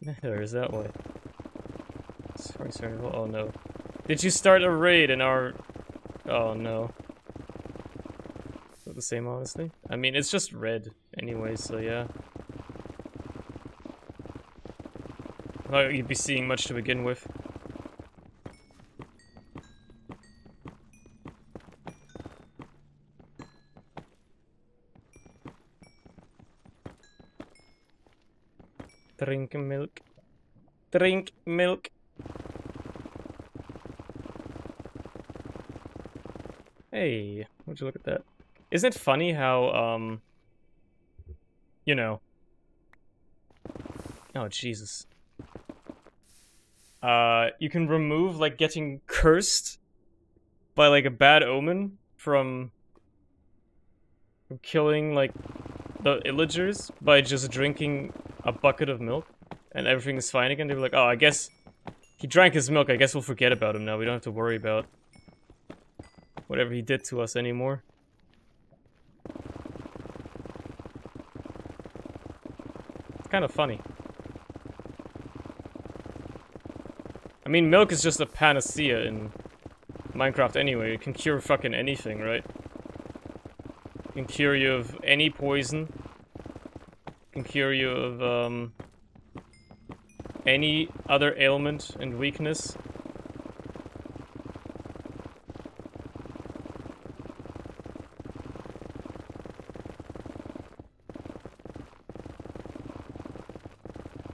nether? Is that why? Sorry. Oh no. Did you start a raid in our... Oh no. Is that the same, honestly? I mean, it's just red anyway, so yeah. Not you'd be seeing much to begin with. Drink milk. Drink milk. Hey, would you look at that? Isn't it funny how, you know... Oh, Jesus. You can remove, like, getting cursed by, like, a bad omen from killing, like, the illagers by just drinking a bucket of milk, and everything is fine again. They were like, oh, I guess he drank his milk, I guess we'll forget about him now. We don't have to worry about whatever he did to us anymore. It's kind of funny. I mean, milk is just a panacea in Minecraft anyway. It can cure fucking anything, right? It can cure you of any poison. It can cure you of, any other ailment and weakness.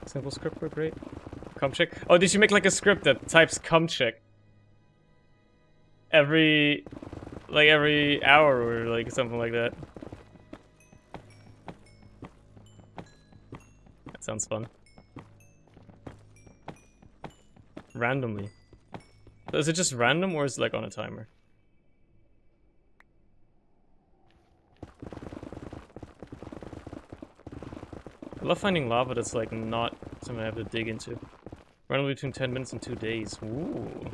Simple script were great. Cum check. Oh, did you make like a script that types cum check every hour or like something like that? That sounds fun. Randomly. So is it just random or is it like on a timer? I love finding lava that's like not something I have to dig into. Randomly between 10 minutes and 2 days. Ooh.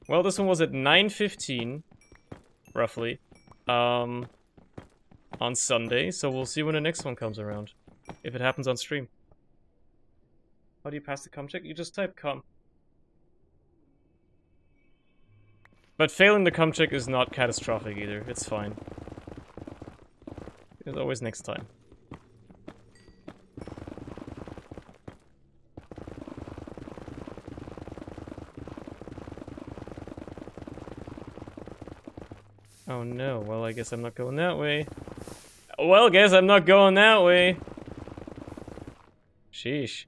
Well, this one was at 9:15, roughly, on Sunday, so we'll see when the next one comes around. If it happens on stream. How do you pass the cum check? You just type cum. But failing the cum check is not catastrophic either. It's fine. There's always next time. Oh no, well I guess I'm not going that way. Well, guess I'm not going that way. Sheesh.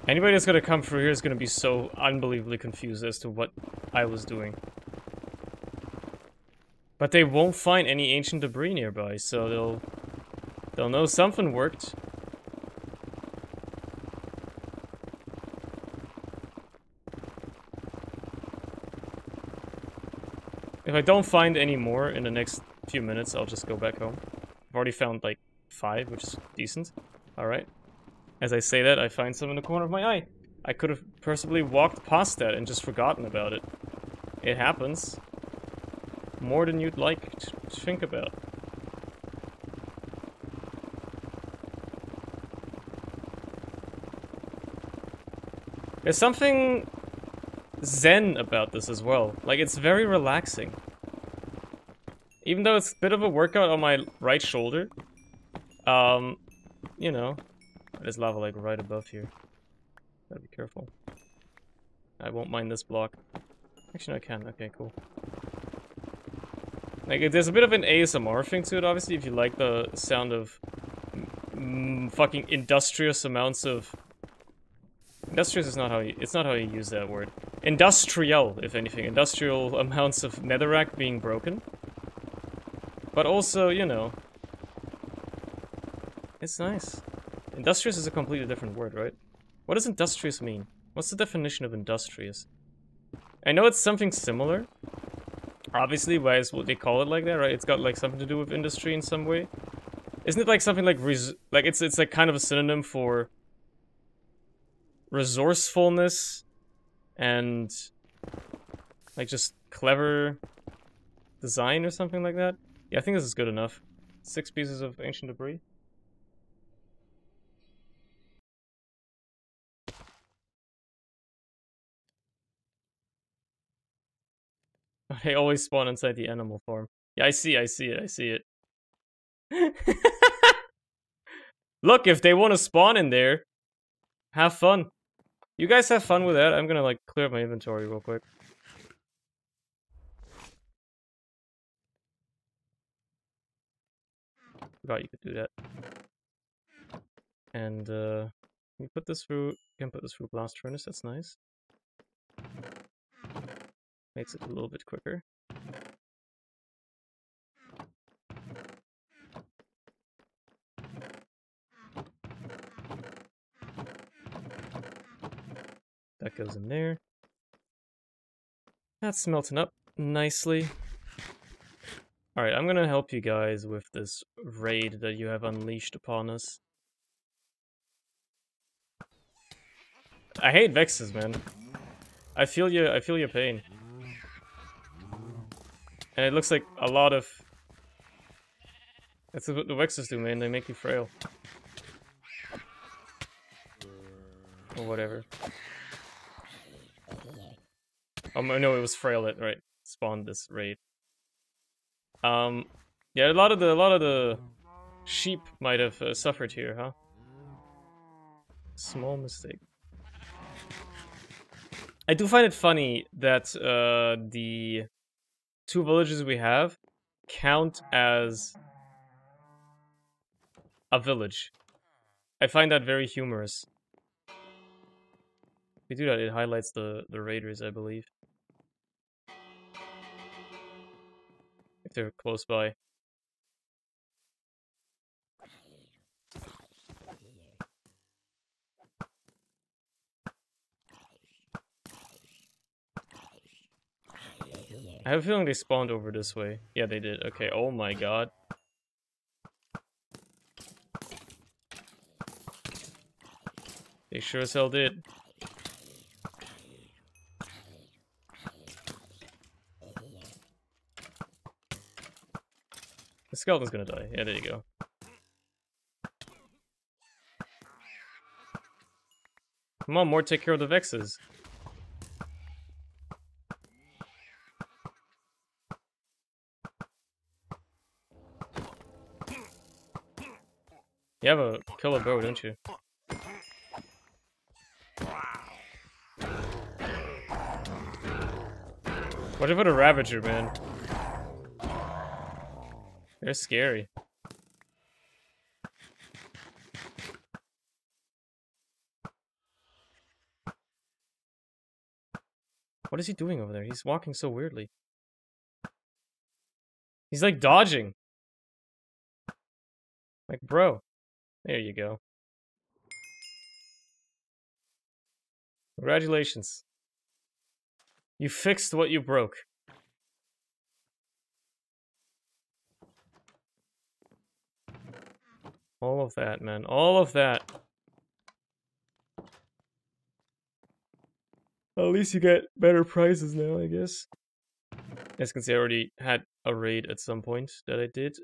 Anybody that's gonna come through here is gonna be so unbelievably confused as to what I was doing. But they won't find any ancient debris nearby, so they'll know something worked. If I don't find any more in the next few minutes, I'll just go back home. I've already found like 5, which is decent. Alright. As I say that, I find some in the corner of my eye. I could have possibly walked past that and just forgotten about it. It happens. More than you'd like to think about. There's something zen about this as well. Like, it's very relaxing. Even though it's a bit of a workout on my right shoulder. You know. There's lava like right above here. Gotta be careful. I won't mind this block. Actually, no, I can. Okay, cool. Like, there's a bit of an ASMR thing to it, obviously, if you like the sound of fucking industrious amounts of... Industrious is not how you... It's not how you use that word. Industrial, if anything. Industrial amounts of netherrack being broken. But also, you know... It's nice. Industrious is a completely different word, right? What does industrious mean? What's the definition of industrious? I know it's something similar. Obviously, why is what they call it like that, right? It's got like something to do with industry in some way. Isn't it like something like it's like kind of a synonym for resourcefulness and like just clever design or something like that? Yeah, I think this is good enough. 6 pieces of ancient debris. They always spawn inside the animal form. Yeah, I see it. Look, if they want to spawn in there, have fun. You guys have fun with that. I'm gonna, like, clear up my inventory real quick. Forgot you could do that. And, you put this through... You can put this through blast furnace, that's nice. Makes it a little bit quicker. That goes in there. That's melting up nicely. Alright, I'm gonna help you guys with this raid that you have unleashed upon us. I hate Vexes, man. I feel your pain. And it looks like a lot of... That's what the Vexes do, man. They make you frail. Or whatever. No, it was frail that, right, spawned this raid. Yeah, a lot of the sheep might have suffered here, huh? Small mistake. I do find it funny that the 2 villages we have count as a village. I find that very humorous. If we do that, it highlights the raiders, I believe. If they're close by. I have a feeling they spawned over this way. Yeah, they did. Okay, oh my god. They sure as hell did. The skeleton's gonna die. Yeah, there you go. Come on, Mort, take care of the Vexes. You have a killer bow, don't you? What about a Ravager, man? They're scary. What is he doing over there? He's walking so weirdly. He's like dodging. Like, bro. There you go. Congratulations. You fixed what you broke. All of that, man. All of that. Well, at least you get better prizes now, I guess. As you can see, I already had a raid at some point that I did.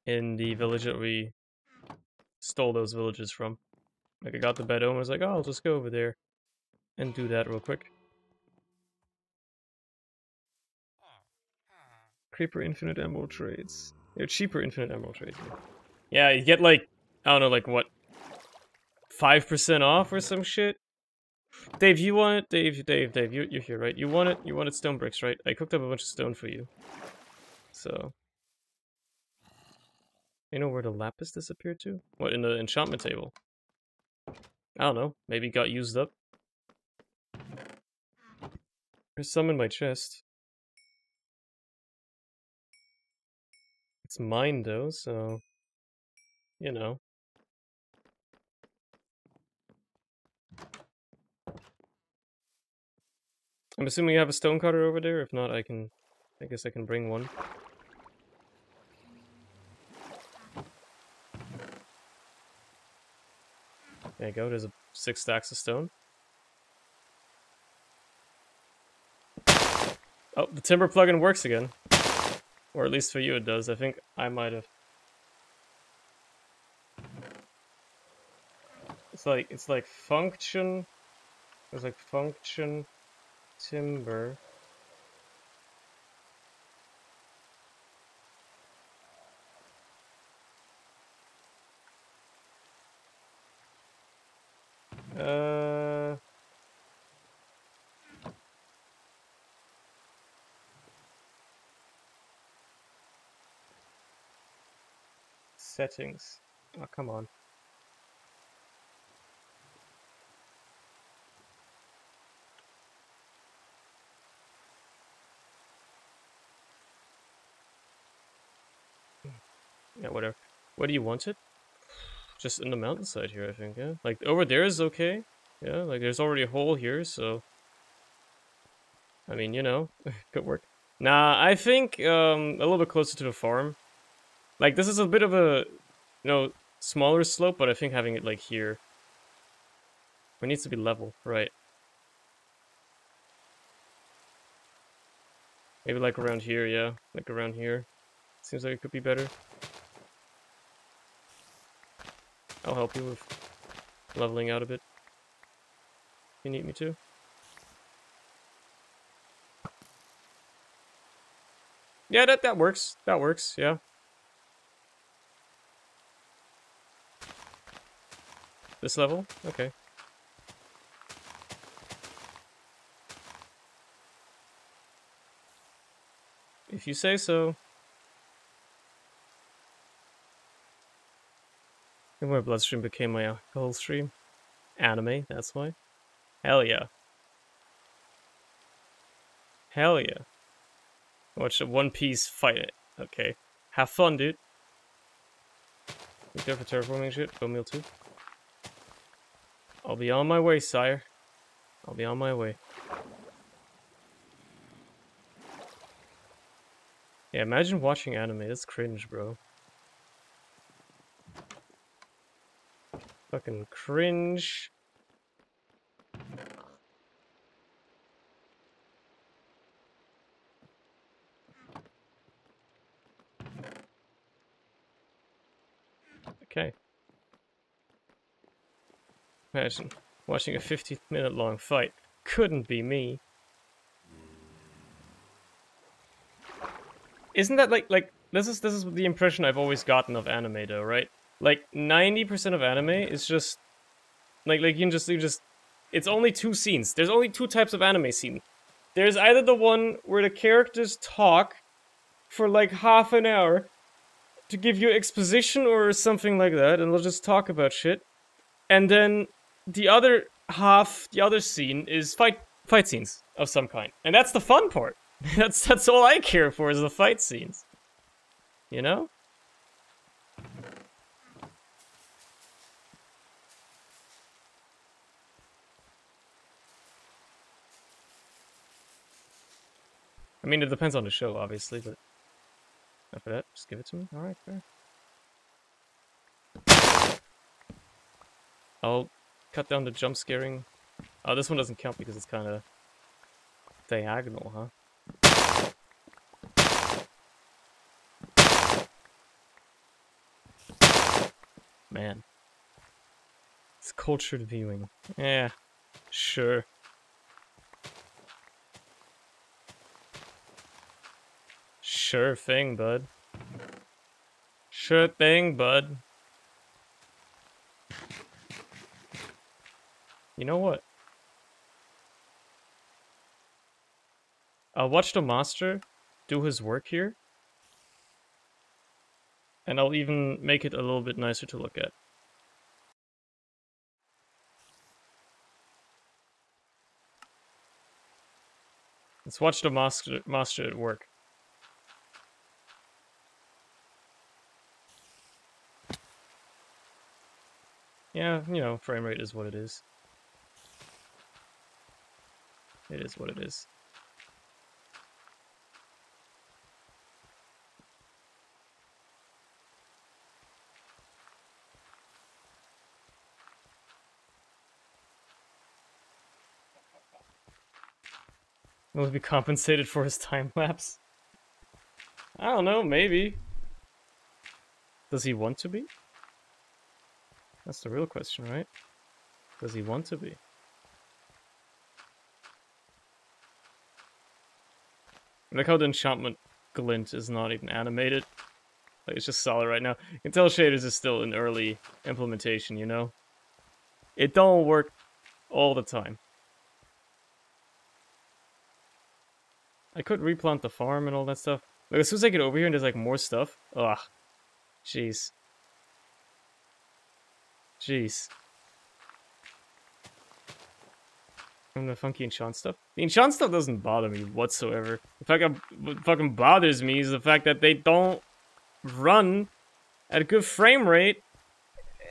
In the village that we stole those villages from. Like, I got the bed home and I was like, oh, I'll just go over there and do that real quick. Creeper infinite emerald trades. They're cheaper infinite emerald trades. Yeah, you get like, I don't know, like what? 5% off or some shit? Dave, you want it? Dave, you're here, right? You want it? You wanted stone bricks, right? I cooked up a bunch of stone for you. So. You know where the lapis disappeared to? What, in the enchantment table? I don't know. Maybe it got used up. There's some in my chest. It's mine though, so... You know. I'm assuming you have a stone cutter over there. If not, I guess I can bring one. There you go, there's 6 stacks of stone. Oh, the timber plugin works again. Or at least for you it does. I think I might have. It's like function. It's like function timber. Settings. Oh, come on. Yeah, whatever. Where do you want it? Just in the mountainside here, I think, yeah? Like, over there is okay. Yeah, like, there's already a hole here, so... I mean, you know, could work. Nah, I think, a little bit closer to the farm. Like, this is a bit of a, you know, smaller slope, but I think having it, like, here... It needs to be level, right. Maybe, like, around here, yeah. Like, around here. Seems like it could be better. I'll help you with leveling out a bit. If you need me to. Yeah, that works. That works, yeah. This level? Okay. If you say so. And my bloodstream became my alcohol stream. Anime, that's why. Hell yeah. Hell yeah. Watch a One Piece fight it. Okay. Have fun, dude. You there for terraforming shit? Go meal too. I'll be on my way, sire. I'll be on my way. Yeah, imagine watching anime. That's cringe, bro. Fucking cringe. Okay. Imagine watching a 50-minute long fight. Couldn't be me. Isn't that like this is the impression I've always gotten of anime though, right? Like 90% of anime is just like you just it's only 2 scenes. There's only 2 types of anime scene. There's either the one where the characters talk for like half an hour to give you exposition or something like that, and they'll just talk about shit. And then the other half the other scene is fight scenes of some kind. And that's the fun part. That's all I care for is the fight scenes. You know? I mean, it depends on the show, obviously, but after that, just give it to me. Alright, fair. I'll cut down the jump scaring. Oh, this one doesn't count because it's kind of diagonal, huh? Man. It's cultured viewing. Yeah, sure. Sure thing, bud. Sure thing, bud. You know what? I'll watch the master do his work here. And I'll even make it a little bit nicer to look at. Let's watch the master at work. Yeah, you know, frame rate is what it is. It is what it is. Will he be compensated for his time lapse? I don't know, maybe. Does he want to be? That's the real question, right? Does he want to be? I like how the enchantment glint is not even animated. Like, it's just solid right now. You can tell shaders is still in early implementation, you know? It don't work all the time. I could replant the farm and all that stuff. Like, as soon as I get over here and there's like more stuff. Ugh. Jeez. Jeez. And the funky enchant stuff. The enchant stuff doesn't bother me whatsoever. The fact that what fucking bothers me is the fact that they don't run at a good frame rate.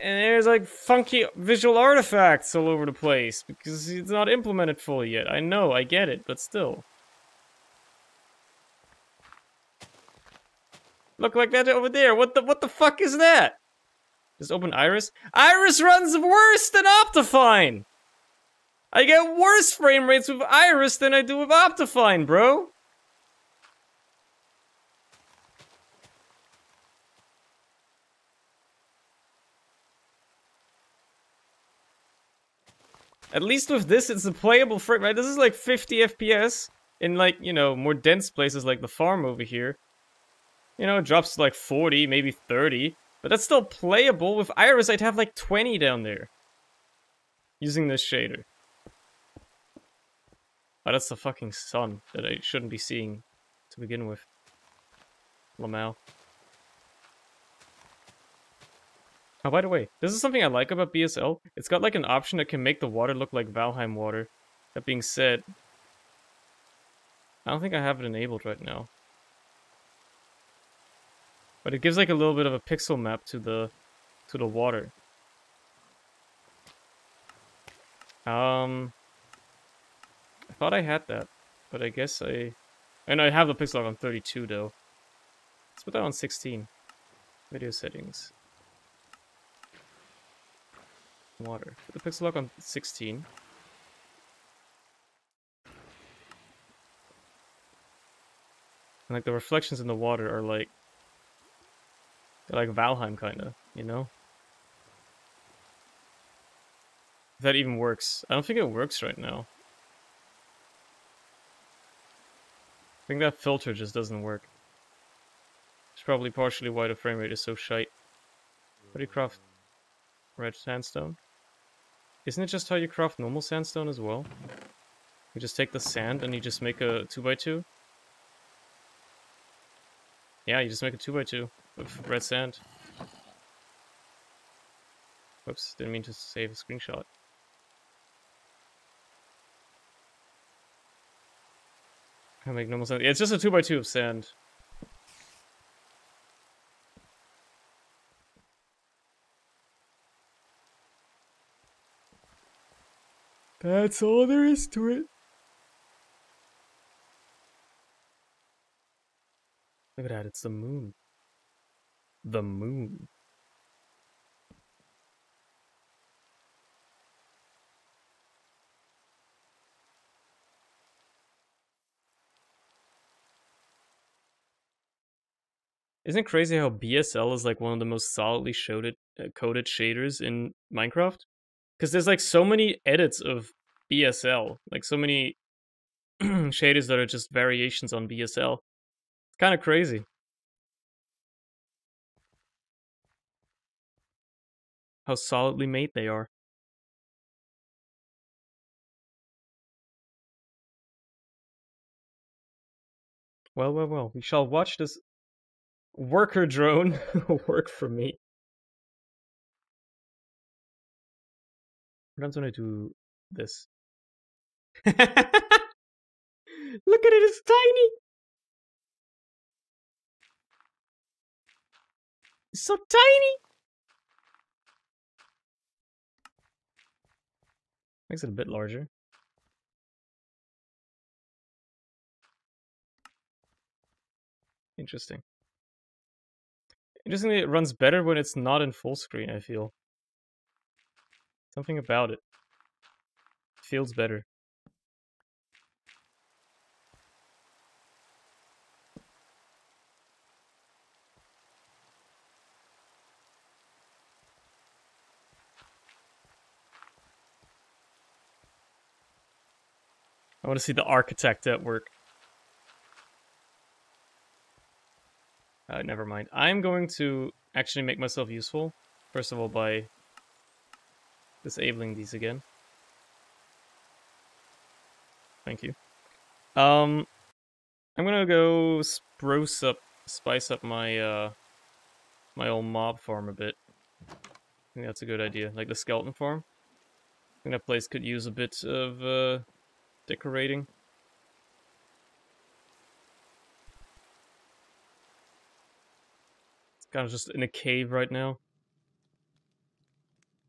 And there's like funky visual artifacts all over the place because it's not implemented fully yet. I know, I get it, but still. Look like that over there. What the fuck is that? Just open Iris. Iris runs worse than Optifine. I get worse frame rates with Iris than I do with Optifine, bro. At least with this, it's a playable frame, right? This is like 50 FPS in like, you know, more dense places like the farm over here. You know, it drops to like 40, maybe 30. But that's still playable. With Iris, I'd have like 20 down there. Using this shader. Oh, that's the fucking sun that I shouldn't be seeing to begin with. Lamau. Oh, by the way, this is something I like about BSL. It's got like an option that can make the water look like Valheim water. That being said, I don't think I have it enabled right now. But it gives like a little bit of a pixel map to the water. I thought I had that, but I guess and I have the pixel lock on 32 though. Let's put that on 16. Video settings. Water. Put the pixel lock on 16. And like the reflections in the water are like they're like Valheim kinda, you know? If that even works. I don't think it works right now. I think that filter just doesn't work. It's probably partially why the frame rate is so shite. How do you craft red sandstone? Isn't it just how you craft normal sandstone as well? You just take the sand and you just make a 2x2? Yeah, you just make a 2x2 with red sand. Whoops, didn't mean to save a screenshot. I make normal sense. It's just a 2x2 of sand. That's all there is to it. Look at that, it's the moon. The moon. Isn't it crazy how BSL is like one of the most solidly coded shaders in Minecraft? Because there's like so many edits of BSL, like so many shaders that are just variations on BSL. It's kind of crazy how solidly made they are. Well, well, well. We shall watch this worker drone work for me. What happens when I do this? Look at it, it's tiny! It's so tiny! Makes it a bit larger. Interesting. Interestingly, it runs better when it's not in full screen, I feel. Something about it. Feels better. I want to see the architect at work. Never mind. I'm going to actually make myself useful. First of all, by disabling these again. Thank you. I'm gonna go spice up my my old mob farm a bit. I think that's a good idea. Like the skeleton farm. I think that place could use a bit of decorating. It's kind of just in a cave right now.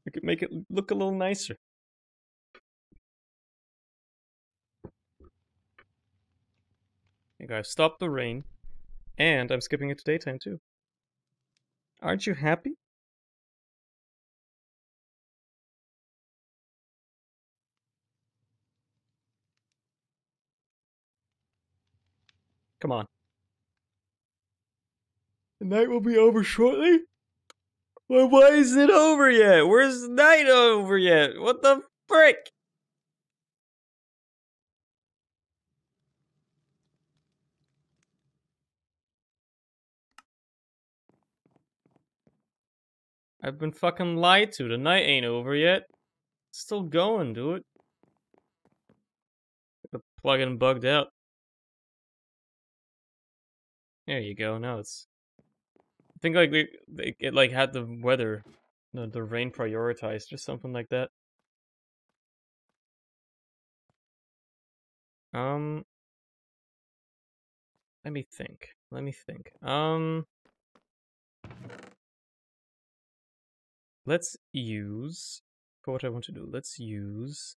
We could make it look a little nicer. Okay, I've stopped the rain, and I'm skipping it to daytime too. Aren't you happy? Come on. The night will be over shortly? Well, why isn't it over yet? Where's the night over yet? What the frick? I've been fucking lied to. The night ain't over yet. It's still going, dude. The plugin bugged out. There you go. Now it's. I think like it like had the weather, the rain prioritized or something like that. Let me think. Let me think. Let's use for what I want to do. Let's use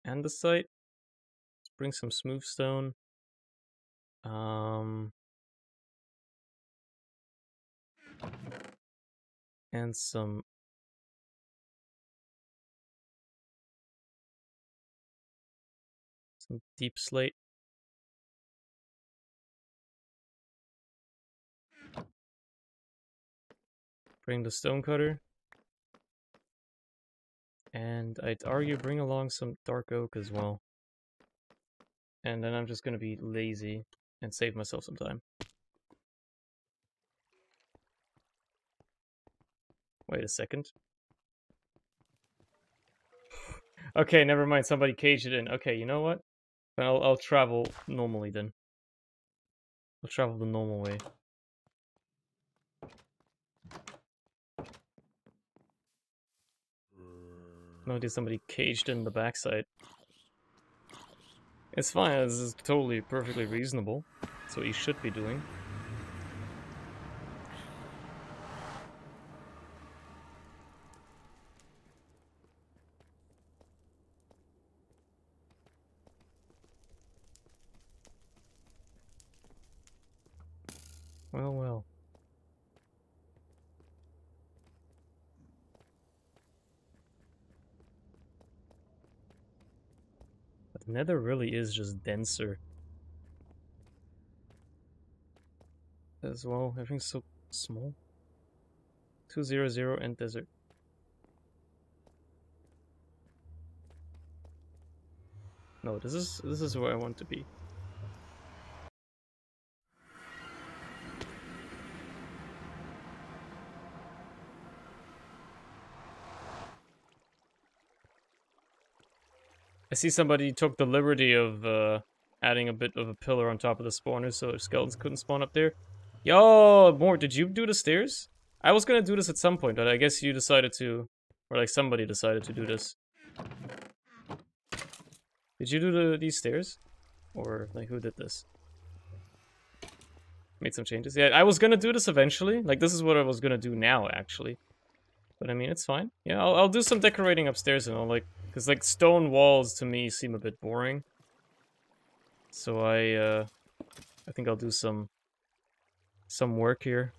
andesite. Let's bring some smooth stone. And some deep slate. Bring the stone cutter. And I'd argue bring along some dark oak as well. And then I'm just gonna be lazy and save myself some time. Wait a second. Okay, never mind. Somebody caged it in. Okay, you know what? I'll travel normally then. I'll travel the normal way. No idea somebody caged in the backside. It's fine, this is totally perfectly reasonable. That's what you should be doing. Well, well. But Nether really is just denser. As well, everything's so small. 200 and desert. No, this is where I want to be. I see somebody took the liberty of adding a bit of a pillar on top of the spawner so skeletons couldn't spawn up there. Yo, Mort, did you do the stairs? I was gonna do this at some point, but I guess you decided to, or like somebody decided to do this. Did you do these stairs? Or like who did this? Made some changes? Yeah, I was gonna do this eventually. Like this is what I was gonna do now, actually. But I mean, it's fine. Yeah, I'll do some decorating upstairs and I'll like, cause like stone walls to me seem a bit boring. So I think I'll do some work here.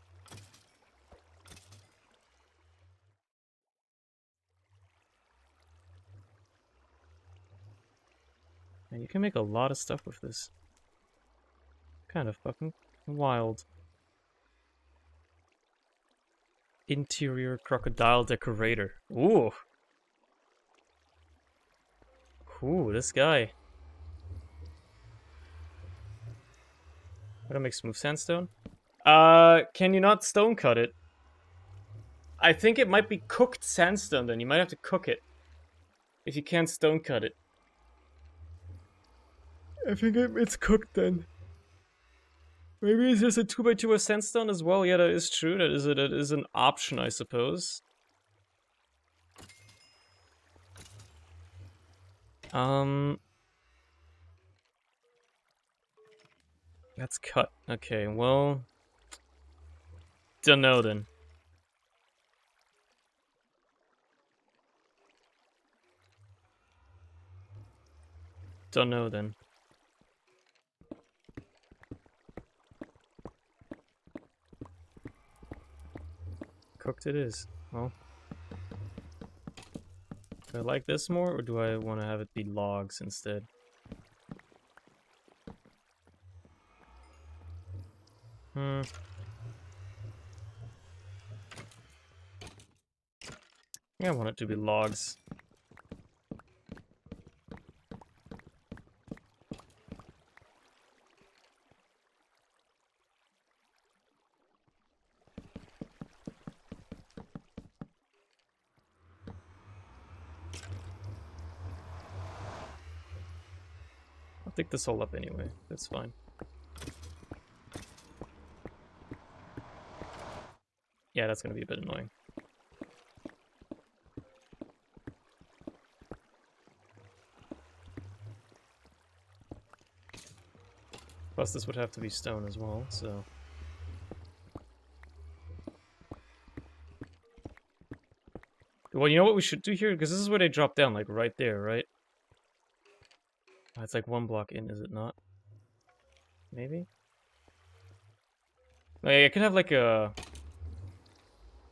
And you can make a lot of stuff with this. Kind of fucking wild. Interior crocodile decorator. Ooh. Ooh, this guy. Gotta make smooth sandstone. Can you not stone cut it? I think it might be cooked sandstone then. You might have to cook it. If you can't stone cut it. I think it's cooked then. Maybe it's just a 2x2 of sandstone as well. Yeah, that is true. That is an option, I suppose. That's cut. Okay, well, dunno then. Dunno then. Cooked it is. Well, do I like this more, or do I want to have it be logs instead? Yeah, I want it to be logs. I'll dig this all up anyway. That's fine. Yeah, that's gonna be a bit annoying. Plus, this would have to be stone as well, so... Well, you know what we should do here? Because this is where they drop down, like, right there, right? Oh, it's like one block in, is it not? Maybe? Oh, yeah, I could have, like, a...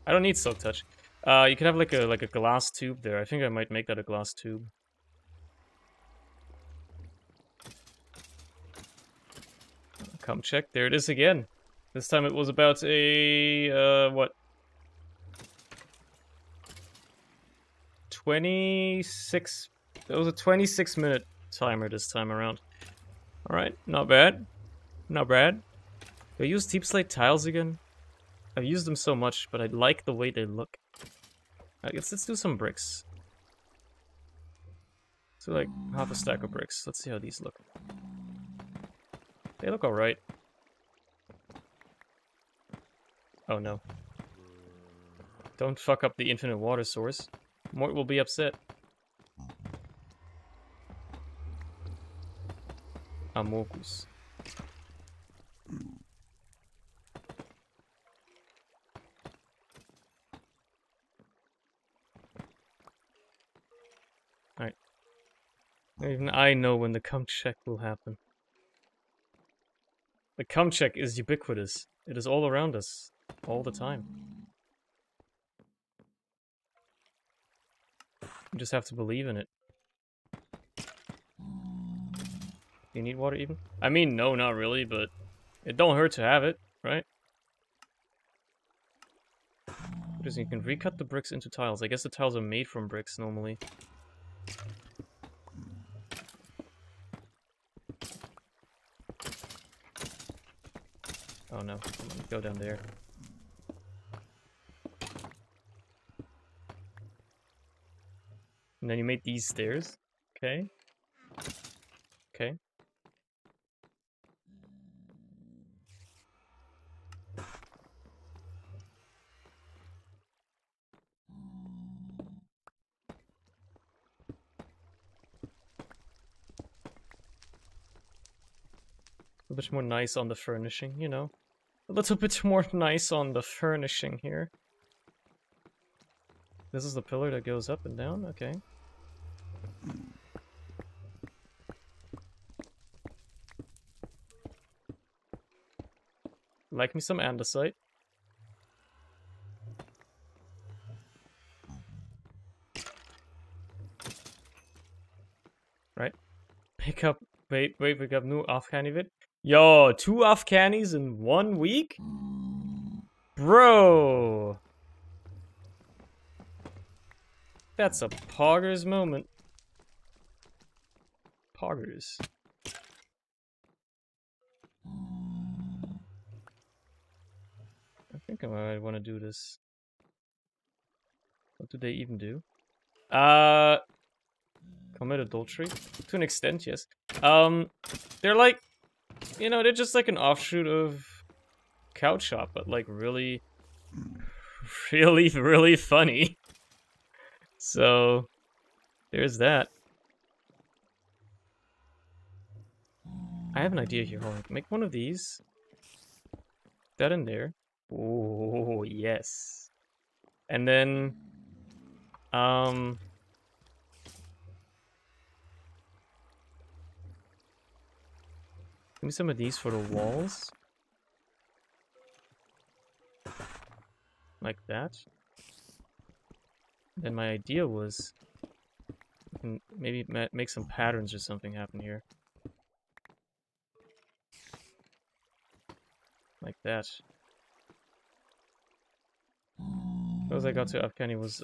I don't need silk touch. You could have, like a glass tube there. I think I might make that a glass tube. Come check. There it is again. This time it was about a, what? 26... It was a 26-minute timer this time around. Alright, not bad. Not bad. Do I use deep slate tiles again? I've used them so much, but I like the way they look. Let's do some bricks. So like, half a stack of bricks. Let's see how these look. They look alright. Oh no. Don't fuck up the infinite water source. Mort will be upset. Amogus. Alright. Even I know when the cum check will happen. The cum check is ubiquitous. It is all around us. All the time. You just have to believe in it. Do you need water even? I mean, no, not really, but it don't hurt to have it, right? You can recut the bricks into tiles. I guess the tiles are made from bricks normally. Oh no, go down there. And then you made these stairs. Okay. Okay. A bit more nice on the furnishing, you know. A little bit more nice on the furnishing here. This is the pillar that goes up and down? Okay. Like me some andesite. Right. Pick up... Wait, pick up new Afghani vid. Yo, 2 Afghanis in 1 week? Bro! That's a poggers moment. Poggers. I think I might want to do this. What do they even do? Commit adultery? To an extent, yes. They're like, you know, they're just like an offshoot of Couch Shop, but like really, really funny. So, there's that. I have an idea here. Hold on. Make one of these. That in there. Oh, yes. And then, give me some of these for the walls. Like that. Then my idea was, we can maybe make some patterns or something happen here. Like that. As I got to Afghani was,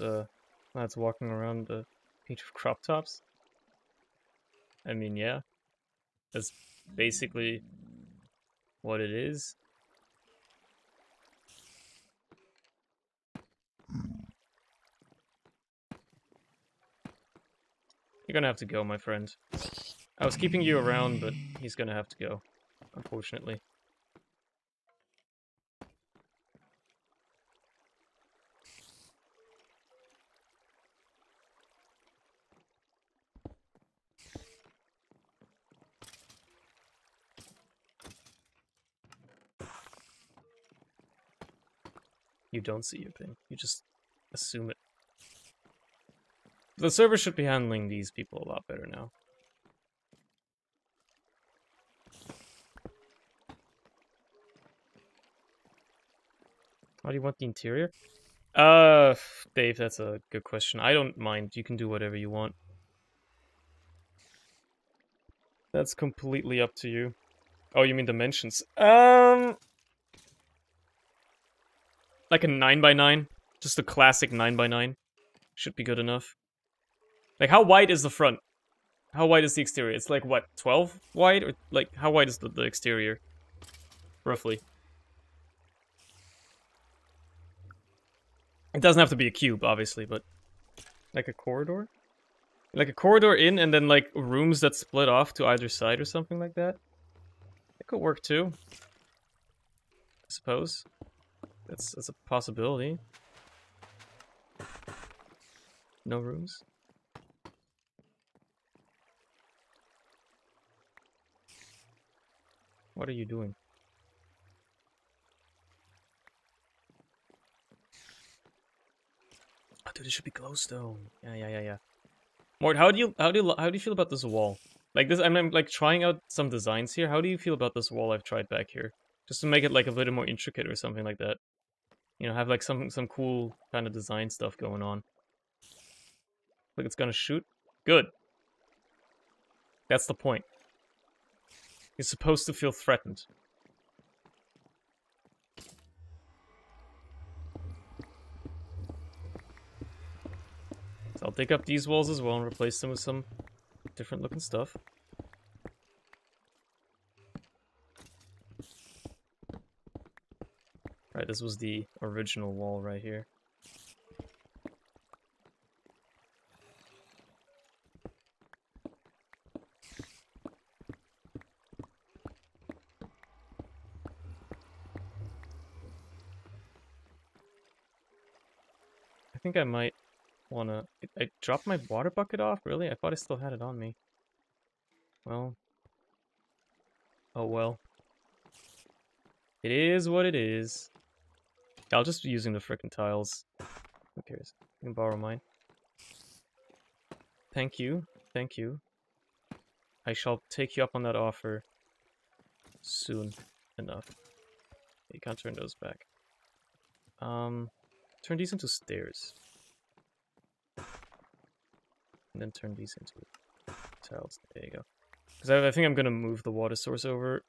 lads walking around the beach of crop tops. I mean, yeah. That's basically what it is. You're gonna have to go, my friend. I was keeping you around, but he's gonna have to go, unfortunately. You don't see your ping. You just assume it. The server should be handling these people a lot better now. How do you want the interior? Dave, that's a good question. I don't mind. You can do whatever you want. That's completely up to you. Oh, you mean dimensions? Like a 9x9. Just a classic 9x9. Should be good enough. Like, how wide is the front? How wide is the exterior? It's like, what, 12 wide? Or, like, how wide is the exterior? Roughly. It doesn't have to be a cube, obviously, but... Like a corridor? Like a corridor in, and then, like, rooms that split off to either side or something like that? It could work, too. I suppose. That's a possibility. No rooms? What are you doing? Oh, dude, it should be glowstone. Yeah. Mort, how do you feel about this wall? Like this, I'm like trying out some designs here. How do you feel about this wall I've tried back here? Just to make it like a little more intricate or something like that. You know, have like some cool kind of design stuff going on. Like it's gonna shoot. Good. That's the point. You're supposed to feel threatened. So I'll dig up these walls as well and replace them with some different looking stuff. Right, this was the original wall right here. I think I might wanna... I dropped my water bucket off? Really? I thought I still had it on me. Well. Oh well. It is what it is. I'll just be using the frickin' tiles. Who cares? You can borrow mine. Thank you. Thank you. I shall take you up on that offer soon enough. You can't turn those back. Turn these into stairs. And then turn these into tiles. There you go. Because I think I'm gonna move the water source over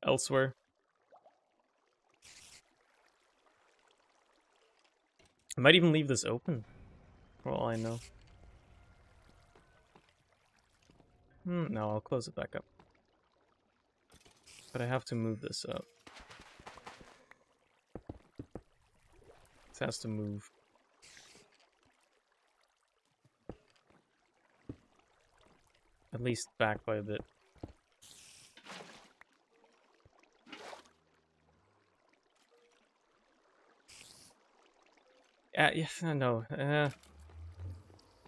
elsewhere. I might even leave this open, for all I know. No, I'll close it back up. But I have to move this up. This has to move. At least back by a bit. Yeah, no.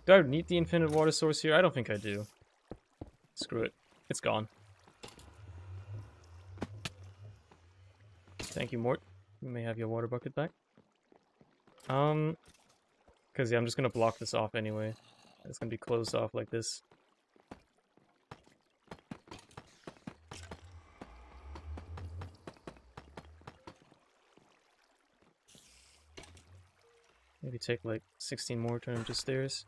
Do I need the infinite water source here? I don't think I do. Screw it. It's gone. Thank you, Mort. You may have your water bucket back. Because yeah, I'm just gonna block this off anyway. It's gonna be closed off like this. Maybe take like 16 more, turn them to stairs.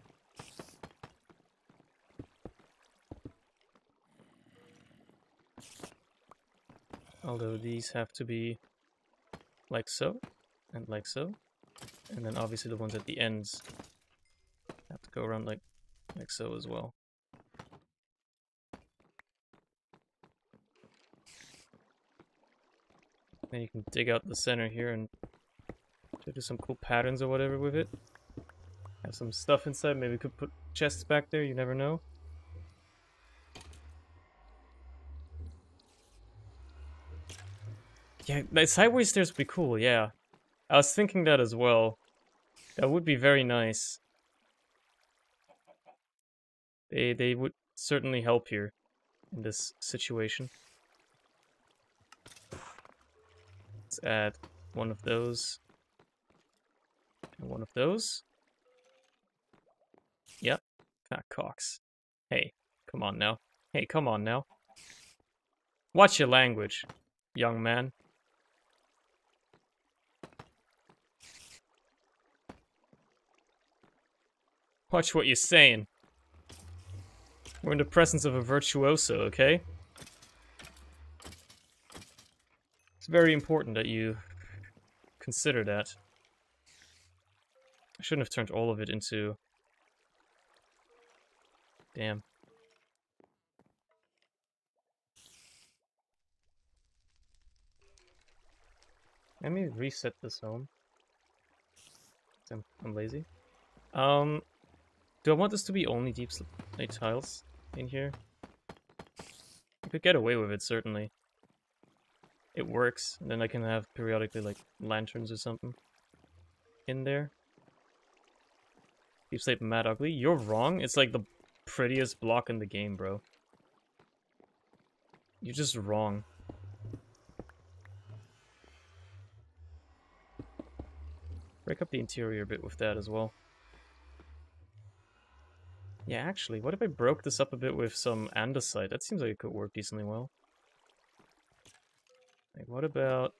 Although these have to be like so, and like so. And then obviously the ones at the ends have to go around like so as well. Then you can dig out the center here and do some cool patterns or whatever with it. Have some stuff inside, maybe we could put chests back there, you never know. Yeah, the sideways stairs would be cool, yeah. I was thinking that as well. That would be very nice. They would certainly help here in this situation. Let's add one of those. And one of those. Yep. Ah, cocks. Hey, come on now. Hey, come on now. Watch your language, young man. Watch what you're saying. We're in the presence of a virtuoso, okay? It's very important that you consider that. I shouldn't have turned all of it into... Damn. Let me reset this home. I'm lazy. Do I want this to be only deep slate tiles in here? I could get away with it, certainly. It works, and then I can have periodically, like, lanterns or something in there. Deep slate mad ugly? You're wrong. It's like the prettiest block in the game, bro. You're just wrong. Break up the interior a bit with that as well. Yeah, actually, what if I broke this up a bit with some andesite? That seems like it could work decently well. Like, what about...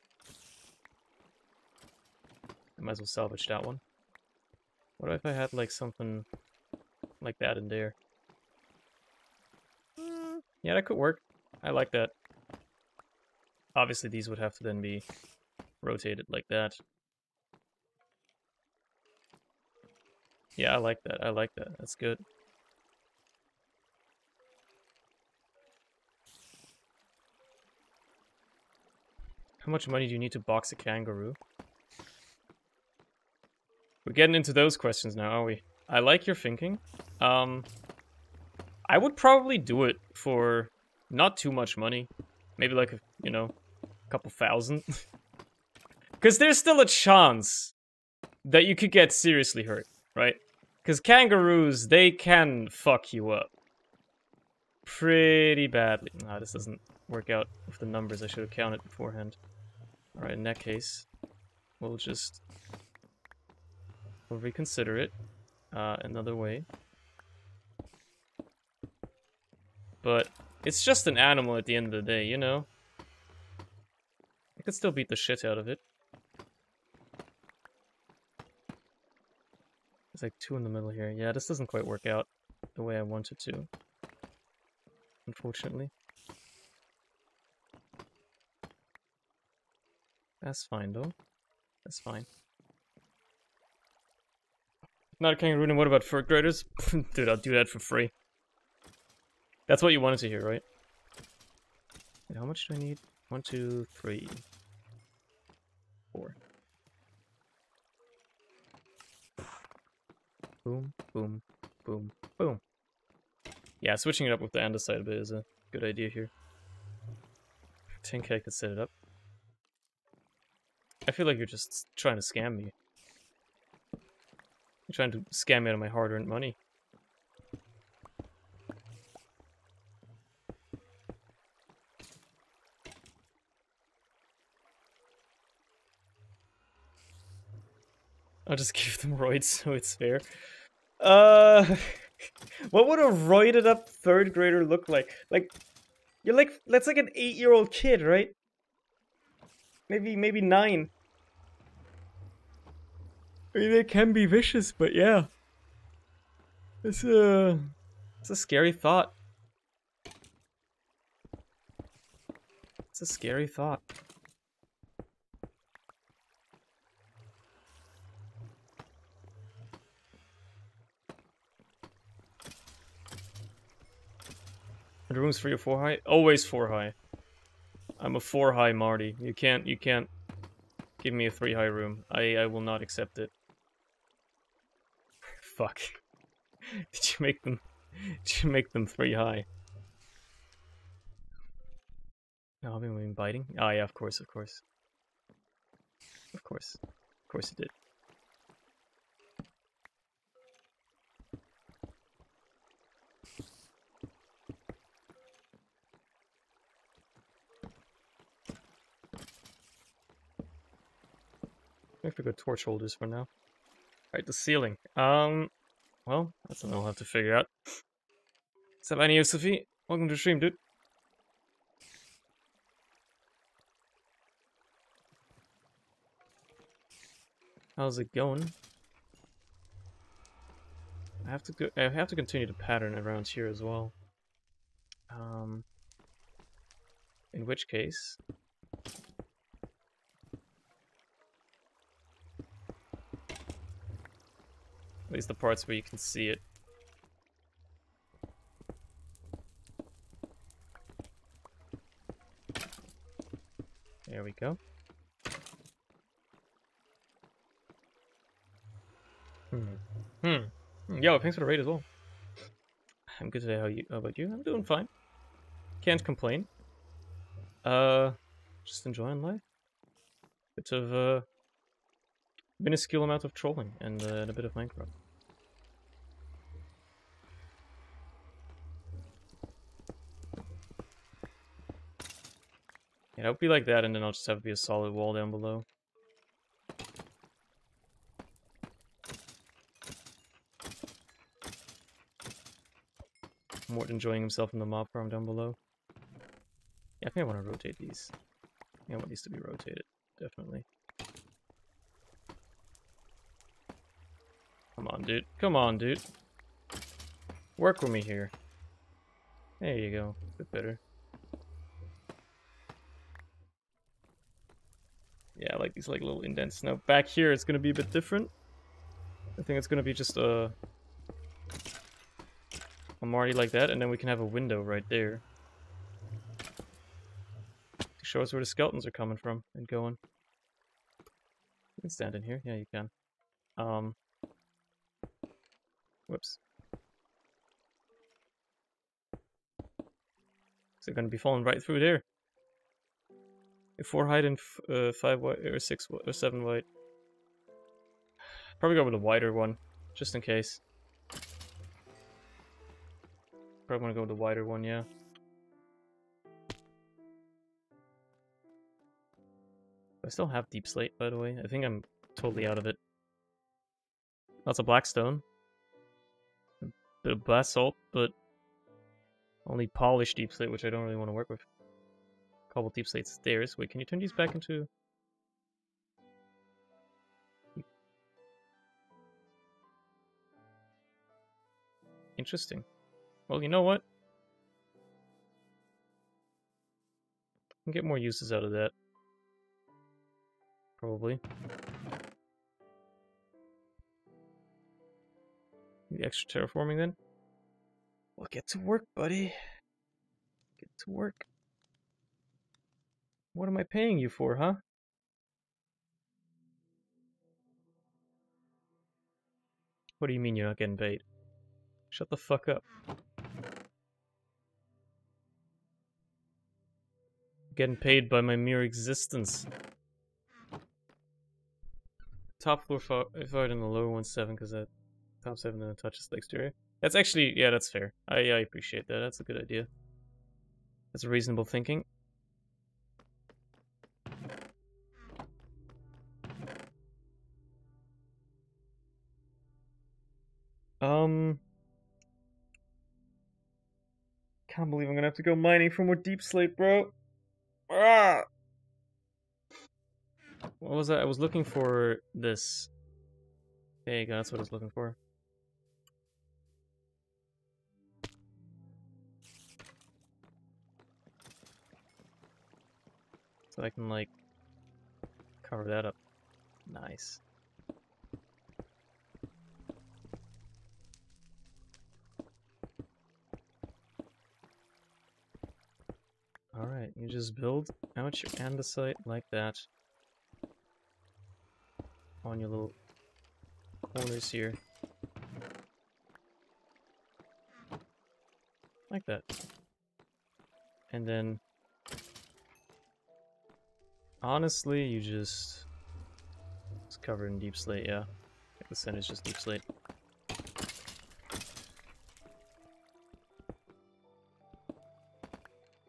I might as well salvage that one. What if I had, like, something like that in there? Yeah, that could work. I like that. Obviously, these would have to then be rotated like that. Yeah, I like that. I like that. That's good. How much money do you need to box a kangaroo? We're getting into those questions now, are we? I like your thinking. I would probably do it for not too much money. Maybe like, you know, a couple thousand. Because there's still a chance that you could get seriously hurt, right? Because kangaroos, they can fuck you up pretty badly. Nah, this doesn't work out with the numbers. I should have counted beforehand. Alright, in that case, we'll reconsider it another way. But it's just an animal at the end of the day, you know? I could still beat the shit out of it. There's like 2 in the middle here. Yeah, this doesn't quite work out the way I want it to. Unfortunately. That's fine, though. That's fine. Not a kangaroo, and what about fur graders? Dude, I'll do that for free. That's what you wanted to hear, right? Wait, how much do I need? 1, 2, 3, 4. Boom, boom, boom, boom. Yeah, switching it up with the andesite a bit is a good idea here. 10k could set it up. I feel like you're just trying to scam me. You're trying to scam me out of my hard-earned money. I'll just give them roids so it's fair. What would a roided up 3rd grader look like? Like, you're like, that's like an 8-year-old kid, right? Maybe 9. I mean, they can be vicious, but yeah. It's a scary thought. It's a scary thought. The room's 3 or 4 high? Always 4 high. I'm a 4 high Marty. You can't give me a 3 high room. I will not accept it. Fuck. Did you make them 3 high? No, I've been biting. Ah, yeah, of course. Of course it did. I forgot torch holders for now. Alright, the ceiling. Well, that's something I'll have to figure out. What's up, Annie Sophie? Welcome to the stream, dude. How's it going? I have to continue the pattern around here as well. In which case, at least the parts where you can see it. There we go. Yo, thanks for the raid as well. I'm good today. How about you? I'm doing fine. Can't complain. Just enjoying life. Bit of minuscule amount of trolling and a bit of Minecraft. Yeah, it'll be like that, and then I'll just have it be a solid wall down below. Mort enjoying himself in the mob farm down below. Yeah, I think I want to rotate these. I want these to be rotated, definitely. Come on, dude. Come on, dude. Work with me here. There you go. A bit better. Yeah, I like these like little indents. Now back here, it's gonna be a bit different. I think it's gonna be just a Marty like that, and then we can have a window right there to show us where the skeletons are coming from and going. You can stand in here. Yeah, you can. Whoops. So they're gonna be falling right through there. 4 height and 5 white, or 6 or 7 white. Probably go with a wider one, just in case. Probably want to go with the wider one, yeah. I still have deep slate, by the way. I think I'm totally out of it. Lots of blackstone. A bit of basalt, but only polished deep slate, which I don't really want to work with. Cobble deep slate stairs. Wait, can you turn these back into... Interesting. Well, you know what? I can get more uses out of that. Probably. The extra terraforming then? Well, get to work, buddy. Get to work. What am I paying you for, huh? What do you mean you're not getting paid? Shut the fuck up. Getting paid by my mere existence. Top floor 5 and the lower one's 7 because that top 7 then touches the exterior. That's actually, yeah, that's fair. I appreciate that. That's a good idea. That's a reasonable thinking. Can't believe I'm gonna have to go mining for more deep slate, bro. Ah! What was that? I was looking for this. There you go, that's what I was looking for. So I can, like, cover that up. Nice. Alright, you just build out your andesite like that. On your little corners here. Like that. And then... honestly, you just... it's covered in deep slate, yeah. Like the center is just deep slate.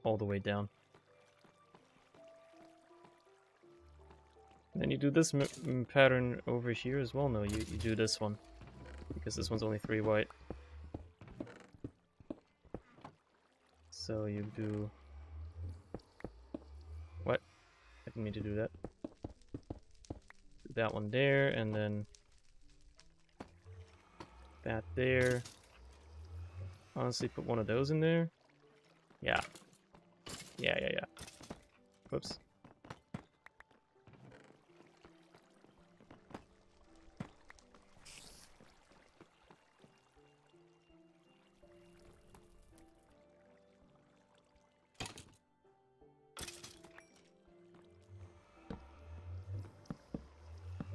All the way down. And then you do this pattern over here as well. No, you do this one. Because this one's only 3 white. So you do... what? I didn't mean to do that. Do that one there, and then... that there. Honestly, put one of those in there. Yeah. Yeah. Whoops.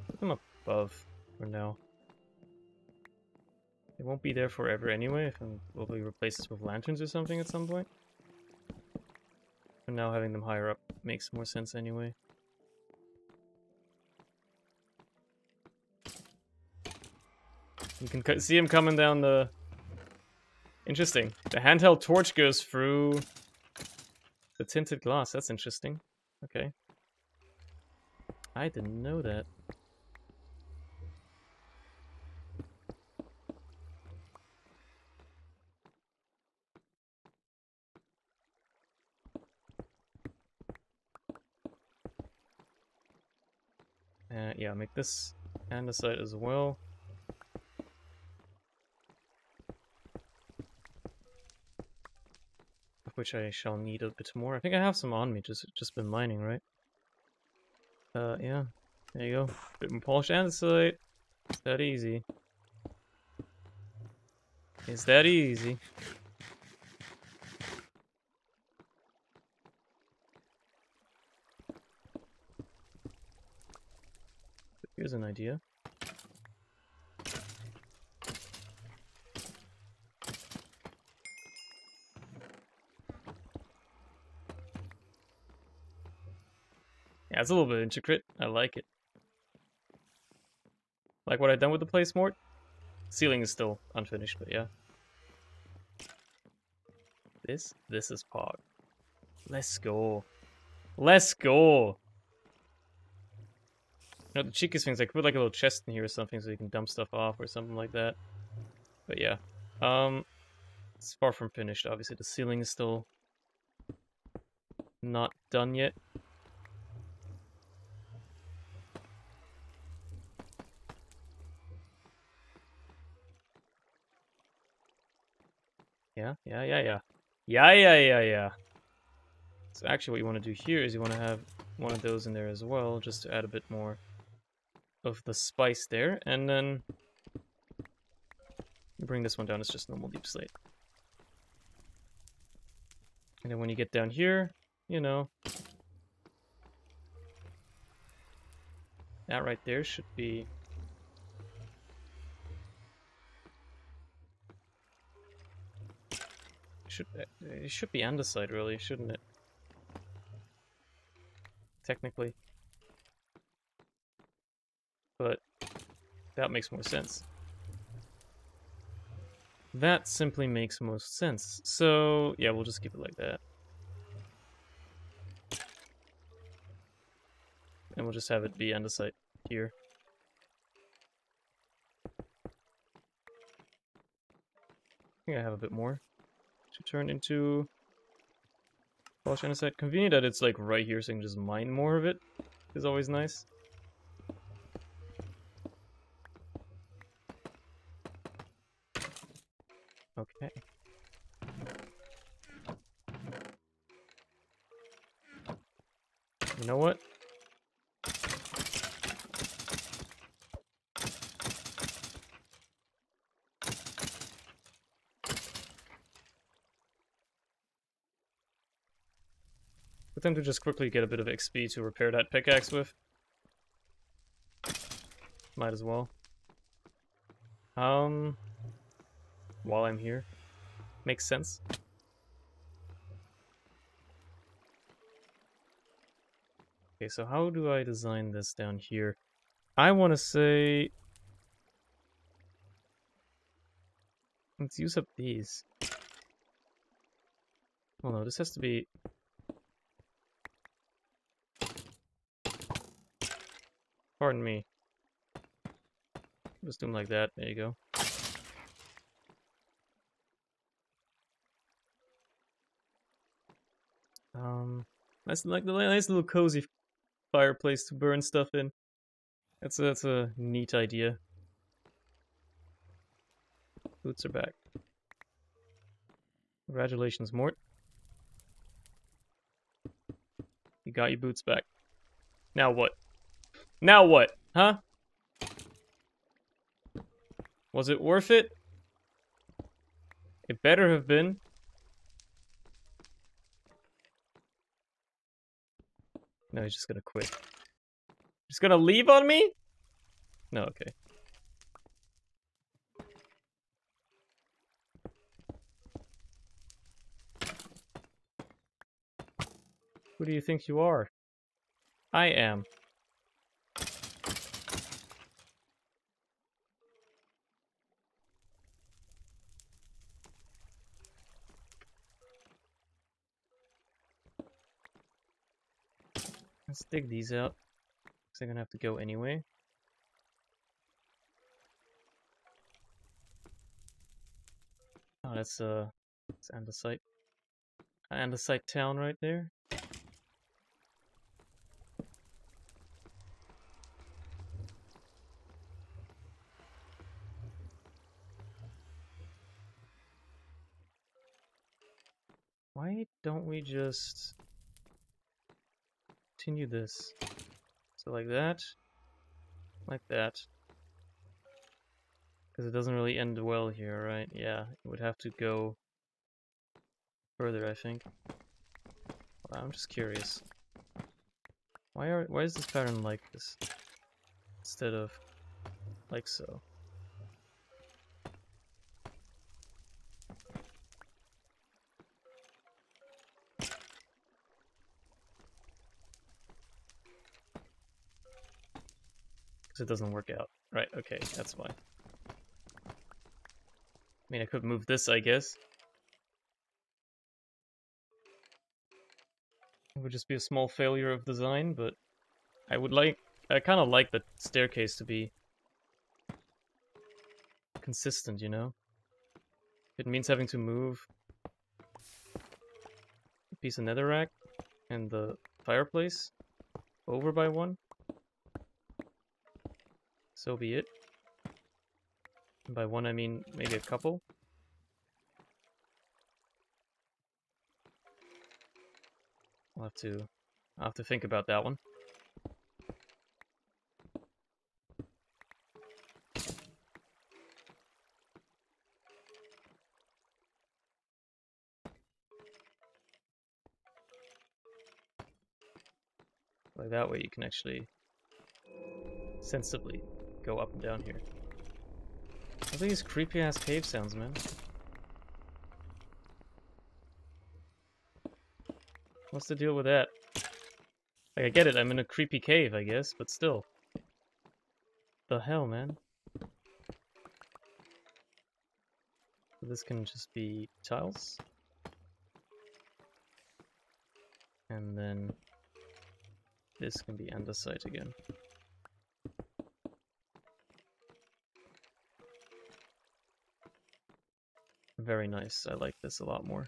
Put them above for now. They won't be there forever anyway. If we'll be replace this with lanterns or something at some point. For now, having them higher up makes more sense anyway. You can see him coming down the... interesting. The handheld torch goes through the tinted glass. That's interesting. Okay. I didn't know that. Yeah, make this andesite as well. Of which I shall need a bit more. I think I have some on me, just been mining, right? Yeah. There you go. Bit more polished andesite. It's that easy. It's that easy. Here's an idea. Yeah, it's a little bit intricate. I like it. Like what I've done with the place more. Ceiling is still unfinished, but yeah. This is Pog. Let's go. Let's go! You know, the cheekiest things, I could put like a little chest in here or something so you can dump stuff off or something like that. But yeah. It's far from finished, obviously. The ceiling is still not done yet. Yeah. Yeah. So actually what you want to do here is you want to have one of those in there as well, just to add a bit more of the spice there, and then you bring this one down, it's just normal deep slate. And then when you get down here, you know, that right there should be... It should be andesite, really, shouldn't it? Technically. But that makes more sense. That simply makes most sense. So, yeah, we'll just keep it like that. And we'll just have it be andesite here. I think I have a bit more to turn into polished andesite. Convenient that it's like right here so you can just mine more of it. Is always nice. Okay. You know what? Good time to just quickly get a bit of XP to repair that pickaxe with. Might as well. While I'm here. Makes sense. Okay, so how do I design this down here? I want to say... Let's use up these. Oh no, this has to be... Pardon me. Just do them like that. There you go. That's like the nice little cozy fireplace to burn stuff in. That's a neat idea. Boots are back. Congratulations, Mort. You got your boots back. Now what? Now what? Huh? Was it worth it? It better have been. No, he's just gonna quit. He's gonna leave on me? No, okay. Who do you think you are? I am. Let's dig these out, because they're gonna have to go anyway. Oh, that's andesite. Andesite town right there. Why don't we just continue this? So like that, like that. Because it doesn't really end well here, right? Yeah, it would have to go further, I think. I'm just curious. Why is this pattern like this instead of like so? Because it doesn't work out. Right, okay, that's why. I mean, I could move this, I guess. It would just be a small failure of design, but I kind of like the staircase to be consistent, you know? If it means having to move a piece of netherrack and the fireplace over by one, so be it. And by one, I mean maybe a couple. I'll have to think about that one. Like that way you can actually sensibly go up and down here. What are these creepy ass cave sounds, man? What's the deal with that? Like, I get it, I'm in a creepy cave, I guess, but still. The hell, man? So this can just be tiles. And then this can be andesite again. Very nice, I like this a lot more.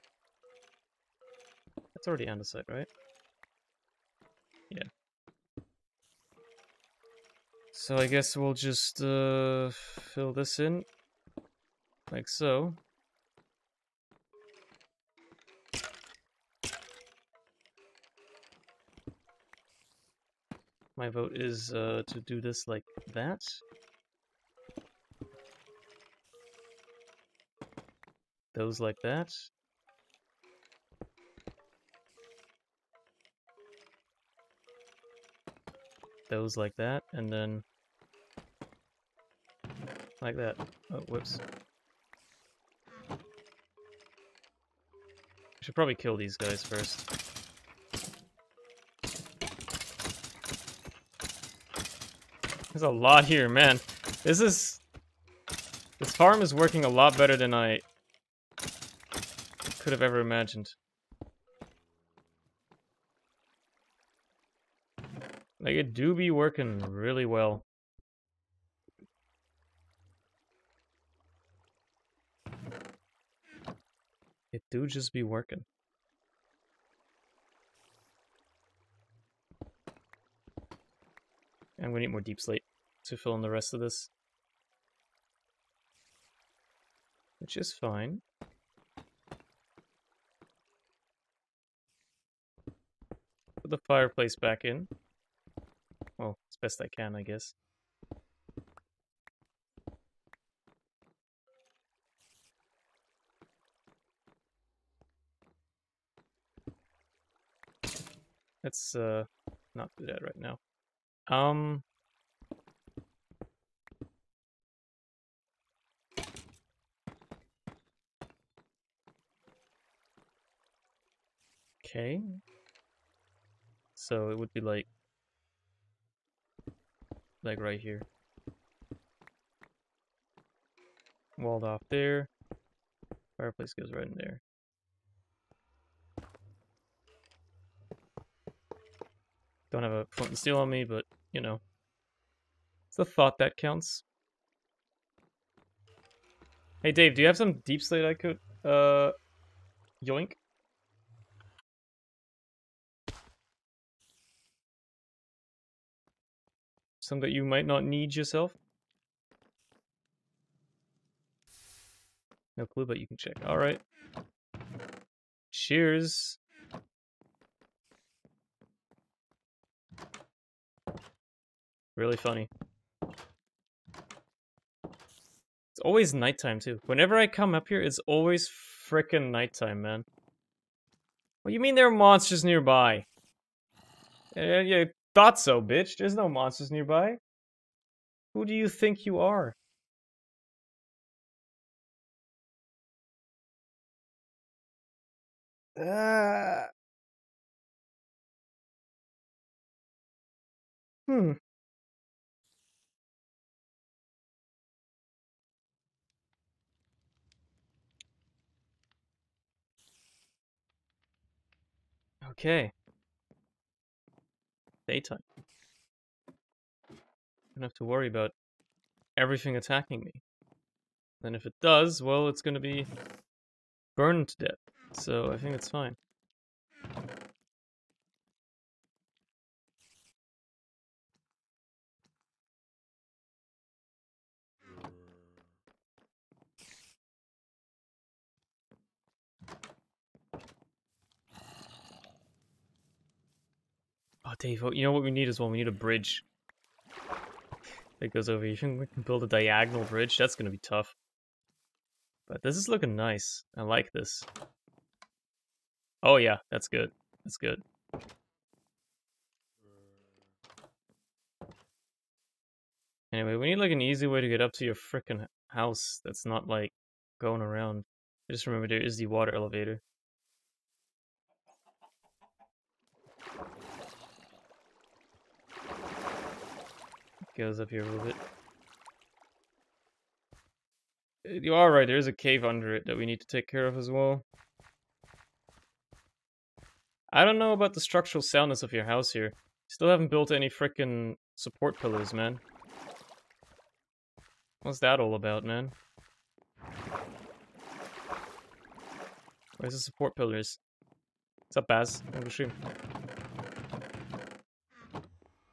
That's already andesite, right? Yeah. So I guess we'll just fill this in, like so. My vote is to do this like that. Those like that. Those like that, and then like that. Oh, whoops. I should probably kill these guys first. There's a lot here, man. This farm is working a lot better than I could have ever imagined. Like, it do be working really well. It do just be working. And we need more deep slate to fill in the rest of this. Which is fine. Put the fireplace back in. Well, as best I can, I guess. Let's not do that right now. Okay. So it would be like right here. Walled off there. Fireplace goes right in there. Don't have a flint and steel on me, but, you know. It's the thought that counts. Hey, Dave, do you have some deep slate I could, yoink? Some that you might not need yourself? No clue, but you can check. Alright. Cheers. Really funny. It's always nighttime, too. Whenever I come up here, it's always frickin' nighttime, man. What do you mean there are monsters nearby? Yeah, thought so, bitch. There's no monsters nearby. Who do you think you are? Hmm. Okay. Daytime. Don't have to worry about everything attacking me. Then if it does, well, it's gonna be burned to death. So I think it's fine. Oh, Dave, you know what we need as well? We need a bridge that goes over here. You think we can build a diagonal bridge? That's gonna be tough. But this is looking nice. I like this. Oh yeah, that's good. That's good. Anyway, we need like an easy way to get up to your frickin' house that's not like going around. Just remember there is the water elevator. Goes up here a little bit. You are right, there is a cave under it that we need to take care of as well. I don't know about the structural soundness of your house here. Still haven't built any frickin' support pillars, man. What's that all about, man? Where's the support pillars? What's up, Baz?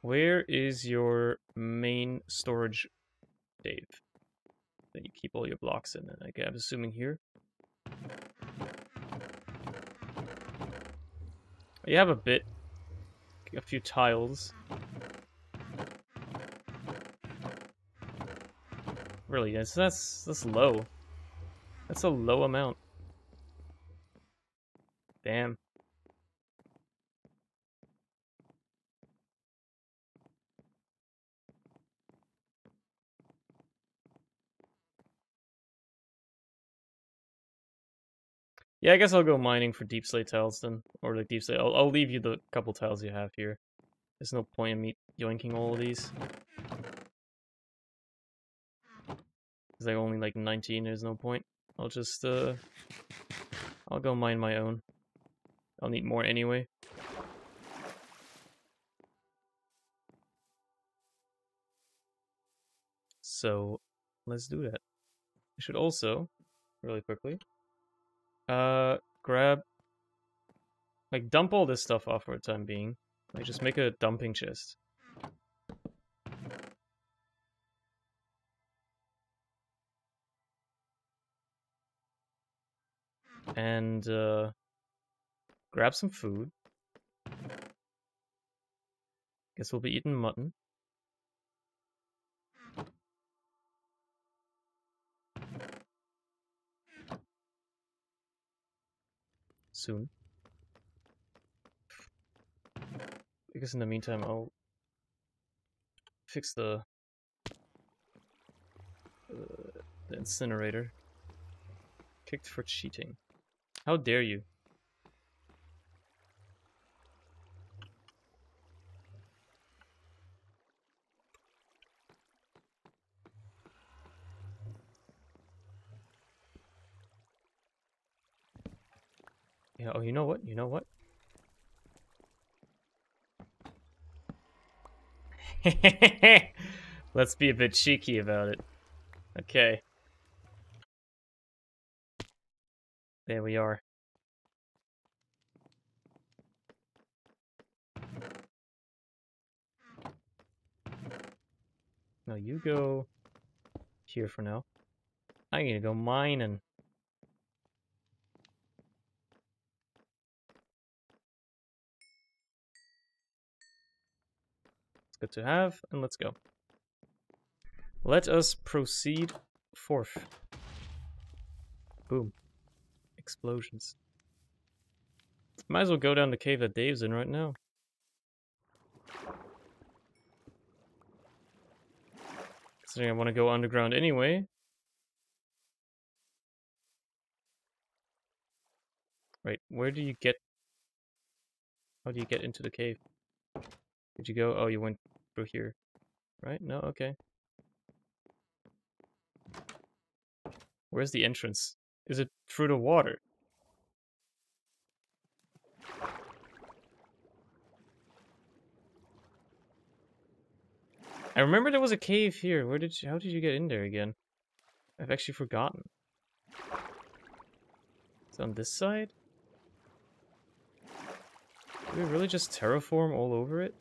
Where is your main storage, Dave? That you keep all your blocks in, okay, I'm assuming here. You have a few tiles. Really, that's low. That's a low amount. Damn. Yeah, I guess I'll go mining for deep slate tiles then, or like deep slate. I'll leave you the couple tiles you have here. There's no point in me yoinking all of these. There's like only like 19. There's no point. I'll just I'll go mine my own. I'll need more anyway. So let's do that. I should also, really quickly, grab, like, dump all this stuff off for the time being. Like, just make a dumping chest. And, grab some food. Guess we'll be eating mutton. Soon. I guess in the meantime, I'll fix the incinerator. Kicked for cheating. How dare you? Yeah, oh, you know what? You know what? Let's be a bit cheeky about it. Okay. There we are. No, you go here for now. I'm gonna go mining. It's good to have, and let's go. Let us proceed forth. Boom. Explosions. Might as well go down the cave that Dave's in right now. Considering I want to go underground anyway. Right, where do you get... How do you get into the cave? Did you go... Oh, you went through here. Right? No? Okay. Where's the entrance? Is it through the water? I remember there was a cave here. Where did you... How did you get in there again? I've actually forgotten. It's on this side? Did we really just terraform all over it?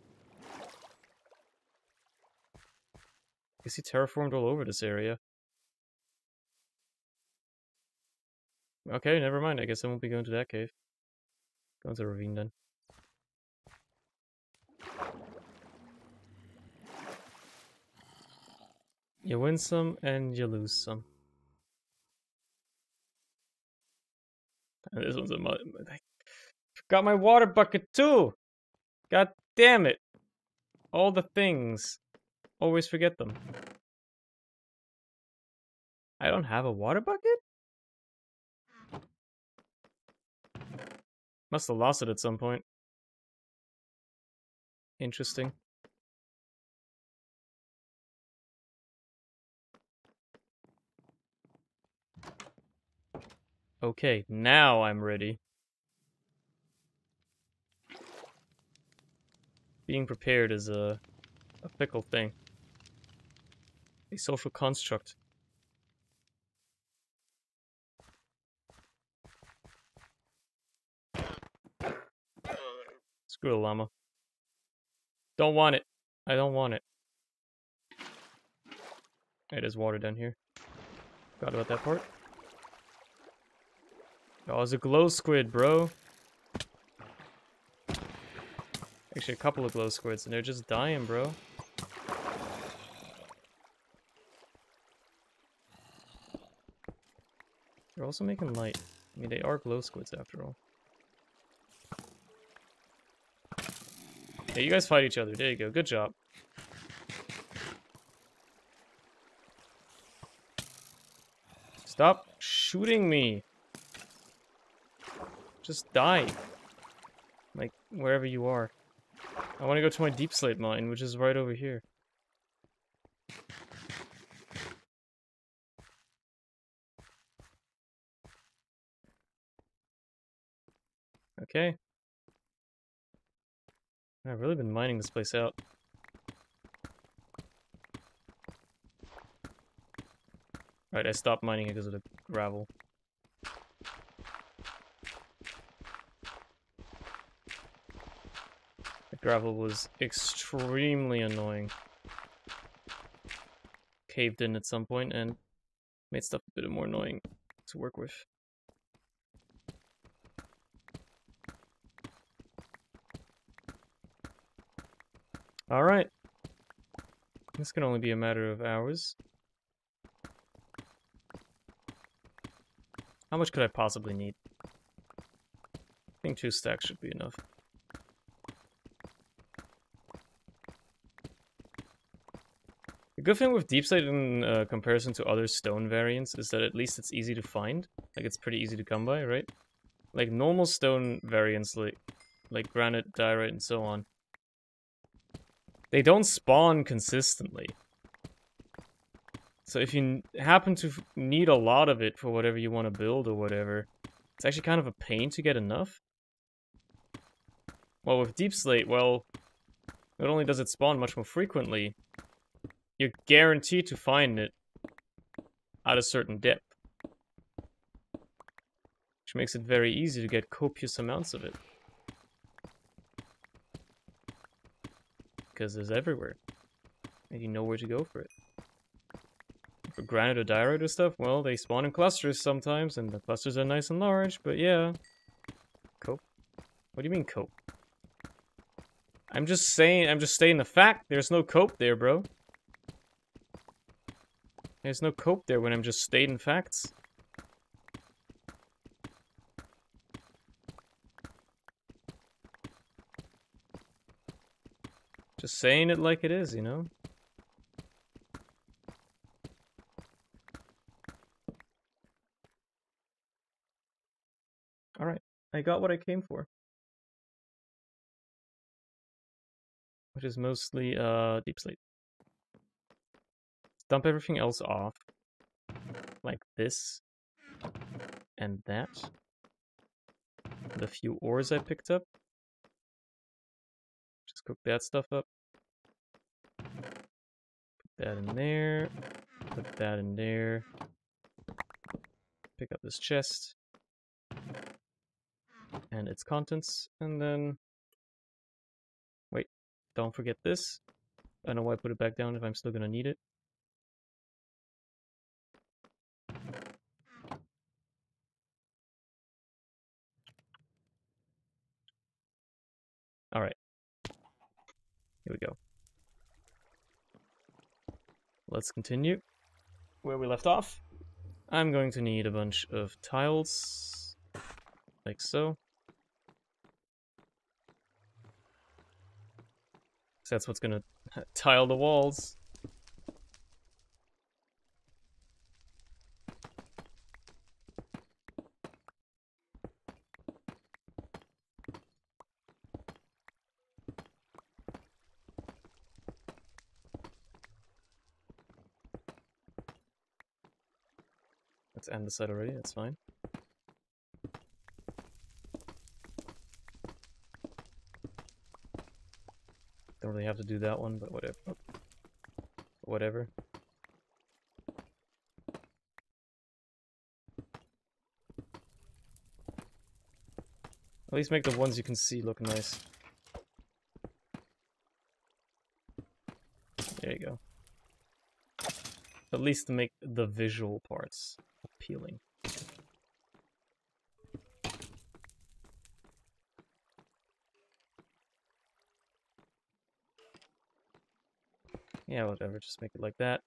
I guess he terraformed all over this area. Okay, never mind. I guess I won't be going to that cave. Going to the ravine then. You win some and you lose some. And this one's a mud. I forgot my water bucket too! God damn it! All the things. Always forget them. I don't have a water bucket? Must have lost it at some point. Interesting. Okay, now I'm ready. Being prepared is a fickle thing. A social construct. Screw a llama. Don't want it. I don't want it. Hey, there's water down here. Forgot about that part. Oh, it's a glow squid, bro. Actually, a couple of glow squids, and they're just dying, bro. They're also making light. I mean, they are glow squids after all. Hey, you guys fight each other. There you go. Good job. Stop shooting me. Just die. Like, wherever you are. I want to go to my deep slate mine, which is right over here. Okay. I've really been mining this place out. Right, I stopped mining it because of the gravel. The gravel was extremely annoying. Caved in at some point and made stuff a bit more annoying to work with. Alright. This can only be a matter of hours. How much could I possibly need? I think 2 stacks should be enough. The good thing with deep slate in comparison to other stone variants is that at least it's easy to find. Like, it's pretty easy to come by, right? Like, normal stone variants, like granite, diorite, and so on, they don't spawn consistently. So if you happen to need a lot of it for whatever you want to build or whatever, it's actually kind of a pain to get enough. Well, with deep slate, well, not only does it spawn much more frequently, you're guaranteed to find it at a certain depth. Which makes it very easy to get copious amounts of it. Because it's everywhere. And you know where to go for it. For granite or diorite or stuff, well, they spawn in clusters sometimes, and the clusters are nice and large, but yeah. Cope? What do you mean cope? I'm just stating the fact, there's no cope there, bro. There's no cope there when I'm just stating facts. Just saying it like it is, you know? Alright, I got what I came for. Which is mostly, deep slate. Dump everything else off. Like this. And that. The few ores I picked up. Just cook that stuff up. Put that in there. Put that in there. Pick up this chest. And its contents. And then... Wait. Don't forget this. I don't know why I put it back down if I'm still gonna need it. Alright. Here we go. Let's continue where we left off. I'm going to need a bunch of tiles. Like so. So that's what's gonna tile the walls. Let's end this side already, that's fine. Don't really have to do that one, but whatever. Whatever. At least make the ones you can see look nice. There you go. At least to make the visual parts appealing. Yeah, whatever, just make it like that.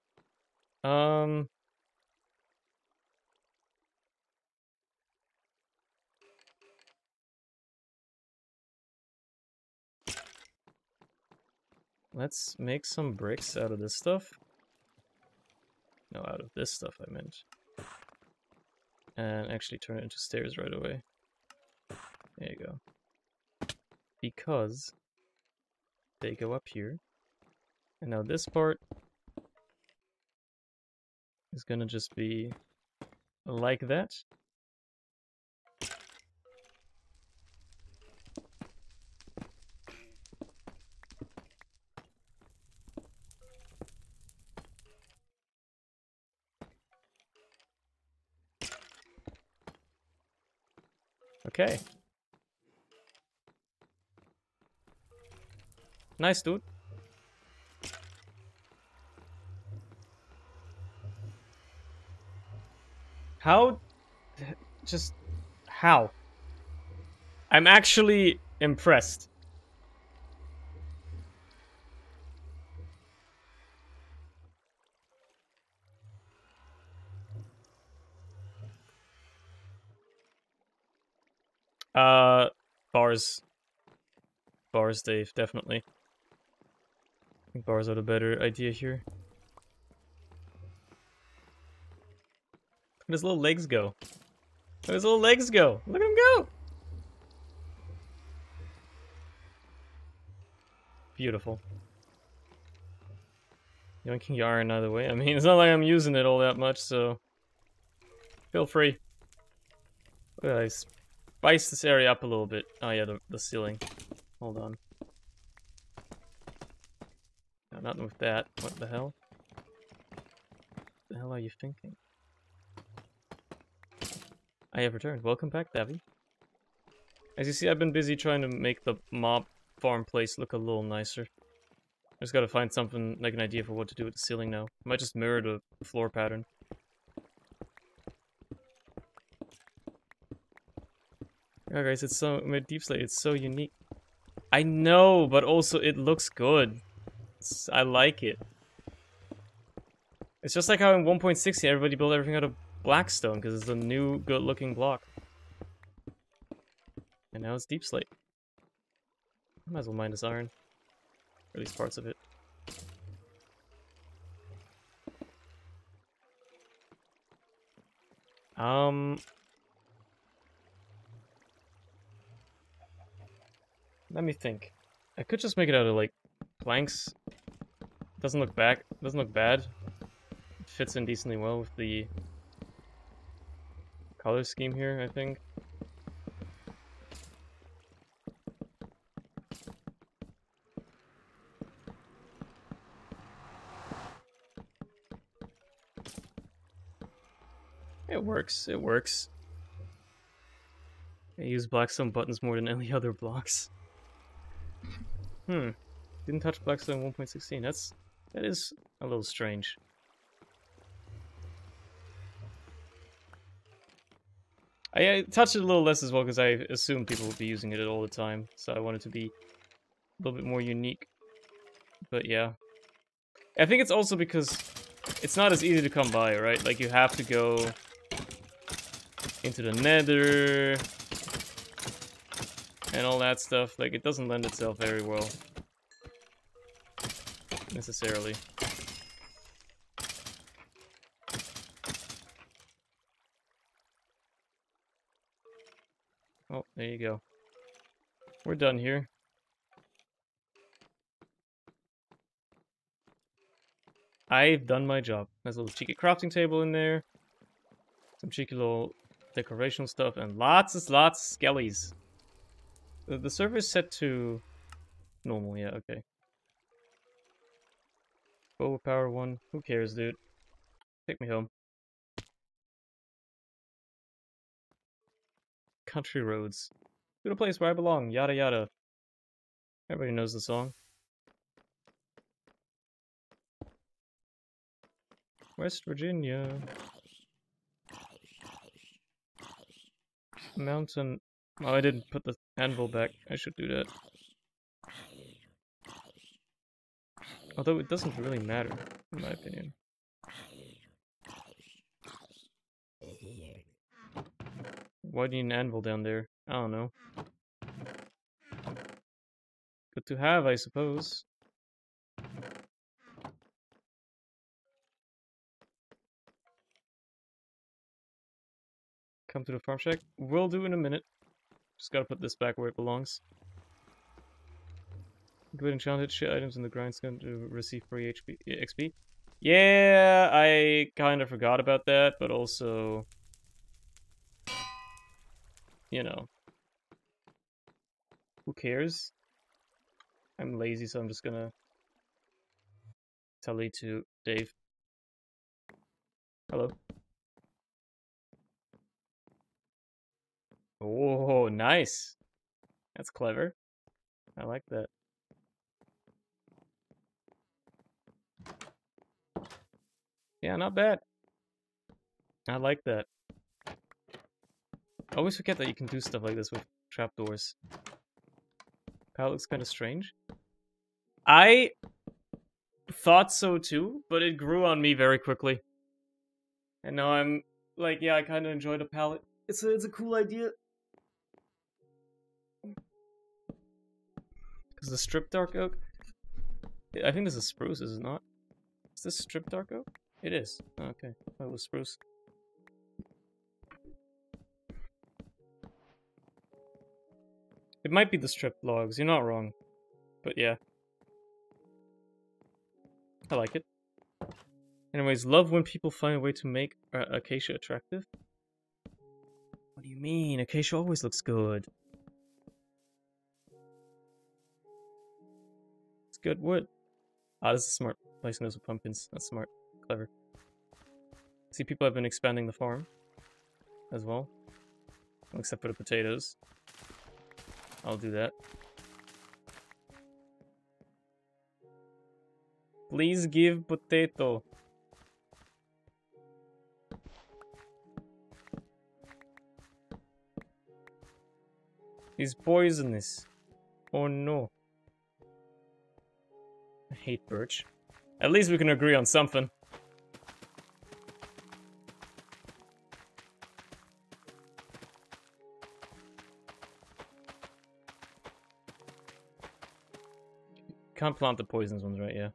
Let's make some bricks out of this stuff. No, out of this stuff I meant. And actually turn it into stairs right away. There you go. Because they go up here. And now this part is gonna just be like that. Okay. Nice, dude. How? Just... how? I'm actually impressed. Bars. Bars, Dave, definitely. I think bars are the better idea here. Look at his little legs go. Look at his little legs go. Look at him go. Beautiful. Yoinking yarn either way. I mean, it's not like I'm using it all that much, so feel free. Look at that. Spice this area up a little bit. Oh yeah, the ceiling. Hold on. No, not with that. What the hell? What the hell are you thinking? I have returned. Welcome back, Davy. As you see, I've been busy trying to make the mob farm place look a little nicer. I just gotta find something, like an idea for what to do with the ceiling now. I might just mirror the floor pattern. Yeah, guys, it's so... my Deep Slate, it's so unique. I know, but also it looks good. I like it. It's just like how in 1.60 everybody built everything out of Blackstone, because it's a new, good-looking block. And now it's Deep Slate. Might as well mine this iron. Or at least parts of it. Let me think. I could just make it out of, like, planks. Doesn't look bad. It fits in decently well with the color scheme here, I think. It works. It works. I use Blackstone buttons more than any other blocks. Didn't touch Blackstone 1.16. That is a little strange. I touched it a little less as well because I assumed people would be using it all the time, so I wanted to be a little bit more unique. But yeah. I think it's also because it's not as easy to come by, right? Like, you have to go into the nether and all that stuff. Like, it doesn't lend itself very well. Necessarily. Oh, there you go. We're done here. I've done my job. There's a little cheeky crafting table in there. Some cheeky little decorational stuff, and lots of skellies. The server is set to normal, yeah, okay. Overpower 1. Who cares, dude? Take me home. Country roads. To the place where I belong, yada yada. Everybody knows the song. West Virginia. Mountain. Oh, I didn't put the anvil back. I should do that. Although it doesn't really matter, in my opinion. Why do you need an anvil down there? I don't know. Good to have, I suppose. Come to the farm shack? Will do in a minute. Just gotta put this back where it belongs. Good enchanted shit items in the grindstone to receive free XP. Yeah, I kind of forgot about that, but also... you know. Who cares? I'm lazy, so I'm just gonna tell it to Dave. Hello. Oh, nice. That's clever. I like that. Yeah, not bad. I like that. I always forget that you can do stuff like this with trapdoors. Palette looks kind of strange. I thought so too, but it grew on me very quickly. And now I'm like, yeah, I kind of enjoy the palette. It's a cool idea. Because the strip dark oak? I think this is spruce, is it not? Is this strip dark oak? It is. Oh, okay. That was spruce. It might be the strip logs, you're not wrong. But yeah. I like it. Anyways, love when people find a way to make acacia attractive. What do you mean? Acacia always looks good. It's good wood. Ah, this is smart. Placing those with pumpkins. That's smart. Clever. See, people have been expanding the farm as well. Except for the potatoes. I'll do that. Please give potato. He's poisonous. Oh no. I hate birch. At least we can agree on something. Can't plant the poisonous ones, right? Yeah.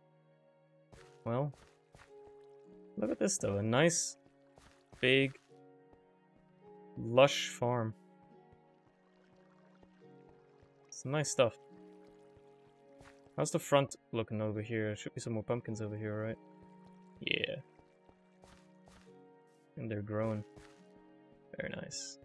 Well. Look at this though. A nice, big, lush farm. Some nice stuff. How's the front looking over here? Should be some more pumpkins over here, right? Yeah. And they're growing. Very nice.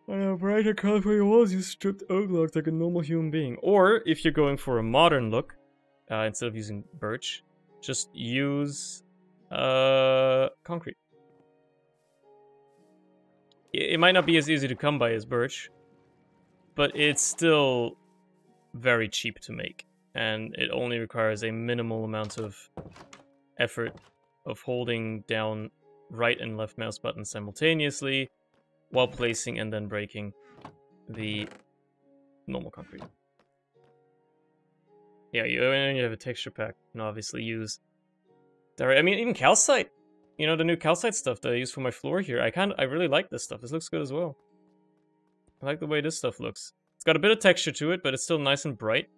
Brighter California walls, you stripped oak logs like a normal human being. Or, if you're going for a modern look, instead of using birch, just use concrete. It might not be as easy to come by as birch, but it's still very cheap to make, and it only requires a minimal amount of effort of holding down right and left mouse buttons simultaneously while placing and then breaking the normal concrete. Yeah, you have a texture pack, and obviously use direct. I mean, even calcite. You know, the new calcite stuff that I use for my floor here. I really like this stuff. This looks good as well. I like the way this stuff looks. It's got a bit of texture to it, but it's still nice and bright.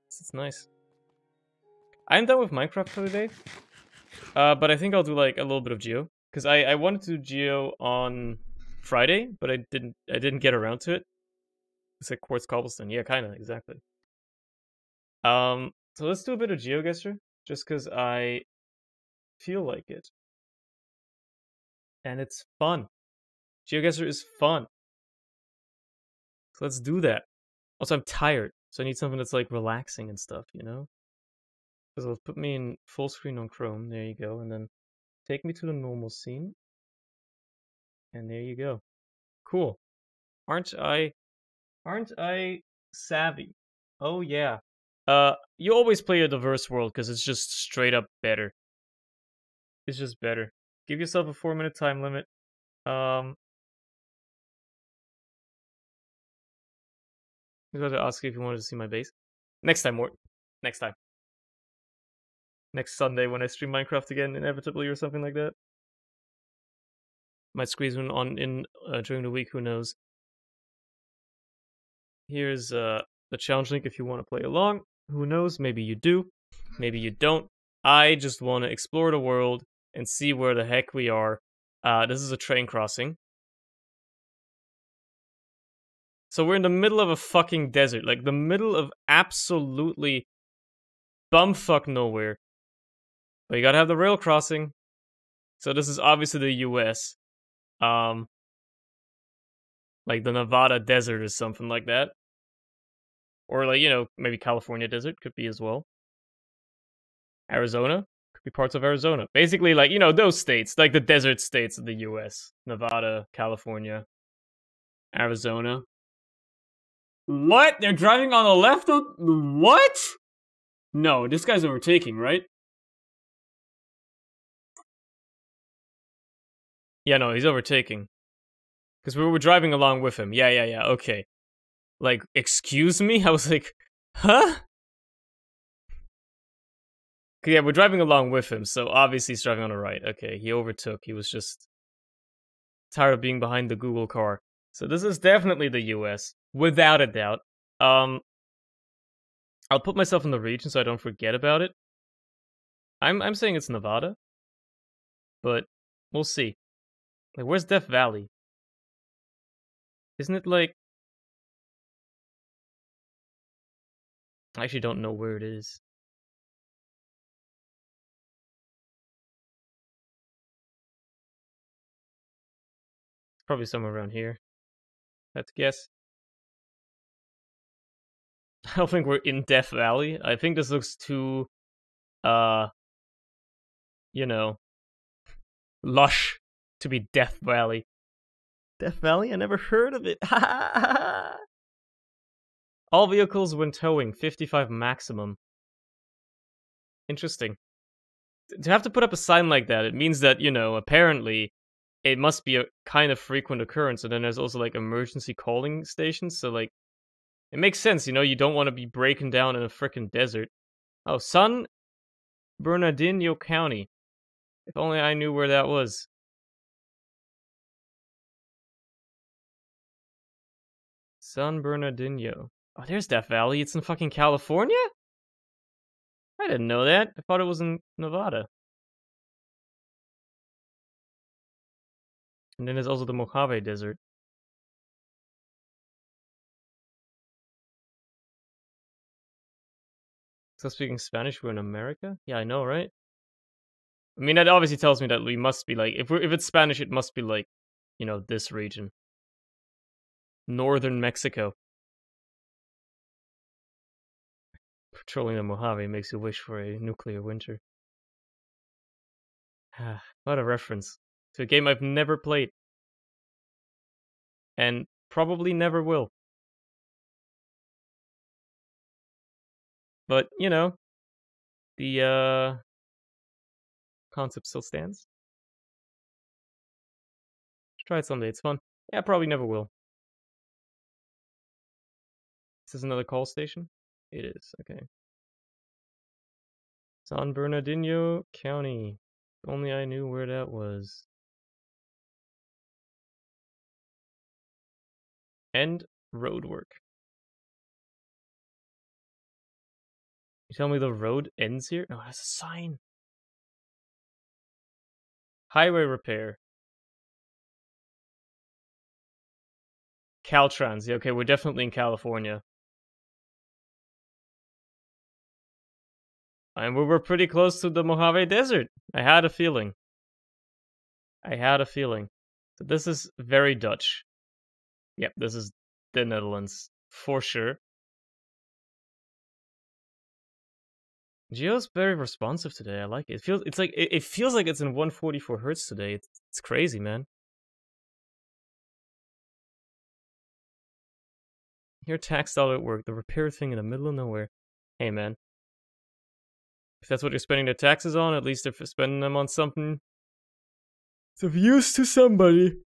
It's nice. I'm done with Minecraft for the day. But I think I'll do like a little bit of Geo. Because I wanted to do Geo on Friday, but I didn't get around to it. It's like quartz cobblestone. Yeah, kinda, exactly. So let's do a bit of Geoguessr, just because I feel like it. And it's fun. Geoguessr is fun. So let's do that. Also, I'm tired, so I need something that's like relaxing and stuff, you know? So let's put me in full screen on Chrome. There you go. And then take me to the normal scene. And there you go. Cool. Aren't I savvy? Oh yeah. You always play a diverse world because it's just straight up better. It's just better. Give yourself a 4-minute time limit. I was about to ask you if you wanted to see my base. Next time, Mort. Next time. Next Sunday when I stream Minecraft again, inevitably, or something like that. Might squeeze one on in during the week, who knows. Here's the challenge link if you want to play along. Who knows? Maybe you do. Maybe you don't. I just want to explore the world and see where the heck we are. This is a train crossing. So we're in the middle of a fucking desert. Like, the middle of absolutely bumfuck nowhere. But you gotta have the rail crossing. So this is obviously the US. Like the Nevada desert or something like that. Or like, you know, maybe California desert could be as well. Arizona? Could be parts of Arizona. Basically, like, you know, those states. Like the desert states of the US. Nevada, California, Arizona. What? They're driving on the left of... What? No, this guy's overtaking, right? Yeah, no, he's overtaking. Because we were driving along with him. Yeah, okay. Like, excuse me? I was like, huh? Yeah, we're driving along with him, so obviously he's driving on the right. Okay, he overtook. He was just tired of being behind the Google car. So this is definitely the US, without a doubt. I'll put myself in the region so I don't forget about it. I'm saying it's Nevada, but we'll see. Like, where's Death Valley? Isn't it like... I actually don't know where it is. It's probably somewhere around here. Let's guess. I don't think we're in Death Valley. I think this looks too, you know, lush to be Death Valley. Death Valley? I never heard of it. All vehicles when towing, 55 maximum. Interesting. To have to put up a sign like that, it means that, you know, apparently it must be a kind of frequent occurrence. And then there's also like emergency calling stations. So like, it makes sense, you know, you don't want to be breaking down in a freaking desert. Oh, San Bernardino County. If only I knew where that was. San Bernardino. Oh, there's Death Valley. It's in fucking California? I didn't know that. I thought it was in Nevada. And then there's also the Mojave Desert. So speaking Spanish, we're in America? Yeah, I know, right? I mean, that obviously tells me that we must be like, if it's Spanish, it must be like, you know, this region. Northern Mexico. Patrolling the Mojave makes you wish for a nuclear winter. What a reference to a game I've never played. And probably never will. But, you know, the concept still stands. Try it someday, it's fun. Yeah, probably never will. Is this another call station? It is, okay. San Bernardino County. If only I knew where that was. End road work. You tell me the road ends here? No, that's a sign. Highway repair. Caltrans. Yeah, okay, we're definitely in California. And we were pretty close to the Mojave Desert. I had a feeling. So this is very Dutch. Yep, this is the Netherlands. For sure. Geo's very responsive today. I like it. It feels like it's in 144 hertz today. It's crazy, man. Your tax dollar at work, the repair thing in the middle of nowhere. Hey, man. If that's what you're spending their taxes on, at least if you're spending them on something it's of use to somebody.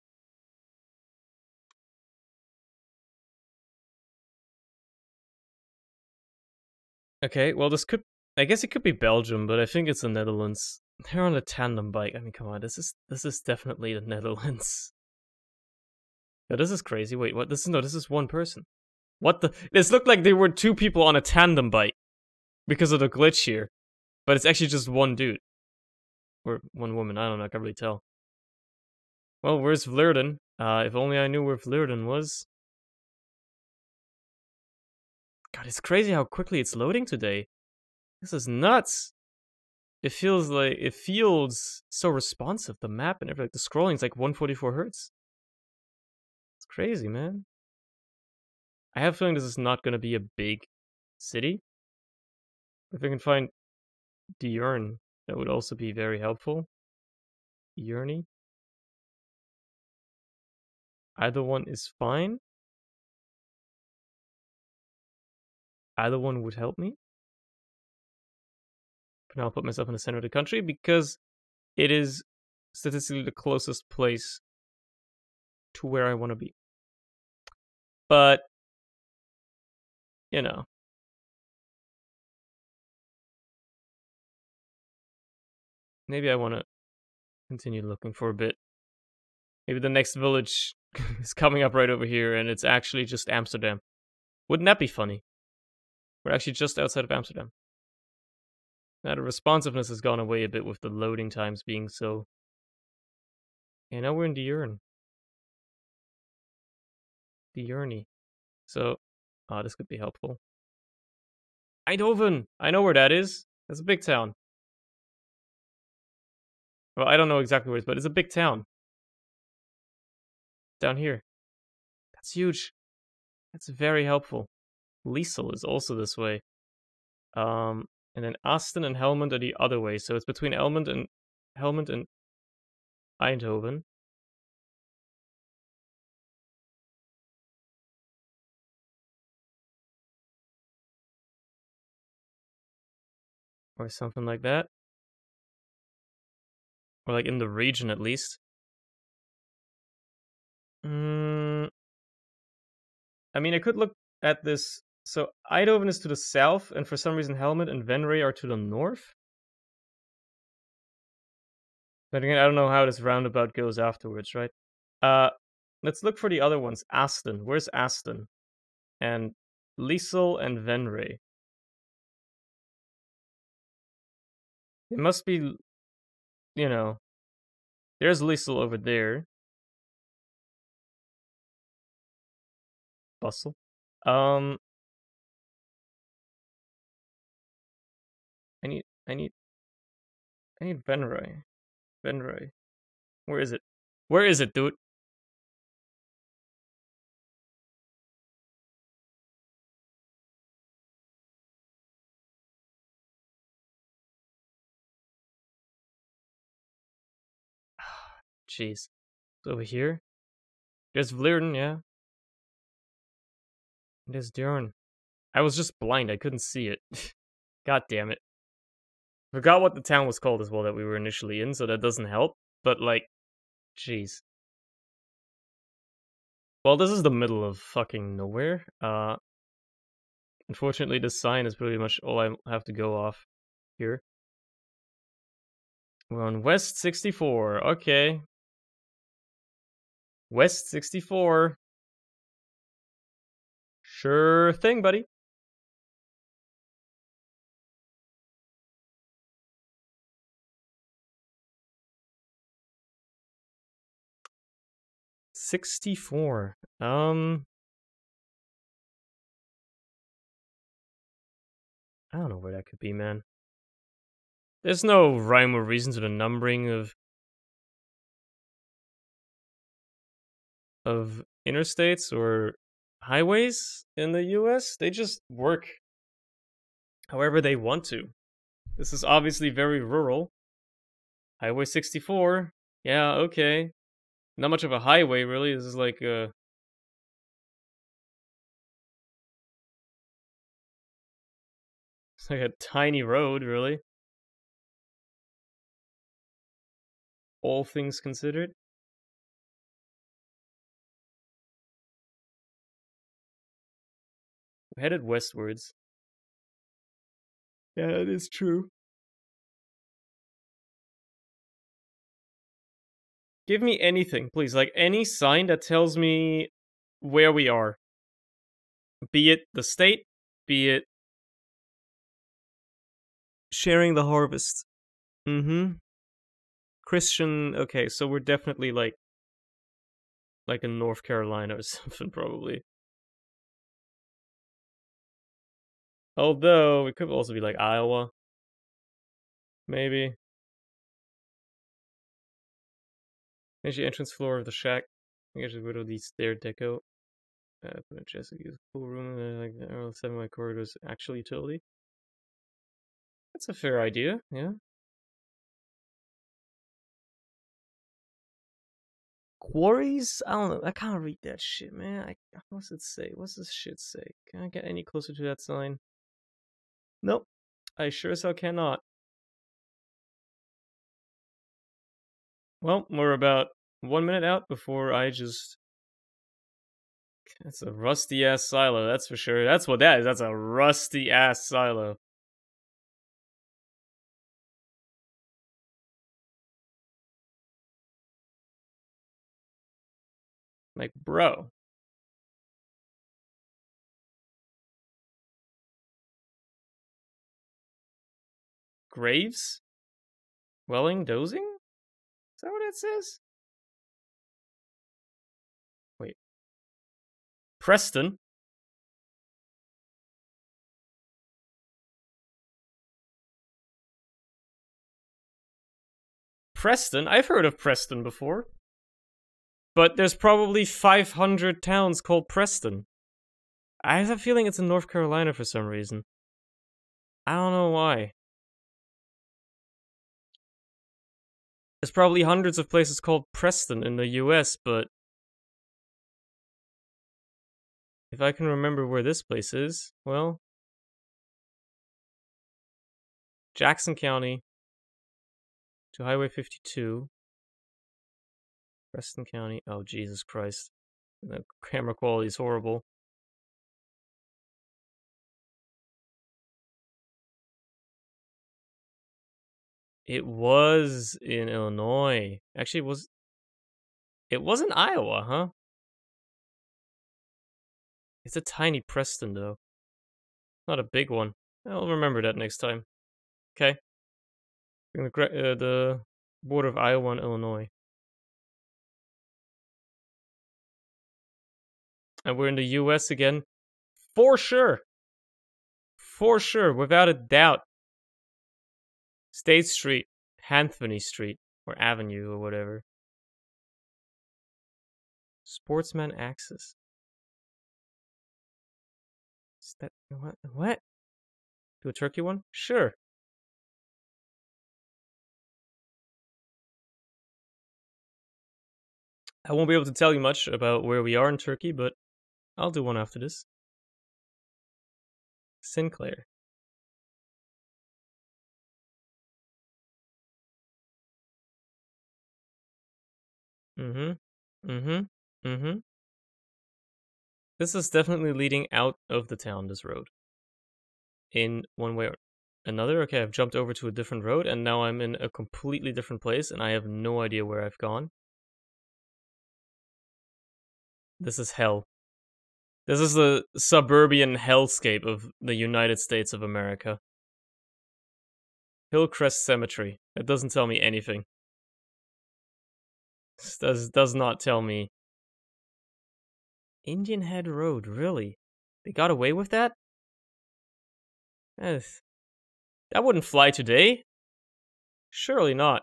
Okay, well, I guess it could be Belgium, but I think it's the Netherlands. They're on a tandem bike. I mean, come on, this is definitely the Netherlands. No, this is crazy. Wait, what? This is one person. What the? This looked like there were two people on a tandem bike because of the glitch here, but it's actually just one dude or one woman. I don't know. I can't really tell. Well, where's Vleerden? If only I knew where Vleerden was. God, it's crazy how quickly it's loading today. This is nuts. It feels so responsive. The map and everything. Like the scrolling's like 144 hertz. It's crazy, man. I have a feeling this is not going to be a big city. If I can find Diurne, that would also be very helpful. Diurne. Either one is fine. Either one would help me. For now, I'll put myself in the center of the country because it is statistically the closest place to where I want to be. But, you know. Maybe I want to continue looking for a bit. Maybe the next village is coming up right over here and it's actually just Amsterdam. Wouldn't that be funny? We're actually just outside of Amsterdam. Now the responsiveness has gone away a bit with the loading times being so... Yeah, now we're in Diurne. Diurne. So, this could be helpful. Eindhoven! I know where that is. That's a big town. Well, I don't know exactly where it is, but it's a big town. Down here. That's huge. That's very helpful. Liesel is also this way. And then Asten and Helmond are the other way, so it's between Helmond and Eindhoven. Or something like that. Or like in the region at least. I mean, I could look at this. So Eindhoven is to the south, and for some reason Helmond and Venray are to the north. But again, I don't know how this roundabout goes afterwards, right? Let's look for the other ones. Asten. Where's Asten? And Liesel and Venray. It must be, you know, there's Liesel over there. Bustle. I need Venray. Venray. Where is it? Where is it, dude? Jeez. It's over here. There's Vleerden, yeah. There's Dearn. I was just blind, I couldn't see it. God damn it. Forgot what the town was called as well that we were initially in, so that doesn't help. But like, jeez. Well, this is the middle of fucking nowhere. Unfortunately, this sign is pretty much all I have to go off here. We're on West 64. Okay. West 64. Sure thing, buddy. $64. I don't know where that could be, man. There's no rhyme or reason to the numbering of interstates or highways in the US. They just work however they want to. This is obviously very rural. Highway 64. Yeah, okay. Not much of a highway, really. This is like a... It's like a tiny road, really. All things considered. We're headed westwards. Yeah, that is true. Give me anything, please. Like, any sign that tells me where we are. Be it the state, be it sharing the harvest. Christian, okay, so we're definitely like in North Carolina or something, probably. Although, it could also be like Iowa. Maybe. Here's the entrance floor of the shack. I guess rid of the stair deco. Put a chest, use a pool room, like the 7-way corridors, actual utility. That's a fair idea, yeah. Quarries? I don't know. I can't read that shit, man. What's it say? What's this shit say? Can I get any closer to that sign? Nope. I sure as hell cannot. Well, we're about 1 minute out before I just... That's a rusty-ass silo, that's for sure. That's what that is. That's a rusty-ass silo. Like, bro. Graves? Welling? Dozing? Is that what it says? Wait. Preston? Preston? I've heard of Preston before. But there's probably 500 towns called Preston. I have a feeling it's in North Carolina for some reason. I don't know why. There's probably hundreds of places called Preston in the US, but if I can remember where this place is, well, Jackson County to Highway 52. Preston County. Oh, Jesus Christ. The camera quality is horrible. It was in Illinois. Actually, it was in Iowa, huh? It's a tiny Preston, though. Not a big one. I'll remember that next time. Okay. The border of Iowa and Illinois. And we're in the US again. For sure. For sure, without a doubt. State Street, Anthony Street, or Avenue, or whatever. Sportsman Access. Is that what? Do a turkey one? Sure. I won't be able to tell you much about where we are in Turkey, but I'll do one after this. Sinclair. This is definitely leading out of the town, this road. In one way or another. Okay, I've jumped over to a different road, and now I'm in a completely different place, and I have no idea where I've gone. This is hell. This is the suburban hellscape of the United States of America. Hillcrest Cemetery. It doesn't tell me anything. This does not tell me. Indian Head Road, really? They got away with that? That wouldn't fly today. Surely not.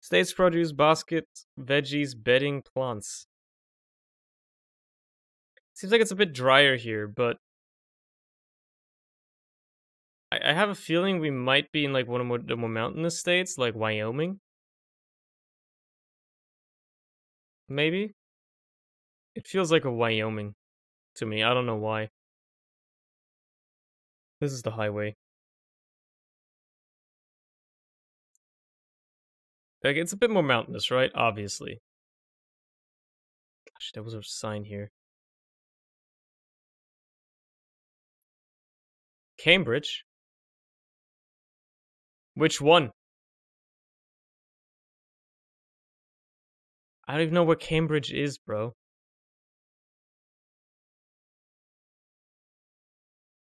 States produce, basket, veggies, bedding, plants. Seems like it's a bit drier here, but I have a feeling we might be in like one of the more mountainous states, like Wyoming. Maybe? It feels like a Wyoming to me. I don't know why. This is the highway. Like, it's a bit more mountainous, right? Obviously. Gosh, there was a sign here. Cambridge? Which one? I don't even know where Cambridge is, bro.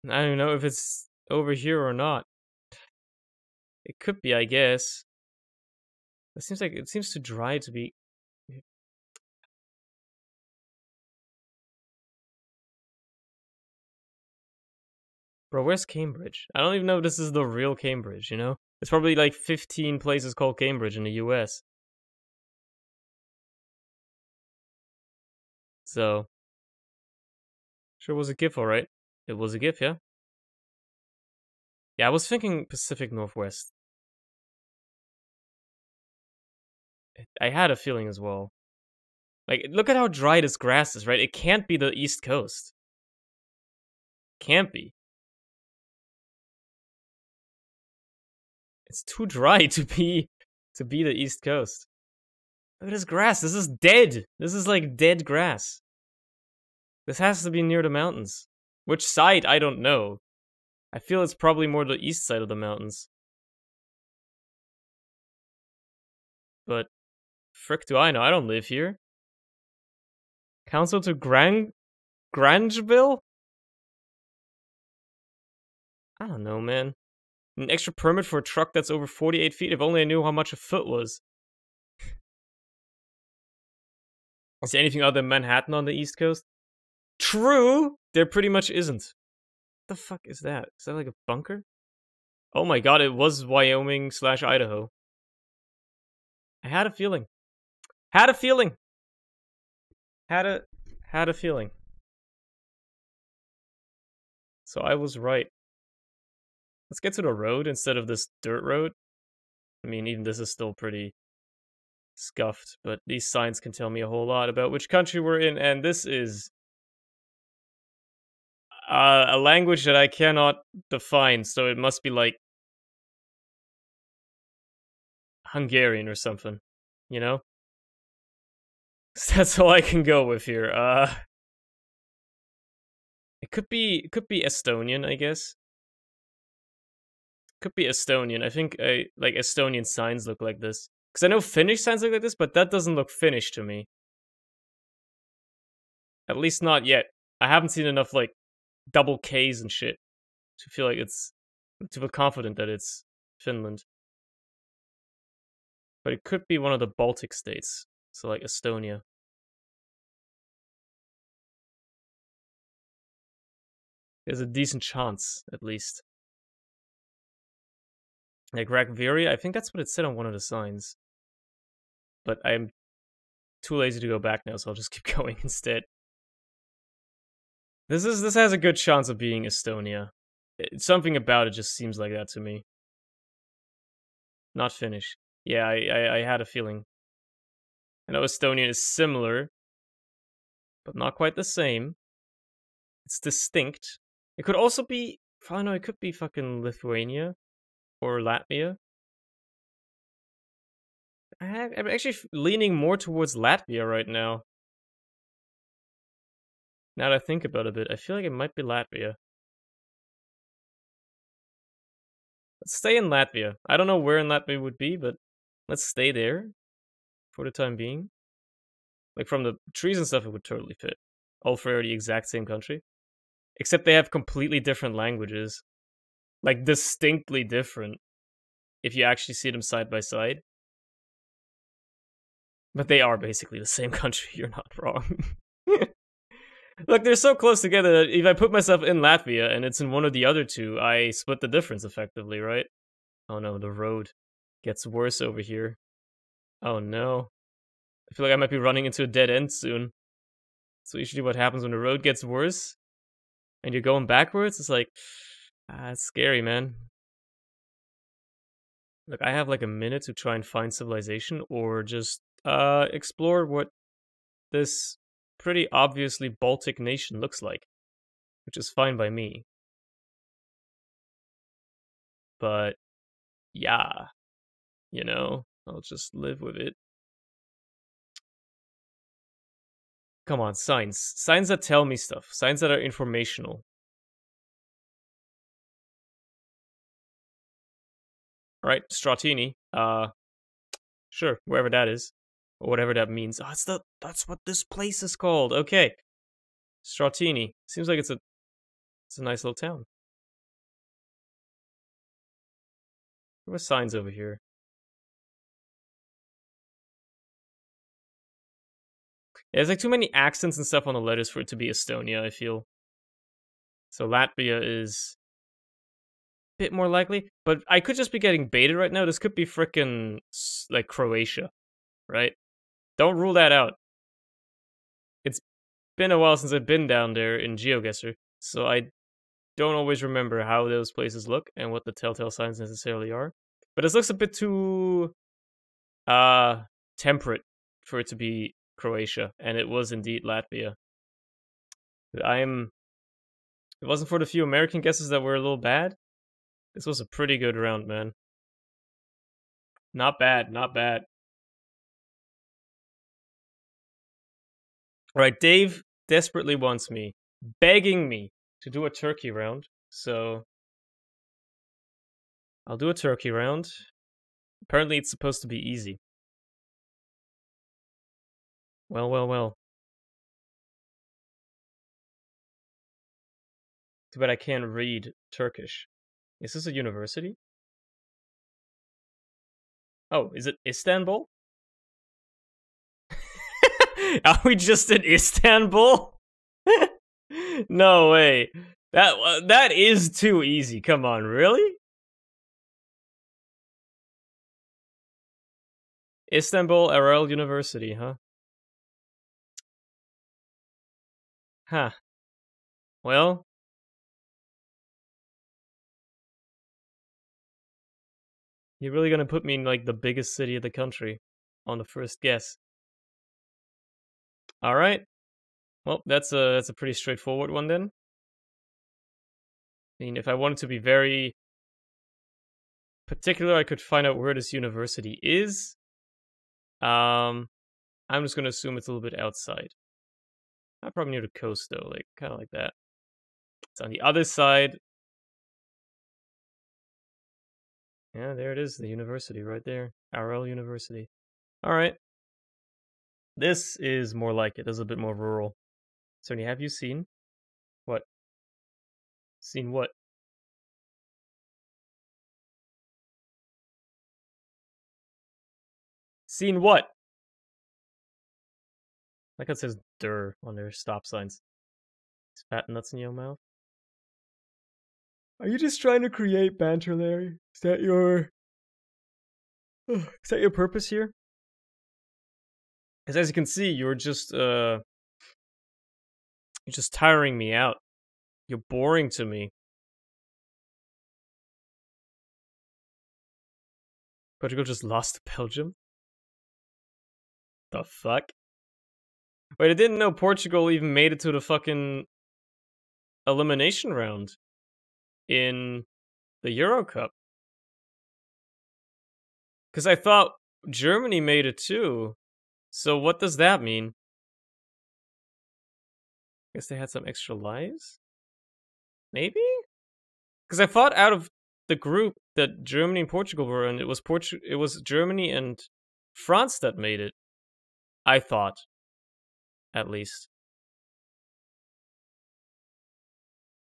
I don't even know if it's over here or not. It could be, I guess. It seems too dry to be. Bro, where's Cambridge? I don't even know if this is the real Cambridge, you know? There's probably like 15 places called Cambridge in the US. So. Sure was a GIF, alright. It was a GIF, yeah? Yeah, I was thinking Pacific Northwest. I had a feeling as well. Like, look at how dry this grass is, right? It can't be the East Coast. Can't be. It's too dry to be the East Coast. Look at this grass. This is dead. This is like dead grass. This has to be near the mountains. Which side? I don't know. I feel it's probably more the east side of the mountains. But frick do I know? I don't live here. Council to Grangeville? I don't know, man. An extra permit for a truck that's over 48 feet? If only I knew how much a foot was. Is there anything other than Manhattan on the East Coast? True! There pretty much isn't. What the fuck is that? Is that like a bunker? Oh my god, it was Wyoming/Idaho. I had a feeling. Had a feeling! Had a feeling. So I was right. Let's get to the road instead of this dirt road. I mean, even this is still pretty scuffed, but these signs can tell me a whole lot about which country we're in, and this is a language that I cannot define, so it must be like Hungarian or something, you know? That's all I can go with here. It could be Estonian, I guess. Could be Estonian. I think like Estonian signs look like this. Because I know Finnish signs look like this, but that doesn't look Finnish to me. At least not yet. I haven't seen enough like double K's and shit to feel like to feel confident that it's Finland. But it could be one of the Baltic states. So like Estonia. There's a decent chance, at least. Like Rakveria, I think that's what it said on one of the signs. But I'm too lazy to go back now, so I'll just keep going instead. This has a good chance of being Estonia. Something about it just seems like that to me. Not Finnish. Yeah, I had a feeling. I know Estonian is similar, but not quite the same. It's distinct. It could also be, I don't know, it could be fucking Lithuania or Latvia. I'm actually leaning more towards Latvia right now. Now that I think about it a bit, I feel like it might be Latvia. Let's stay in Latvia. I don't know where in Latvia would be, but let's stay there for the time being. Like from the trees and stuff, it would totally fit. All three are the exact same country. Except they have completely different languages. Like distinctly different. If you actually see them side by side. But they are basically the same country, you're not wrong. Look, they're so close together that if I put myself in Latvia and it's in one of the other two, I split the difference effectively, right? Oh no, the road gets worse over here. Oh no. I feel like I might be running into a dead end soon. So usually what happens when the road gets worse and you're going backwards, it's like, it's scary, man. Look, I have like a minute to try and find civilization or just explore what this pretty obviously Baltic nation looks like, which is fine by me. But yeah, you know, I'll just live with it. Come on, signs. Signs that tell me stuff. Signs that are informational. Alright, Stratini. Sure, wherever that is. Or whatever that means. Oh, that's what this place is called. Okay. Stratini. Seems like it's a nice little town. There were signs over here. Yeah, there's like too many accents and stuff on the letters for it to be Estonia, I feel. So Latvia is a bit more likely. But I could just be getting baited right now. This could be frickin' like Croatia, right? Don't rule that out. It's been a while since I've been down there in Geoguessr, so I don't always remember how those places look and what the telltale signs necessarily are. But this looks a bit too temperate for it to be Croatia, and it was indeed Latvia. If it wasn't for the few American guesses that were a little bad, this was a pretty good round, man. Not bad, not bad. Alright, Dave desperately wants me, begging me to do a turkey round, so I'll do a turkey round. Apparently it's supposed to be easy. Well, well, well. Too bad I can't read Turkish. Is this a university? Oh, is it Istanbul? Are we just in Istanbul? No way. That is too easy. Come on, really? Istanbul Erel University, huh? Huh. Well, You're really gonna put me in like the biggest city of the country on the first guess. All right. Well, that's a pretty straightforward one then. I mean, if I wanted to be very particular, I could find out where this university is. I'm just gonna assume it's a little bit outside. Not probably near the coast though, like kind of like that. It's on the other side. Yeah, there it is, the university right there. RL University. All right. This is more like it. This is a bit more rural. Cerny, have you seen? What? Seen what? Seen what? Like it says "der" on their stop signs. Is fat nuts in your mouth? Are you just trying to create banter, Larry? Is that your purpose here? Because as you can see, you're just tiring me out. You're boring to me. Portugal just lost to Belgium? The fuck? Wait, I didn't know Portugal even made it to the fucking elimination round in the Euro Cup. Because I thought Germany made it too. So what does that mean? Guess they had some extra lives? Maybe? Because I thought out of the group that Germany and Portugal were in, it was Germany and France that made it. I thought. At least.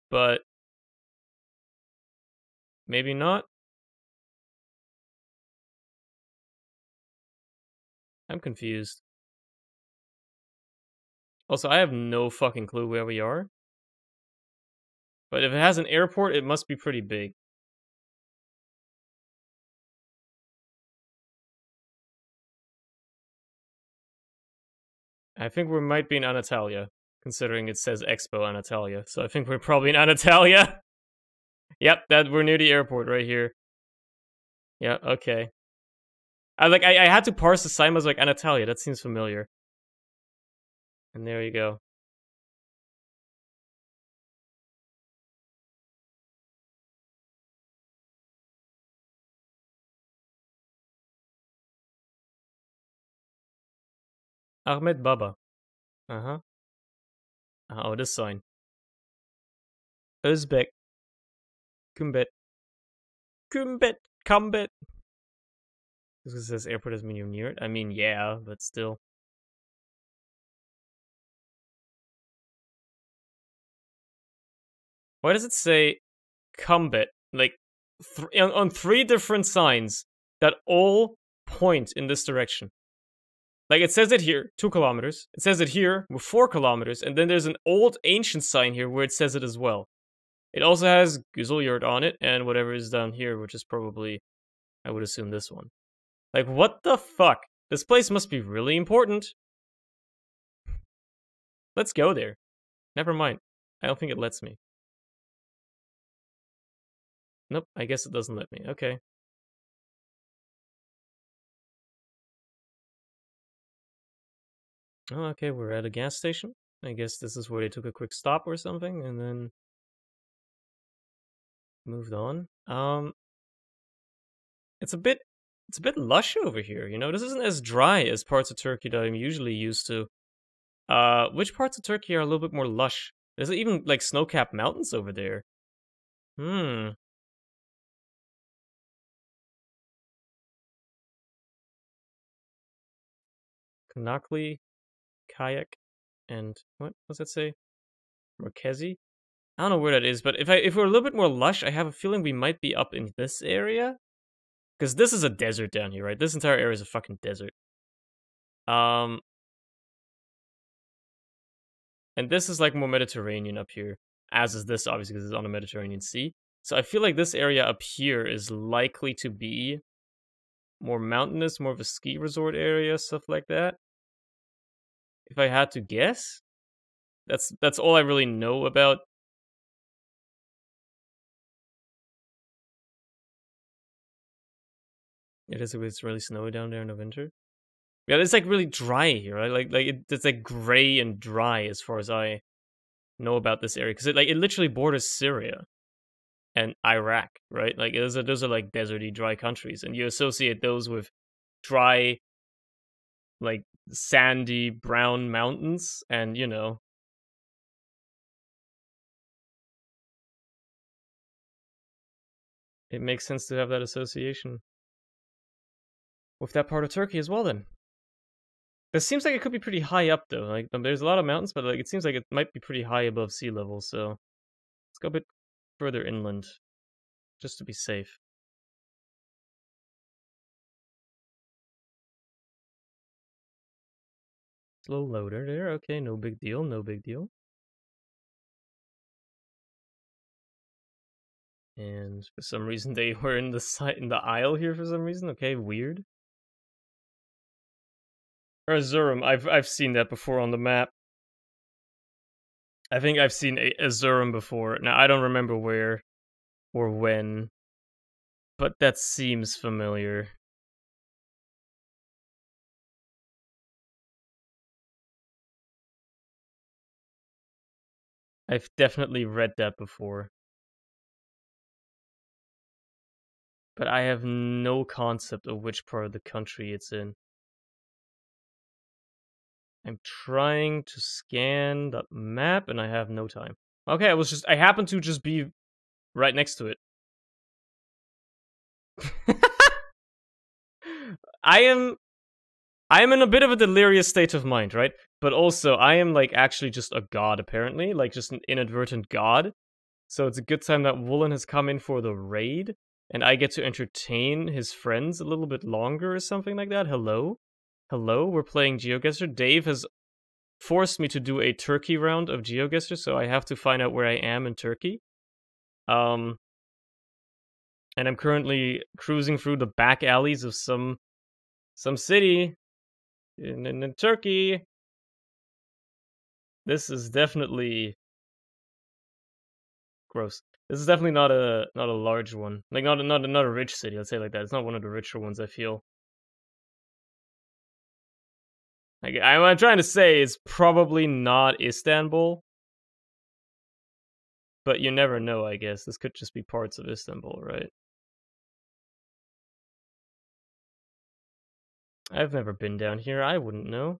But maybe not. I'm confused. Also, I have no fucking clue where we are. But if it has an airport, it must be pretty big. I think we might be in Anatolia, considering it says Expo Anatolia. So I think we're probably in Anatolia. Yep, we're near the airport right here. Yeah, okay. I had to parse the sign. I was like, Anatolia, that seems familiar. And there you go. Ahmed Baba. Uh-huh. Oh, this sign. Uzbek. Kumbet. Kumbet. Kumbet. This says airport doesn't mean you're near it. I mean, yeah, but still. Why does it say Kumbet? Like, on 3 different signs that all point in this direction. Like, it says it here, 2 kilometers. It says it here, with 4 kilometers. And then there's an old ancient sign here where it says it as well. It also has Güzelyurt on it, and whatever is down here, which is probably, I would assume, this one. Like, what the fuck? This place must be really important. Let's go there. Never mind. I don't think it lets me. Nope, I guess it doesn't let me. Okay. Oh, okay, we're at a gas station. I guess this is where they took a quick stop or something, and then moved on. It's a bit lush over here, you know? This isn't as dry as parts of Turkey that I'm usually used to. Which parts of Turkey are a little bit more lush? There's even, like, snow-capped mountains over there. Konakli, Kayak, and what does that say? Merkezi? I don't know where that is, but if we're a little bit more lush, I have a feeling we might be up in this area. Because this is a desert down here, right? This entire area is a fucking desert. And this is like more Mediterranean up here. As is this, obviously, because it's on the Mediterranean Sea. So I feel like this area up here is likely to be more mountainous, more of a ski resort area, stuff like that. If I had to guess, that's all I really know about. It is. It's really snowy down there in the winter. Yeah, it's like really dry here, right? It's like gray and dry as far as I know about this area, because it literally borders Syria and Iraq, right? Like those are like deserty, dry countries, and you associate those with dry, like sandy brown mountains, and it makes sense to have that association with that part of Turkey as well. Then it seems like it could be pretty high up though. Like there's a lot of mountains, but like it seems like it might be pretty high above sea level. So let's go a bit further inland, just to be safe. Slow loader there. Okay, no big deal. No big deal. And for some reason they were in the aisle here for some reason. Okay, weird. Erzurum, I've seen that before on the map. I think I've seen Erzurum before. Now I don't remember where or when, but that seems familiar. I've definitely read that before. But I have no concept of which part of the country it's in. I'm trying to scan the map and I have no time. Okay, I happened to just be right next to it. I am in a bit of a delirious state of mind, right? But also, I am like actually just a god apparently, like just an inadvertent god. So it's a good time that Woolen has come in for the raid, and I get to entertain his friends a little bit longer or something like that. Hello? Hello, we're playing Geoguessr. Dave has forced me to do a Turkey round of Geoguessr, so I have to find out where I am in Turkey. And I'm currently cruising through the back alleys of some city in Turkey. This is definitely gross. This is definitely not a large one. Like not a rich city, let's say like that. It's not one of the richer ones, I feel. Like I'm trying to say it's probably not Istanbul. But you never know, I guess. This could just be parts of Istanbul, right? I've never been down here. I wouldn't know.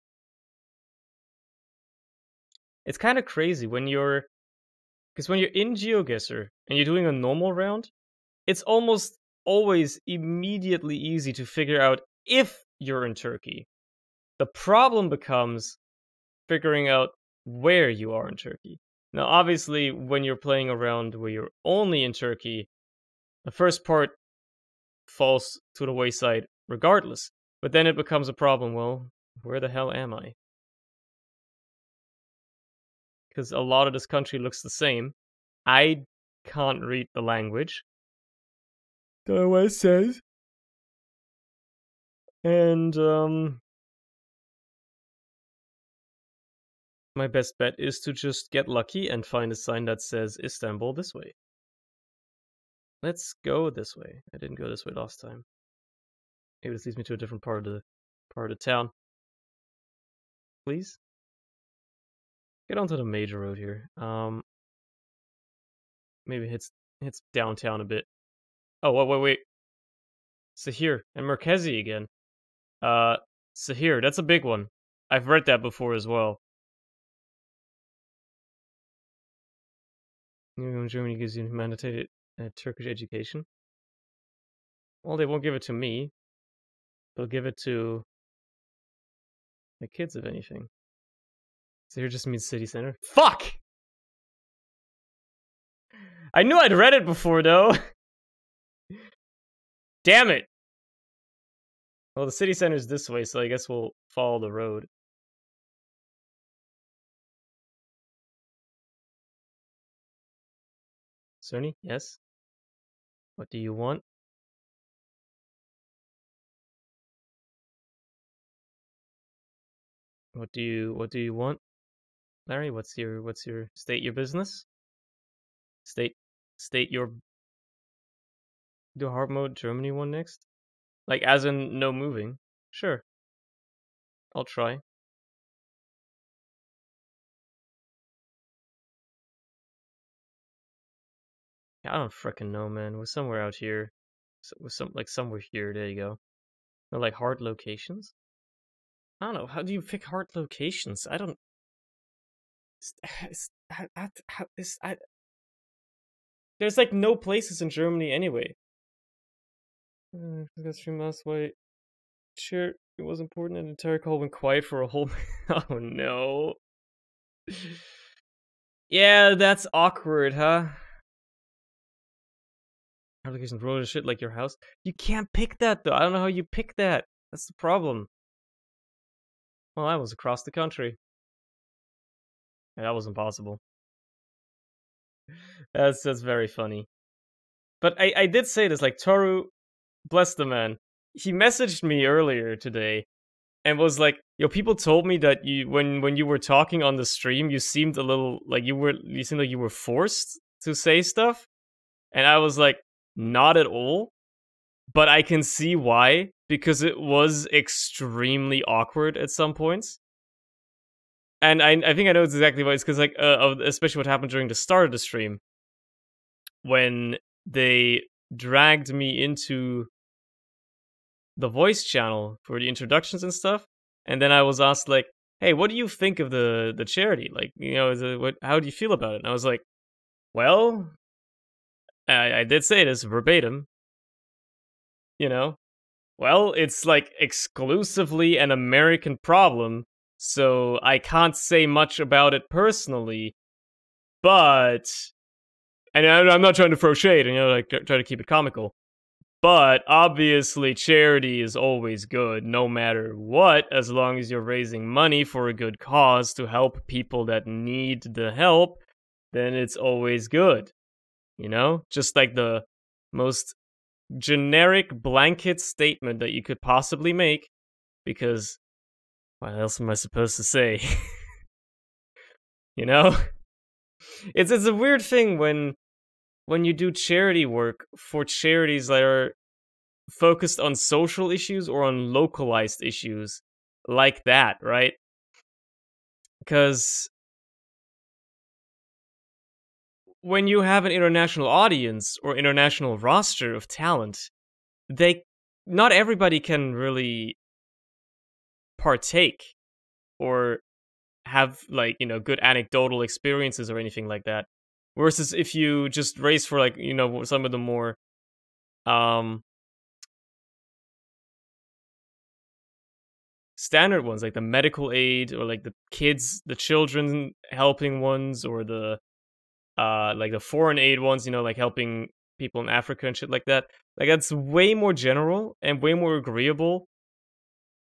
It's kind of crazy when you're... Because when you're in Geoguessr and you're doing a normal round, it's almost always immediately easy to figure out if you're in Turkey. The problem becomes figuring out where you are in Turkey. Now, obviously, when you're playing around where you're only in Turkey, the first part falls to the wayside regardless. But then it becomes a problem. Well, where the hell am I? Because a lot of this country looks the same. I can't read the language. Don't know what it says. And, my best bet is to just get lucky and find a sign that says Istanbul this way. Let's go this way. I didn't go this way last time. Maybe this leads me to a different part of the town. Please? Get onto the major road here. Maybe hits downtown a bit. Oh, wait. Sahir and Merkezi again. Sahir, that's a big one. I've read that before as well. Germany gives you humanitarian Turkish education. Well, they won't give it to me. They'll give it to my kids, if anything. Sahir just means city center. Fuck! I knew I'd read it before, though. Damn it! Well, the city center's this way, so I guess we'll follow the road. Cerny? Yes? What do you want? What do you want? Larry, what's your state your business? State your... Do hard mode Germany one next? Like, as in no moving. Sure. I'll try. I don't frickin' know, man. We're somewhere out here. We're somewhere here. There you go. They're like hard locations? I don't know. How do you pick hard locations? I don't. There's like no places in Germany anyway. I got 3 months wait. Sure, it was important and the entire call went quiet for a whole. Oh no. Yeah, that's awkward, huh? Application rolled shit like your house. You can't pick that though. I don't know how you pick that. That's the problem. Well, I was across the country. Yeah, that was impossible. That's very funny. But I did say this, like, Toru, bless the man. He messaged me earlier today and was like, "Yo, people told me that you when you were talking on the stream, you seemed a little like you seemed like you were forced to say stuff." And I was like, "Not at all." But I can see why, because it was extremely awkward at some points. And I think I know exactly why. It's because, like, especially what happened during the start of the stream, when they dragged me into the voice channel for the introductions and stuff, and then I was asked, like, "Hey, what do you think of the charity? Like, you know, how do you feel about it?" And I was like, "Well, I did say this verbatim, you know. Well, it's like exclusively an American problem, so I can't say much about it personally, but." And I'm not trying to throw shade, you know, like try to keep it comical. But obviously, charity is always good, no matter what, as long as you're raising money for a good cause to help people that need the help, then it's always good. You know? Just like the most generic blanket statement that you could possibly make, because what else am I supposed to say? You know? It's a weird thing when you do charity work for charities that are focused on social issues or on localized issues like that, right? Because when you have an international audience or international roster of talent, they not everybody can really partake or have, like, you know, good anecdotal experiences or anything like that. Versus if you just race for, like, you know, some of the more standard ones, like the medical aid or like the children helping ones, or the like the foreign aid ones, you know, like helping people in Africa and shit like that. Like, that's way more general and way more agreeable.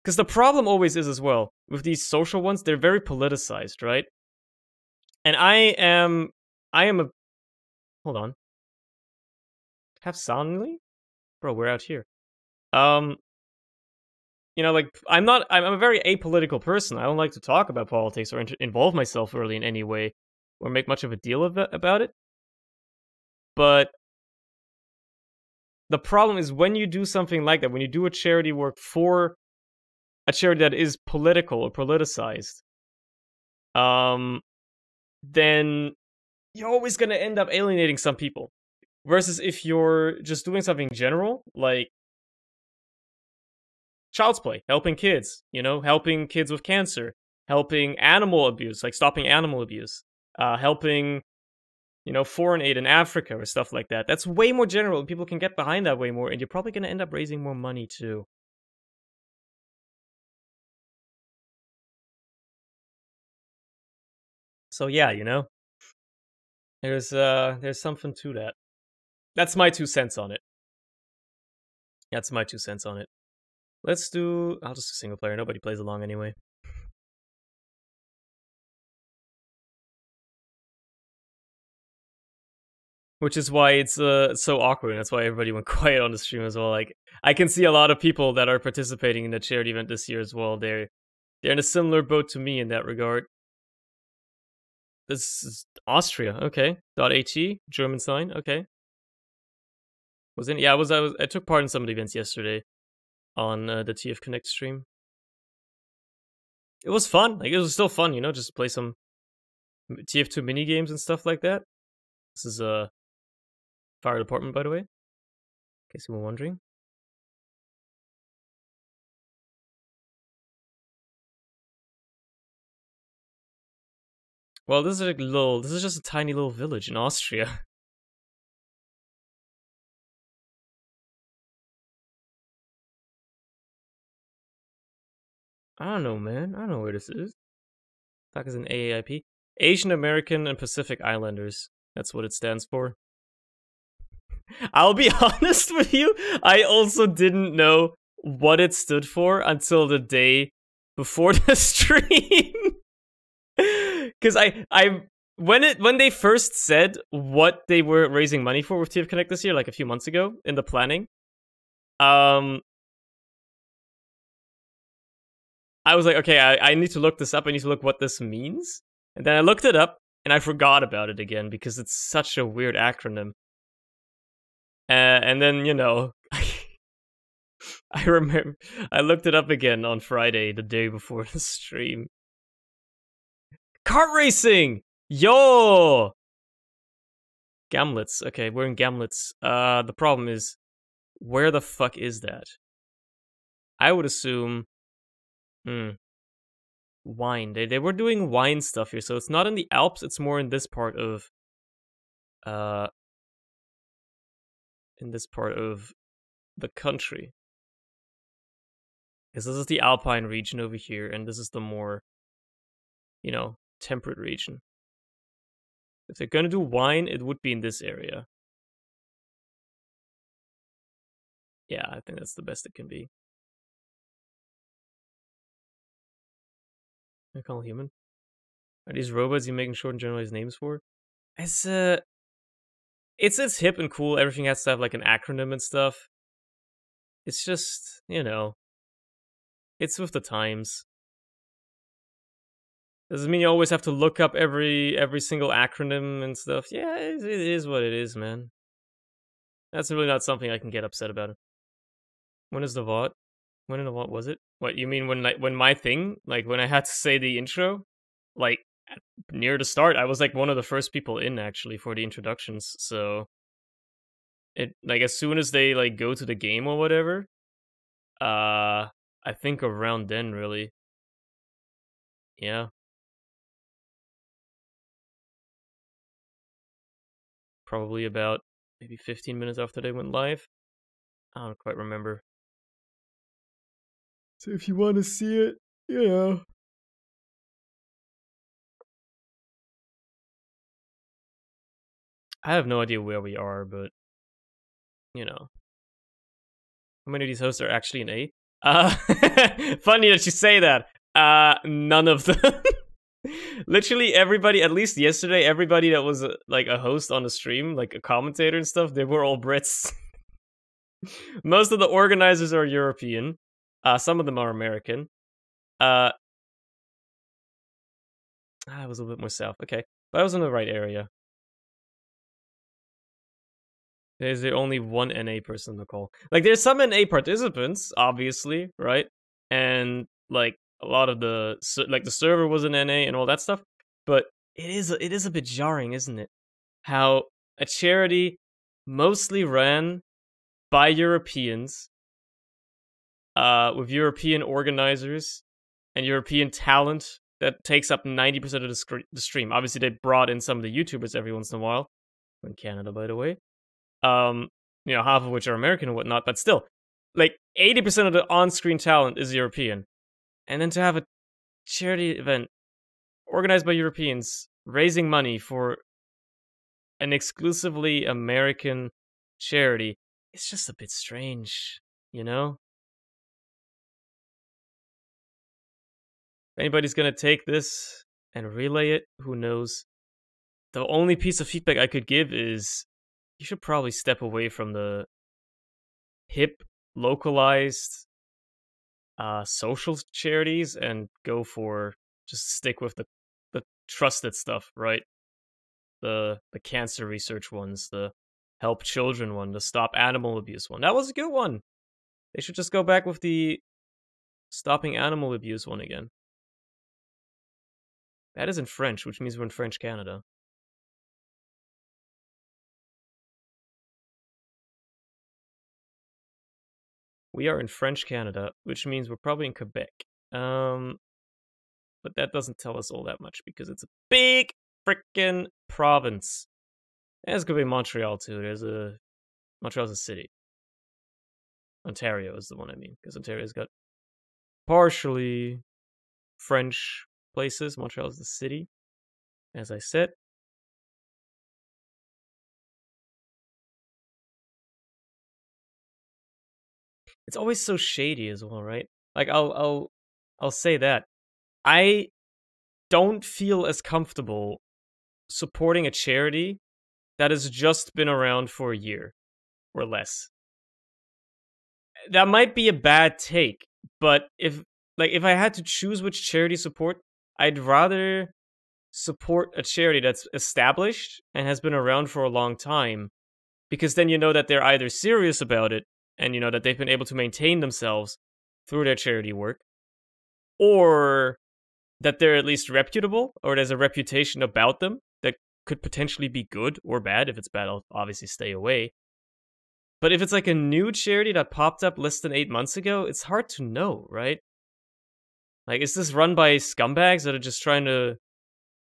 Because the problem always is, as well, with these social ones, they're very politicized, right? And I am a hold on. Have soundly? Bro, we're out here. You know, like, I'm a very apolitical person. I don't like to talk about politics or involve myself really in any way or make much of a deal about it. But the problem is when you do something like that, when you do a charity work for a charity that is political or politicized, then you're always going to end up alienating some people. Versus if you're just doing something general, like child's play, helping kids, you know, helping kids with cancer, helping animal abuse, like stopping animal abuse, helping, you know, foreign aid in Africa or stuff like that. That's way more general, and people can get behind that way more, and you're probably going to end up raising more money too. So yeah, you know, there's something to that. That's my 2 cents on it. That's my 2 cents on it. Let's do. I'll just do single player. Nobody plays along anyway. Which is why it's so awkward, and that's why everybody went quiet on the stream as well. Like, I can see a lot of people that are participating in the charity event this year as well. They're in a similar boat to me in that regard. This is Austria, okay. .at, German sign, okay. I took part in some of the events yesterday. on the TF Connect stream. It was fun. Like, it was still fun, you know, just play some TF2 mini games and stuff like that. This is a fire department, by the way, in case you were wondering. Well, this is just a tiny little village in Austria. I don't know, man. I don't know where this is. That is an AAIP. Asian American and Pacific Islanders. That's what it stands for. I'll be honest with you, I also didn't know what it stood for until the day before the stream. Because when they first said what they were raising money for with TF Connect this year, like a few months ago in the planning, I was like, okay, I need to look this up. I need to look what this means. And then I looked it up, and I forgot about it again because it's such a weird acronym. And then, you know, I remember I looked it up again on Friday, the day before the stream. Kart racing! Yo! Gamlets. Okay, we're in Gamlets. The problem is, where the fuck is that? I would assume... Wine. They were doing wine stuff here, so it's not in the Alps, it's more in this part of... in this part of the country. Because this is the Alpine region over here, and this is the more, you know, temperate region. If they're gonna do wine, it would be in this area. Yeah, I think that's the best it can be. I call human. Are these robots you making short and generalized names for? It's hip and cool. Everything has to have like an acronym and stuff. It's just, you know, it's with the times. Doesn't mean you always have to look up every single acronym and stuff. Yeah, it is what it is, man. That's really not something I can get upset about. When is the VOD? When in the VOD was it? What, you mean when my thing, like when I had to say the intro? Like, near the start, I was like one of the first people in actually for the introductions, so it, like, as soon as they like go to the game or whatever, I think around then, really. Yeah. Probably about maybe 15 minutes after they went live. I don't quite remember. So if you want to see it, you know. I have no idea where we are, but, you know. How many of these hosts are actually an A? Funny that you say that. None of them. Literally everybody, at least yesterday, everybody that was like a host on the stream, like a commentator and stuff, they were all Brits. Most of the organizers are European. Some of them are American. I was a little bit more south. Okay, but I was in the right area. There's only one NA person in the call. Like, there's some NA participants, obviously, right? And like a lot of the server was an NA and all that stuff. But it is a bit jarring, isn't it? How a charity mostly ran by Europeans, with European organizers and European talent that takes up 90% of the stream. Obviously, they brought in some of the YouTubers every once in a while. In Canada, by the way. You know, half of which are American and whatnot, but still, like 80% of the on-screen talent is European. And then to have a charity event organized by Europeans raising money for an exclusively American charity, it's just a bit strange, you know? If anybody's gonna take this and relay it, who knows? The only piece of feedback I could give is you should probably step away from the hip, localized, social charities and go for just stick with the trusted stuff, right? The cancer research ones, the help children one, the stop animal abuse one. That was a good one. They should just go back with the stopping animal abuse one again. That is in French, which means we're in French Canada. We are in French Canada, which means we're probably in Quebec. But that doesn't tell us all that much because it's a big freaking province. And it's gonna be Montreal too. Montreal's a city. Ontario is the one I mean, because Ontario's got partially French places. Montreal's the city, as I said. It's always so shady as well, right? Like I'll say that I don't feel as comfortable supporting a charity that has just been around for a year or less. That might be a bad take, but if I had to choose which charity support, I'd rather support a charity that's established and has been around for a long time, because then you know that they're either serious about it and you know that they've been able to maintain themselves through their charity work, or that they're at least reputable, or there's a reputation about them that could potentially be good or bad. If it's bad, I'll obviously stay away. But if it's like a new charity that popped up less than 8 months ago, it's hard to know, right? Like, is this run by scumbags that are just trying to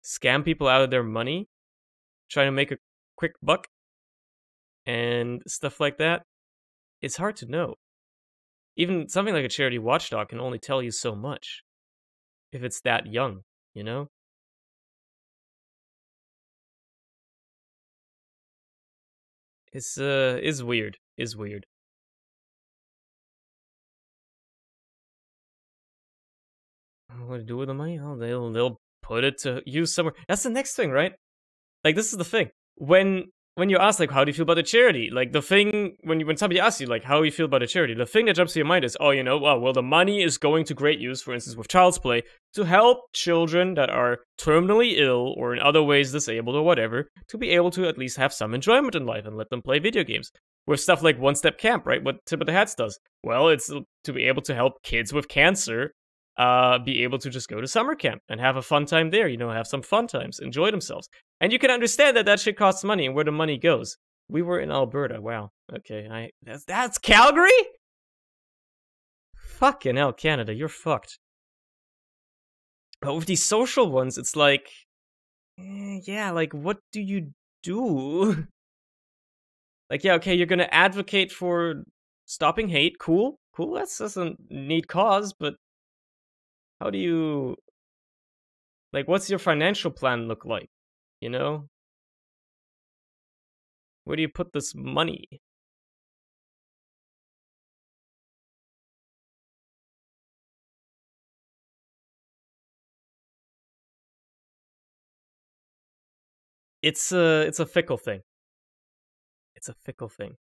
scam people out of their money? Trying to make a quick buck? And stuff like that? It's hard to know. Even something like a charity watchdog can only tell you so much. If it's that young, you know? It's weird. Is weird. What to do with the money? Oh, they'll put it to use somewhere. That's the next thing, right? Like, this is the thing. When you ask, like, how do you feel about a charity? Like, the thing, when somebody asks you, like, how do you feel about a charity? The thing that jumps to your mind is, oh, you know, well, the money is going to great use, for instance, with Child's Play, to help children that are terminally ill or in other ways disabled or whatever, to be able to at least have some enjoyment in life and let them play video games. With stuff like One Step Camp, right? What Tip of the Hats does? Well, it's to be able to help kids with cancer be able to just go to summer camp and have a fun time there, you know, have some fun times, enjoy themselves. And you can understand that shit costs money and where the money goes. We were in Alberta. Wow. Okay, that's Calgary? Fucking hell, Canada, you're fucked. But with these social ones, it's like, yeah, like, what do you do? Like, yeah, okay, you're gonna advocate for stopping hate. Cool. That's a neat cause, but how do you, like, what's your financial plan look like? You know? Where do you put this money? It's a fickle thing. It's a fickle thing.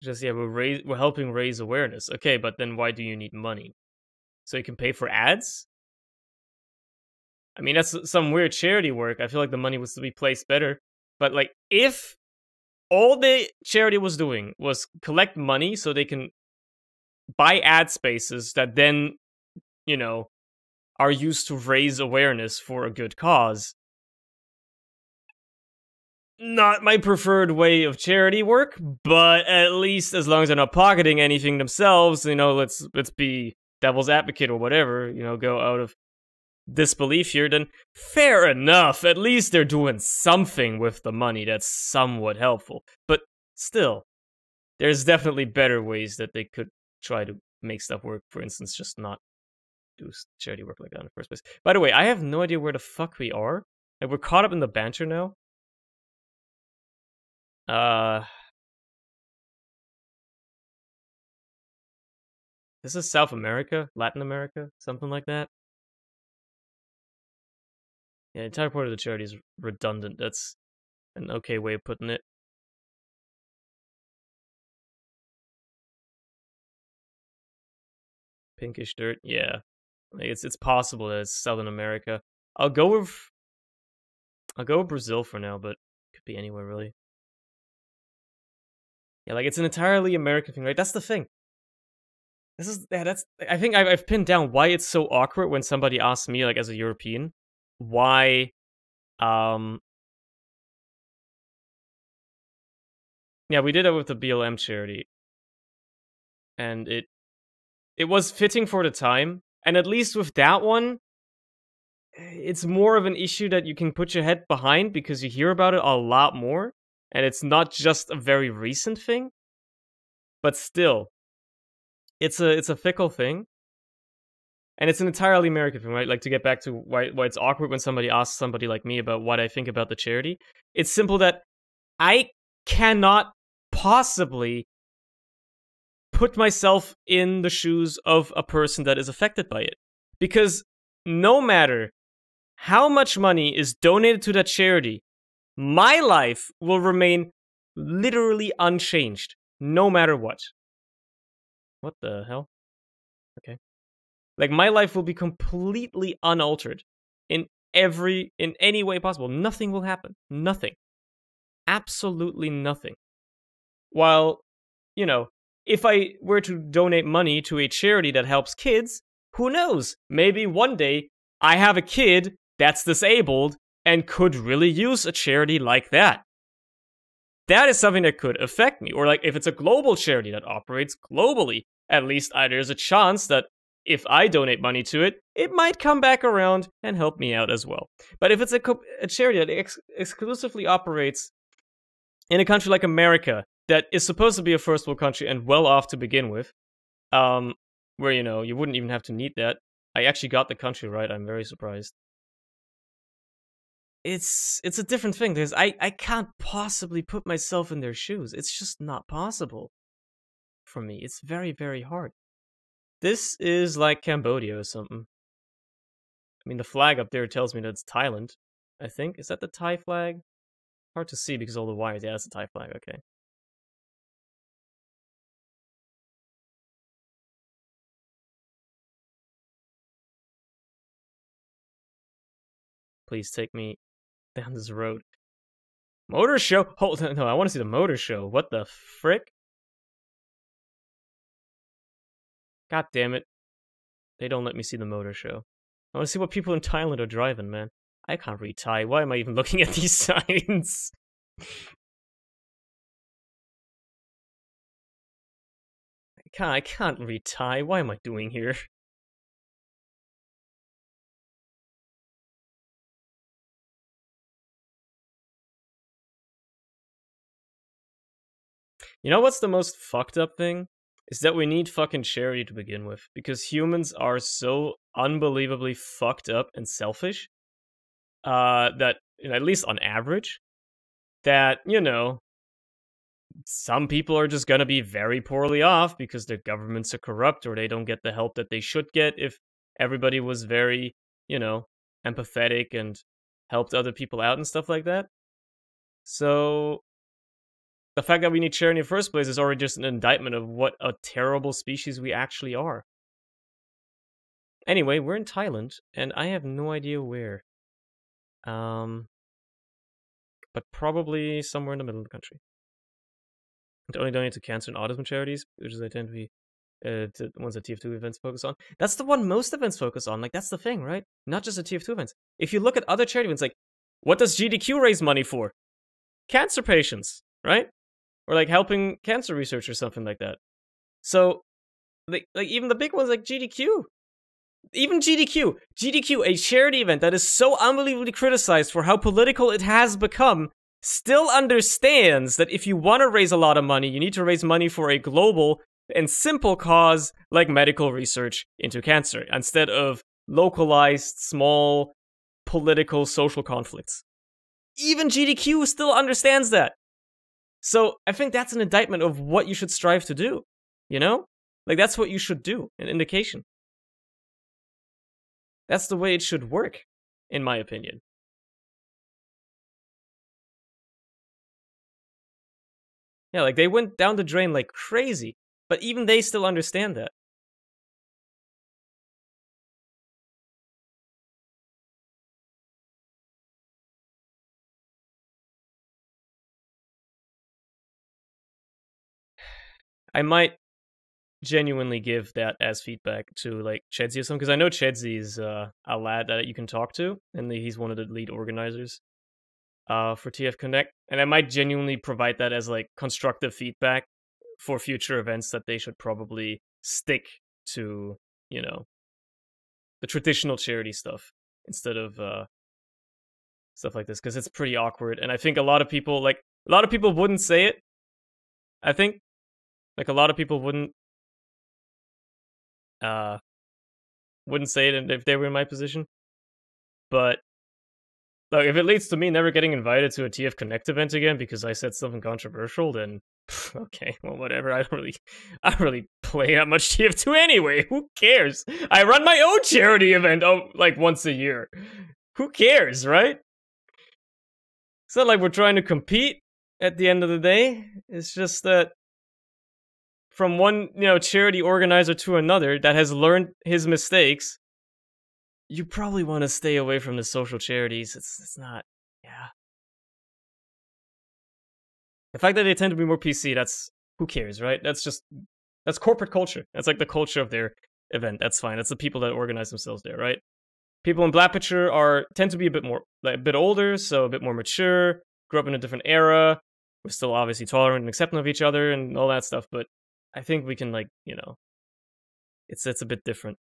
Just, yeah, we're helping raise awareness. Okay, but then why do you need money? So you can pay for ads? I mean, that's some weird charity work. I feel like the money was to be placed better. But, like, if all the charity was doing was collect money so they can buy ad spaces that then, you know, are used to raise awareness for a good cause, not my preferred way of charity work, but at least as long as they're not pocketing anything themselves, you know, let's be devil's advocate or whatever, you know, go out of disbelief here, then fair enough. At least they're doing something with the money that's somewhat helpful. But still, there's definitely better ways that they could try to make stuff work. For instance, just not do charity work like that in the first place. By the way, I have no idea where the fuck we are. Like, we're caught up in the banter now. This is South America, Latin America, something like that. Yeah, the entire point of the charity is redundant. That's an okay way of putting it. Pinkish dirt, yeah. Like, it's possible that it's Southern America. I'll go with Brazil for now, but it could be anywhere really. Yeah, like it's an entirely American thing, right? That's the thing. This is yeah, that's I think I've pinned down why it's so awkward when somebody asks me, like as a European, why um yeah, we did it with the BLM charity, and it was fitting for the time. And at least with that one, it's more of an issue that you can put your head behind because you hear about it a lot more, and it's not just a very recent thing. But still, it's a fickle thing, and it's an entirely American thing, right? Like to get back to why it's awkward when somebody asks somebody like me about what I think about the charity. It's simple that I cannot possibly put myself in the shoes of a person that is affected by it. Because no matter how much money is donated to that charity, my life will remain literally unchanged, no matter what. What the hell? Okay. Like, my life will be completely unaltered in any way possible. Nothing will happen. Nothing. Absolutely nothing. While, you know, if I were to donate money to a charity that helps kids, who knows? Maybe one day I have a kid that's disabled and could really use a charity like that. That is something that could affect me. Or like if it's a global charity that operates globally, at least there's a chance that if I donate money to it, it might come back around and help me out as well. But if it's a charity that exclusively operates in a country like America, that is supposed to be a first world country and well off to begin with, where, you know, you wouldn't even have to need that. I actually got the country right, I'm very surprised. It's a different thing, because I can't possibly put myself in their shoes. It's just not possible for me. It's very, very hard. This is like Cambodia or something. I mean, the flag up there tells me that it's Thailand, I think. Is that the Thai flag? Hard to see because of all the wires. Yeah, that's the Thai flag, okay. Please take me down this road. Motor show? Hold on, no, I want to see the motor show. What the frick? God damn it. They don't let me see the motor show. I want to see what people in Thailand are driving, man. I can't read Thai. Why am I even looking at these signs? I can't read Thai. Why am I doing here? You know what's the most fucked up thing? Is that we need fucking charity to begin with. Because humans are so unbelievably fucked up and selfish. That, you know, at least on average, that, you know, some people are just gonna be very poorly off because their governments are corrupt or they don't get the help that they should get if everybody was very, you know, empathetic and helped other people out and stuff like that. So the fact that we need charity in the first place is already just an indictment of what a terrible species we actually are. Anyway, we're in Thailand, and I have no idea where. But probably somewhere in the middle of the country. To only donate to cancer and autism charities, which is they tend to be the ones that TF2 events focus on. That's the one most events focus on. Like, that's the thing, right? Not just the TF2 events. If you look at other charity events, like, what does GDQ raise money for? Cancer patients, right? Or like helping cancer research or something like that. So, like even the big ones like GDQ. Even GDQ, a charity event that is so unbelievably criticized for how political it has become, still understands that if you want to raise a lot of money, you need to raise money for a global and simple cause like medical research into cancer, instead of localized, small, political, social conflicts. Even GDQ still understands that. So I think that's an indictment of what you should strive to do, you know? Like, that's what you should do, an indication. That's the way it should work, in my opinion. Yeah, like, they went down the drain like crazy, but even they still understand that. I might genuinely give that as feedback to like Chedzi or something, because I know Chedzi is a lad that you can talk to, and he's one of the lead organizers for TF Connect, and I might genuinely provide that as like constructive feedback for future events, that they should probably stick to, you know, the traditional charity stuff instead of stuff like this, because it's pretty awkward, and I think a lot of people wouldn't say it. I think like a lot of people wouldn't say it if they were in my position, but like if it leads to me never getting invited to a TF Connect event again because I said something controversial, then okay, well, whatever. I don't really play that much TF2 anyway. Who cares? I run my own charity event like once a year. Who cares, right? It's not like we're trying to compete at the end of the day. It's just that from one, charity organizer to another that has learned his mistakes, you probably want to stay away from the social charities. It's not, yeah. The fact that they tend to be more PC, that's, who cares, right? That's corporate culture. That's like the culture of their event. That's fine. That's the people that organize themselves there, right? People in Blackpitcher tend to be a bit older, so a bit more mature, grew up in a different era. We're still obviously tolerant and accepting of each other and all that stuff, but I think we can, like, it's a bit different.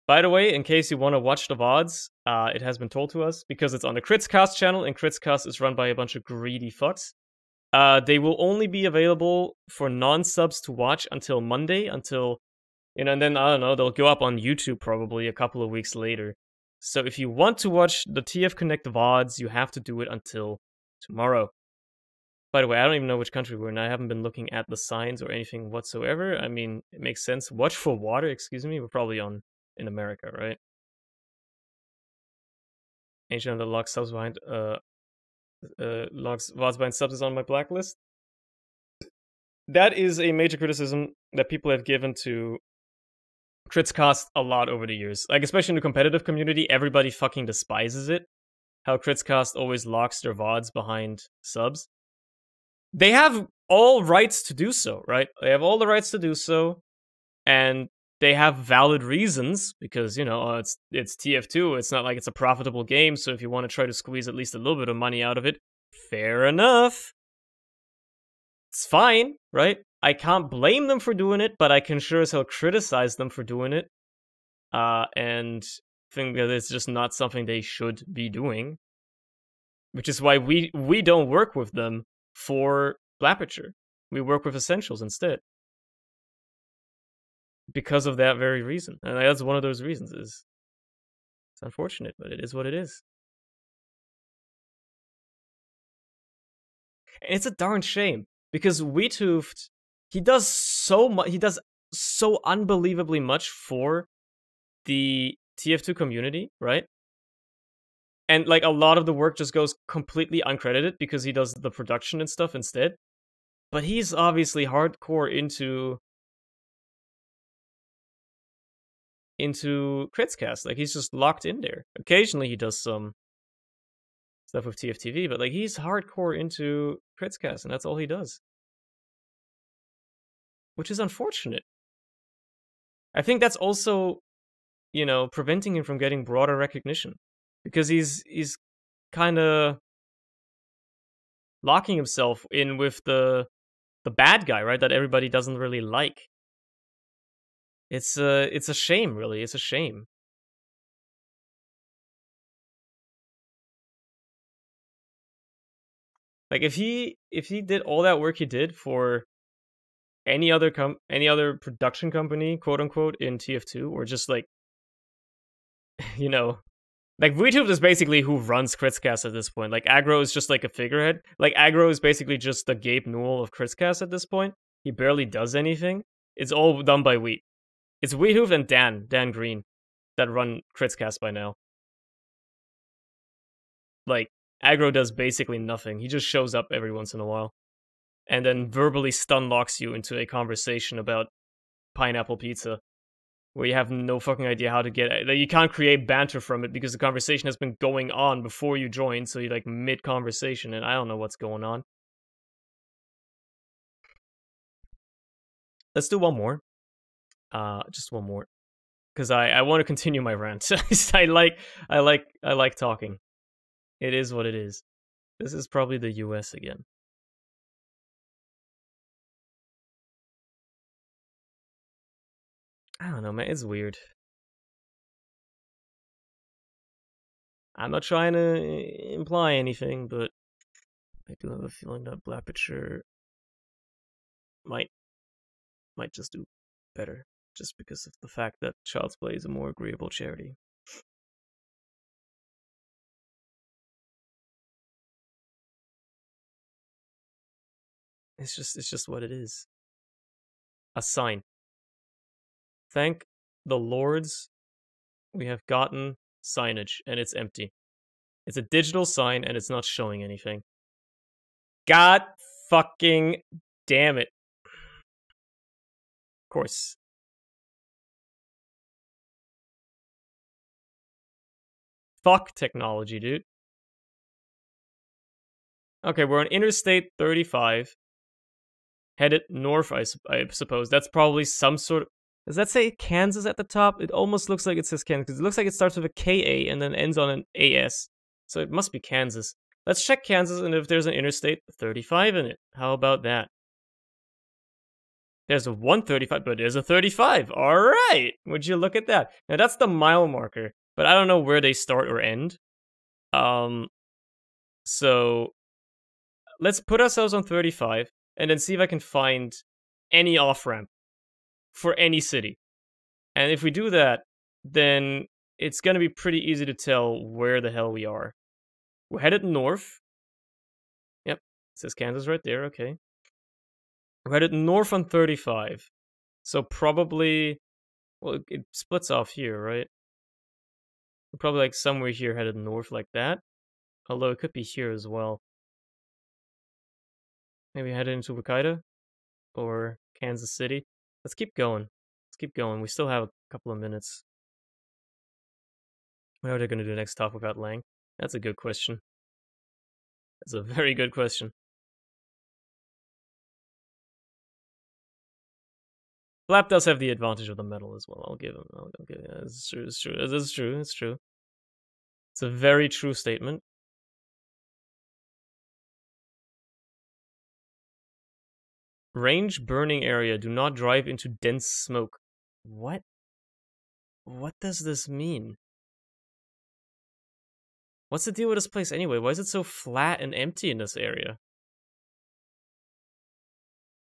By the way, in case you want to watch the VODs, it has been told to us, because it's on the Kritzcast channel, and Kritzcast is run by a bunch of greedy fucks. They will only be available for non-subs to watch until Monday, and then, I don't know, they'll go up on YouTube probably a couple of weeks later. So if you want to watch the TF Connect VODs, you have to do it until tomorrow. By the way, I don't even know which country we're in. I haven't been looking at the signs or anything whatsoever. I mean, it makes sense. Watch for water, excuse me. We're probably in America, right? Ancient that logs subs behind logs VODs behind subs is on my blacklist. That is a major criticism that people have given to Kritzcast a lot over the years. Like, especially in the competitive community, everybody fucking despises it. How Kritzcast always locks their VODs behind subs. They have all rights to do so, right? They have all the rights to do so, and they have valid reasons, because, it's TF2, it's not like it's a profitable game, so if you want to try to squeeze at least a little bit of money out of it, fair enough. It's fine, right? I can't blame them for doing it, but I can sure as hell criticize them for doing it, and think that it's just not something they should be doing, which is why we don't work with them for Blackpitcher. We work with Essentials instead. Because of that very reason. And that's one of those reasons. It's unfortunate, but it is what it is. And it's a darn shame, because Wheathoofed, he does so much, he does so unbelievably much for the TF2 community, right? And like a lot of the work just goes completely uncredited because he does the production and stuff instead. But he's obviously hardcore into Kritzcast. Like, he's just locked in there. Occasionally he does some stuff with TFTV, but like, he's hardcore into Kritzcast, and that's all he does. Which is unfortunate. I think that's also, preventing him from getting broader recognition. Because he's kind of locking himself in with the bad guy, right? That everybody doesn't really like. It's a shame, really. It's a shame. Like, if he did all that work he did for any other production company, quote unquote, in TF2, or just like, like, VTube is basically who runs Kritzcast at this point. Like, Aggro is just like a figurehead. Like, Aggro is basically just the Gabe Newell of Kritzcast at this point. He barely does anything. It's all done by Wheat. It's Wheathoof and Dan Green, that run Kritzcast by now. Like, Aggro does basically nothing. He just shows up every once in a while, and then verbally stun locks you into a conversation about pineapple pizza, where you have no fucking idea how to get it. Like, you can't create banter from it because the conversation has been going on before you join, so you're like mid-conversation, and I don't know what's going on. Let's do one more. Just one more, because I want to continue my rant. I like talking. It is what it is. This is probably the US again. I don't know, man. It's weird. I'm not trying to imply anything, but I do have a feeling that Blappitcher might just do better, just because of the fact that Child's Play is a more agreeable charity. It's just what it is. A sign. Thank the lords, we have gotten signage, and it's empty. It's a digital sign, and it's not showing anything. God fucking damn it. Of course. Fuck technology, dude. Okay, we're on Interstate 35. Headed north, I suppose. That's probably some sort of... Does that say Kansas at the top? It almost looks like it says Kansas, because it looks like it starts with a KA and then ends on an AS. So it must be Kansas. Let's check Kansas, and if there's an Interstate 35 in it. How about that? There's a 135, but there's a 35. All right. Would you look at that? Now, that's the mile marker, but I don't know where they start or end. So let's put ourselves on 35 and then see if I can find any off-ramp for any city. And if we do that, then it's going to be pretty easy to tell where the hell we are. We're headed north. Yep, it says Kansas right there, okay. We're headed north on 35. So probably, well, it splits off here, right? We're probably like somewhere here headed north like that. Although it could be here as well. Maybe headed into Wakita or Kansas City. Let's keep going. Let's keep going. We still have a couple of minutes. What are they going to do next stop without Lang? That's a good question. That's a very good question. Blap does have the advantage of the metal as well. I'll give him. Yeah, it's true. It's true. It's true. It's true. It's a very true statement. Range burning area. Do not drive into dense smoke. What? What does this mean? What's the deal with this place anyway? Why is it so flat and empty in this area?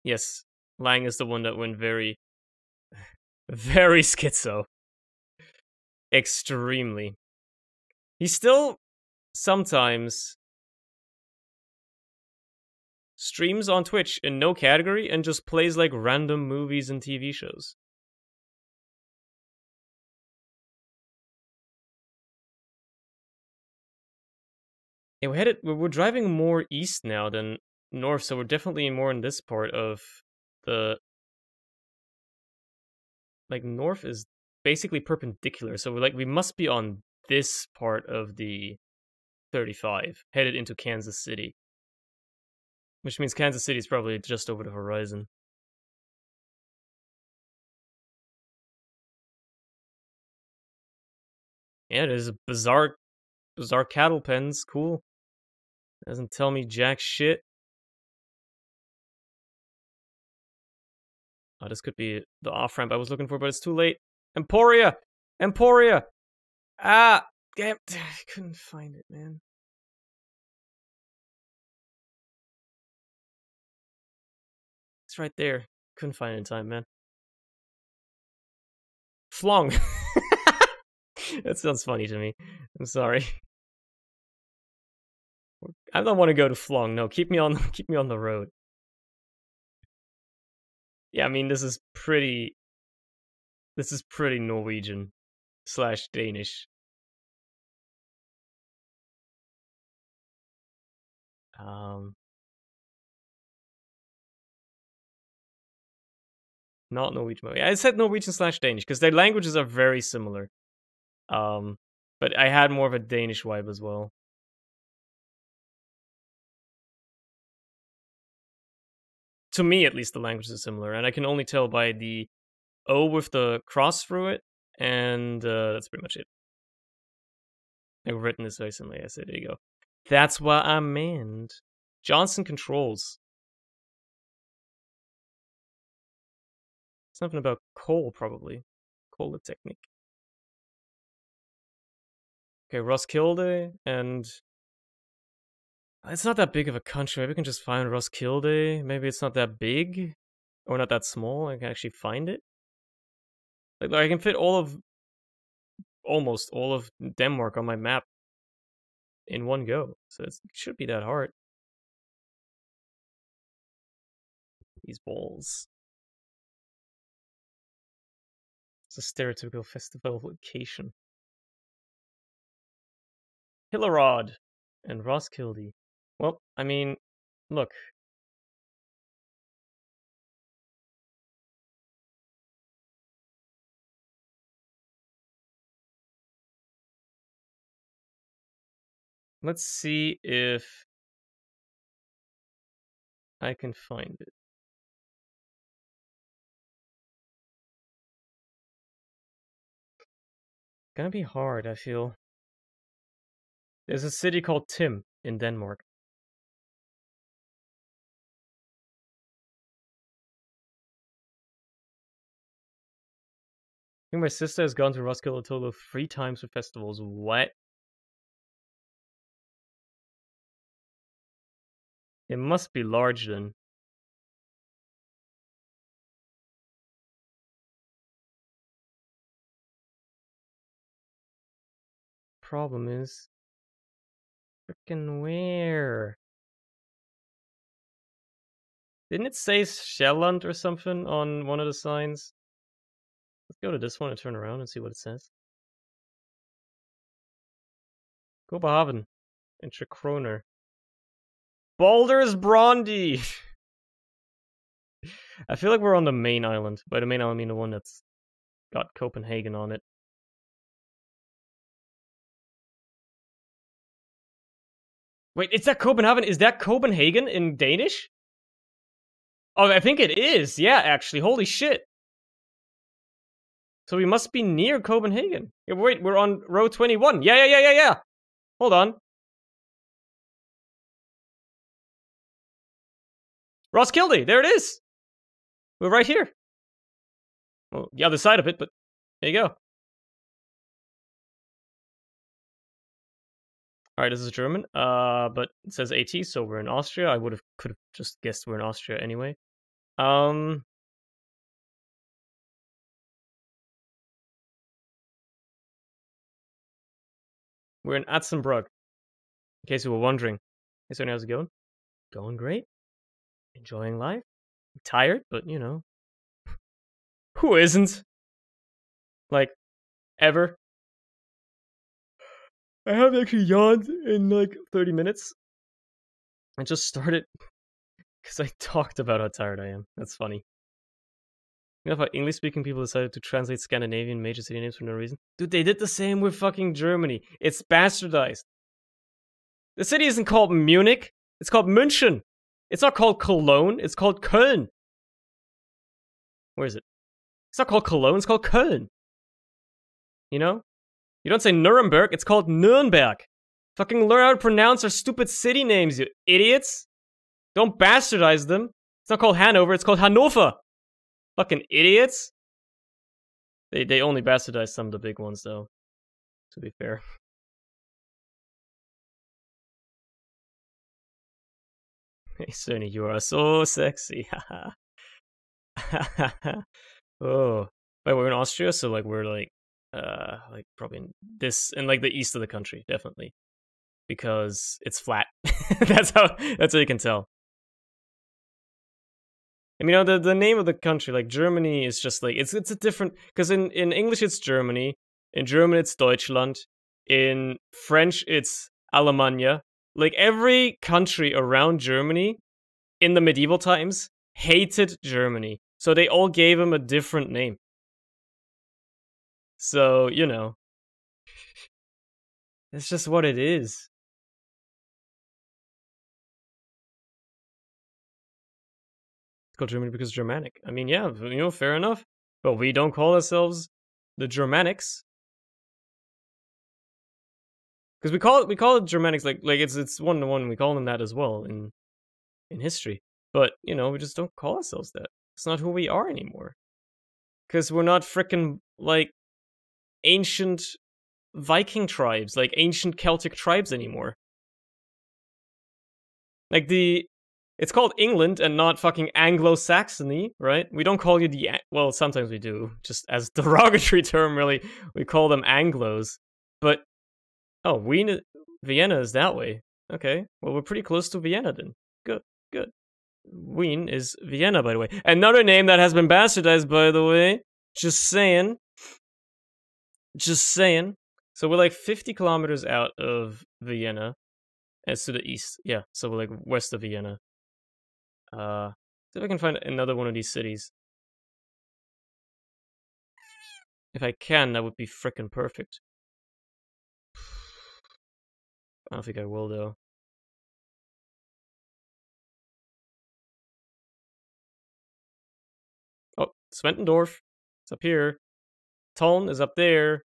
Yes, Lang is the one that went very, very schizo. Extremely. He still sometimes streams on Twitch in no category and just plays like random movies and TV shows. Yeah, we're driving more east now than north, so we're definitely more in this part of the... Like, north is basically perpendicular, so we must be on this part of the 35, headed into Kansas City. Which means Kansas City is probably just over the horizon. Yeah, there's a bizarre cattle pens. Cool. Doesn't tell me jack shit. Oh, this could be the off-ramp I was looking for, but it's too late. Emporia! Emporia! Ah! Damn, I couldn't find it, man. It's right there. Couldn't find it in time, man. Flong! That sounds funny to me. I'm sorry. I don't want to go to Flong. No, keep me on the road. Yeah, I mean this is pretty Norwegian / Danish. Not Norwegian. I said Norwegian / Danish because their languages are very similar. But I had more of a Danish vibe as well. – to me at least, the languages are similar, and I can only tell by the O with the cross through it, and that's pretty much it. I've written this very similarly. I said, there you go. That's what I meant. Johnson Controls. Something about coal, probably. Coal technique. Okay, Roskilde, and it's not that big of a country. Maybe we can just find Roskilde. Maybe it's not that big, or not that small. I can actually find it. Like I can fit almost all of Denmark on my map in one go, so it should be that hard. These balls. It's a stereotypical festival location. Hillerod and Roskilde. Well, I mean, look. Let's see if I can find it. Gonna be hard, I feel. There's a city called Tim in Denmark. I think my sister has gone to Roskilde a total of 3 times for festivals. What? It must be large then. Problem is, frickin' where? Didn't it say Sjælland or something on one of the signs? Let's go to this one and turn around and see what it says. Copenhagen and Kroner. Baldur's Brondy! I feel like we're on the main island. By the main island, I mean the one that's got Copenhagen on it. Wait, is that Copenhagen? Is that Copenhagen in Danish? Oh, I think it is. Yeah, actually. Holy shit. So we must be near Copenhagen. Yeah, wait, we're on row 21. Yeah. Hold on. Roskilde, there it is. We're right here. Well, the other side of it, but there you go. Alright, this is German. But it says AT, so we're in Austria. I could have just guessed we're in Austria anyway. We're in Atzenbrug. In case you were wondering. Hey, Sonny, how's it going? Going great. Enjoying life. I'm tired, but you know. Who isn't? Like, ever. I haven't actually yawned in like 30 minutes. I just started because I talked about how tired I am. That's funny. You know how English-speaking people decided to translate Scandinavian major city names for no reason? Dude, they did the same with fucking Germany. It's bastardized. The city isn't called Munich. It's called München. It's not called Cologne. It's called Köln. Where is it? It's not called Cologne. It's called Köln. You know? You don't say Nuremberg. It's called Nürnberg. Fucking learn how to pronounce our stupid city names, you idiots. Don't bastardize them. It's not called Hanover. It's called Hannover. Fucking idiots. They only bastardized some of the big ones, though. To be fair. Hey, Sony, you are so sexy. Oh. Wait, we're in Austria, so like we're like probably in like the east of the country, definitely. Because it's flat. that's how you can tell. I mean, the name of the country, like Germany, is just like it's a different, because in English it's Germany, in German it's Deutschland, in French it's Alemannia. Like every country around Germany in the medieval times hated Germany, so they all gave him a different name. So, you know, it's just what it is. It's called Germany because Germanic. I mean, yeah, you know, fair enough. But we don't call ourselves the Germanics. Because we call it Germanics like it's one to one. We call them that as well in history. But you know, we just don't call ourselves that. It's not who we are anymore. Because we're not freaking like ancient Viking tribes, like ancient Celtic tribes anymore. Like it's called England and not fucking Anglo-Saxony, right? We don't call you well, sometimes we do, just as derogatory term, really. We call them Anglos. But, oh, Vienna is that way. Okay, well, we're pretty close to Vienna then. Good, good. Wien is Vienna, by the way. Another name that has been bastardized, by the way. Just saying. Just saying. So we're like 50 kilometers out of Vienna. It's to the east. Yeah, so we're like west of Vienna. See if I can find another one of these cities. If I can, that would be frickin' perfect. I don't think I will, though. Oh, Sventendorf. It's up here. Tulln is up there.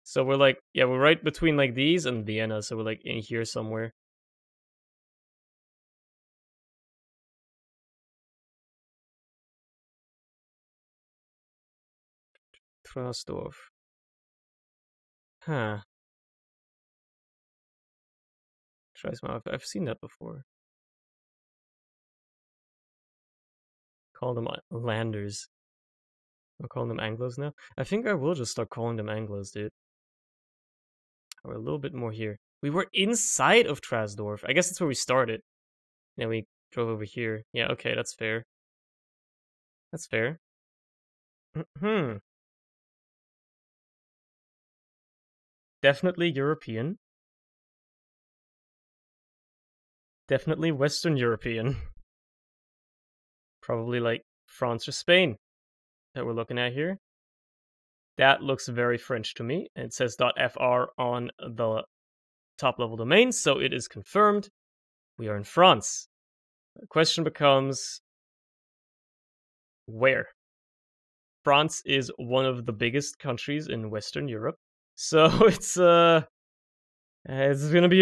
So we're like, yeah, we're right between like these and Vienna, so we're like in here somewhere. Trasdorf. Huh. I've seen that before. Call them Landers. I'm calling them Anglos now. I think I will just start calling them Anglos, dude. We're a little bit more here. We were inside of Trasdorf. I guess that's where we started. Yeah, we drove over here. Yeah, okay, that's fair. That's fair. Hmm. Definitely European. Definitely Western European. Probably like France or Spain that we're looking at here. That looks very French to me. It says .fr on the top level domain, so it is confirmed. We are in France. The question becomes, where? France is one of the biggest countries in Western Europe, so it's gonna be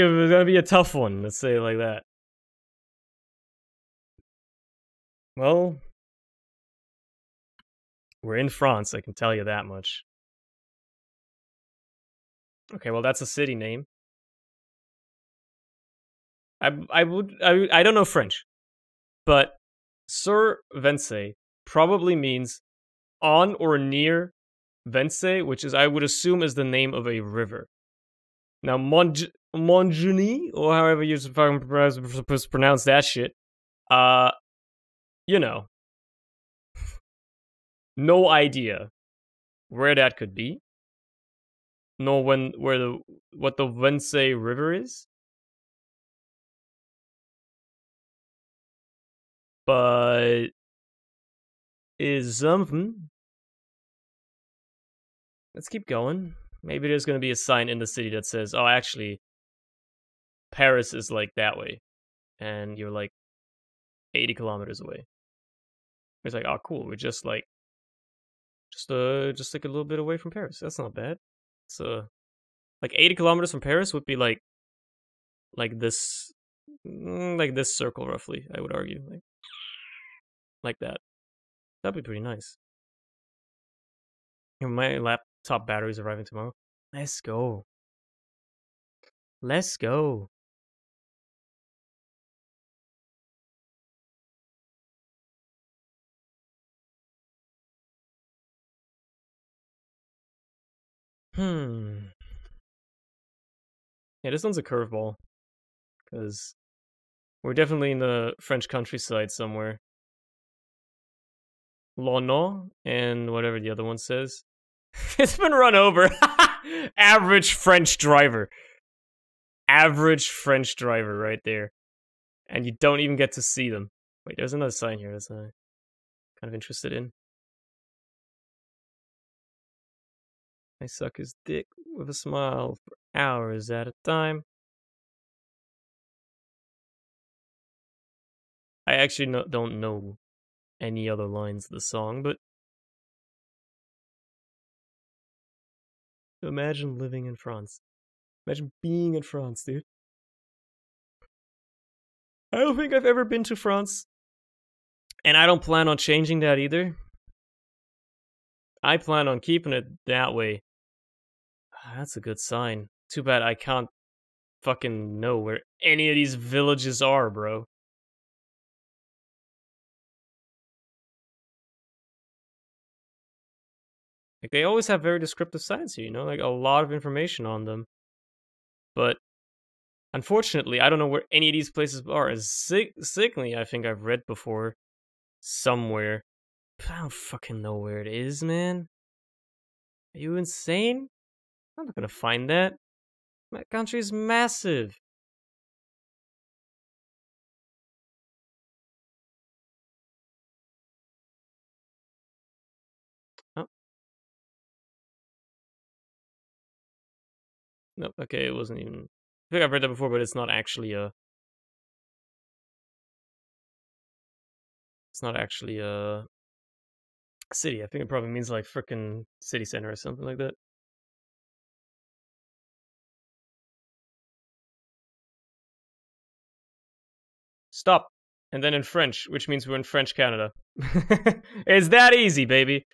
a tough one. Let's say it like that. Well, we're in France, I can tell you that much. Okay, well that's a city name. I don't know French, but Sur Vence probably means on or near Vence, which is I would assume is the name of a river. Now Montjoly, or however you're supposed to pronounce that shit, you know, no idea where that could be. Nor what the Vence River is. But is something. Let's keep going. Maybe there's gonna be a sign in the city that says, oh, actually, Paris is like that way. And you're like 80 kilometers away. It's like, oh, cool. We're just like a little bit away from Paris. That's not bad. It's like 80 kilometers from Paris would be like this circle roughly, I would argue. Like that. That'd be pretty nice. My laptop battery's arriving tomorrow. Let's go. Let's go. Yeah, this one's a curveball. Because we're definitely in the French countryside somewhere. Lono and whatever the other one says. It's been run over. Average French driver. Average French driver right there. And you don't even get to see them. Wait, there's another sign here that's kind of interested in. I suck his dick with a smile for hours at a time. I actually don't know any other lines of the song, but imagine living in France. Imagine being in France, dude. I don't think I've ever been to France, and I don't plan on changing that either. I plan on keeping it that way. That's a good sign. Too bad I can't fucking know where any of these villages are, bro. Like, they always have very descriptive signs here, you know? Like, a lot of information on them. But, unfortunately, I don't know where any of these places are. As Signy, I think I've read before. Somewhere. But I don't fucking know where it is, man. Are you insane? I'm not gonna find that. My country is massive. Oh. No, okay, it wasn't even... I think I've read that before, but it's not actually a... It's not actually a city. I think it probably means like frickin' city center or something like that. Stop. And then in French, which means we're in French Canada. It's that easy, baby.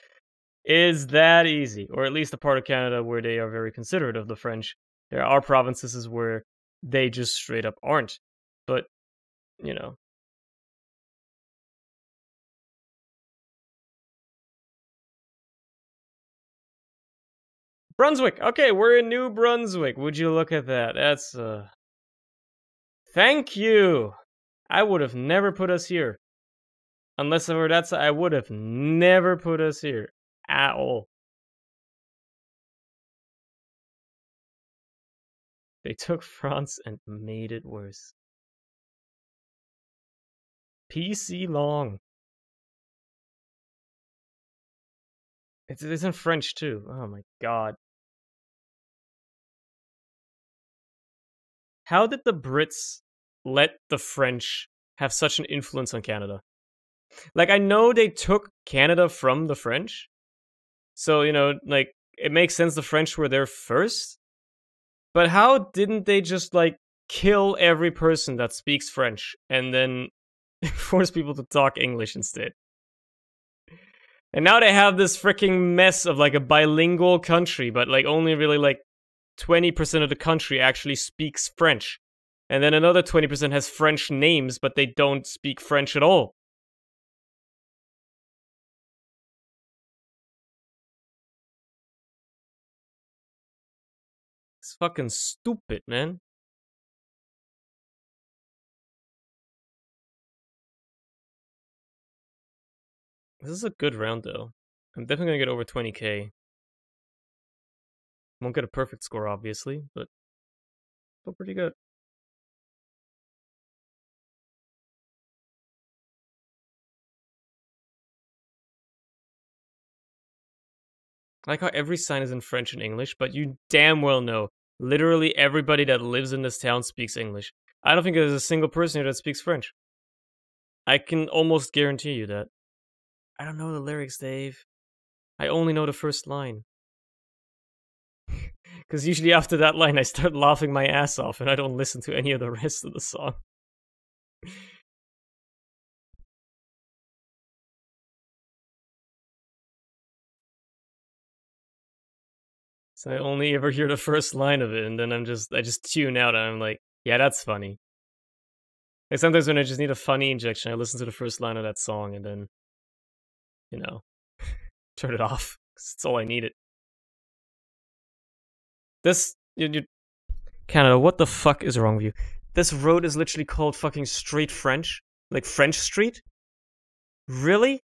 It's that easy. Or at least a part of Canada where they are very considerate of the French. There are provinces where they just straight up aren't. But, you know. Brunswick. Okay, we're in New Brunswick. Would you look at that? That's, Thank you. I would have never put us here. Unless I were that side, I would have never put us here. At all. They took France and made it worse. PC long. It's in French too. Oh my god. How did the Brits let the French have such an influence on Canada? Like, I know they took Canada from the French. So, you know, like, it makes sense the French were there first. But how didn't they just, like, kill every person that speaks French and then force people to talk English instead? And now they have this freaking mess of, like, a bilingual country, but, like, only really, like, 20% of the country actually speaks French. And then another 20% has French names, but they don't speak French at all. It's fucking stupid, man. This is a good round, though. I'm definitely gonna get over 20k. Won't get a perfect score, obviously, but still pretty good. I like how every sign is in French and English, but you damn well know literally everybody that lives in this town speaks English. I don't think there's a single person here that speaks French. I can almost guarantee you that. I don't know the lyrics, Dave. I only know the first line. Because usually after that line, I start laughing my ass off and I don't listen to any of the rest of the song. So I only ever hear the first line of it, and then I just tune out and I'm like, yeah, that's funny. Like sometimes when I just need a funny injection, I listen to the first line of that song and then, you know, turn it off. Cause it's all I needed. This, Canada, what the fuck is wrong with you? This road is literally called fucking Straight French? Like French Street? Really?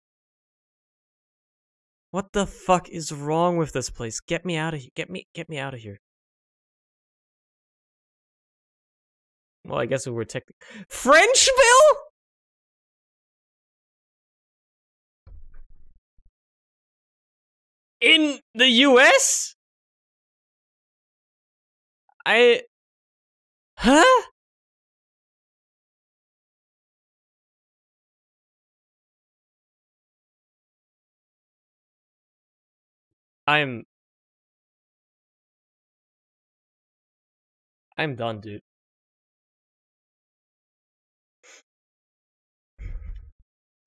What the fuck is wrong with this place? Get me out of here. Get me out of here. Well, I guess we were technically Frenchville? In the US? Huh? I'm done, dude.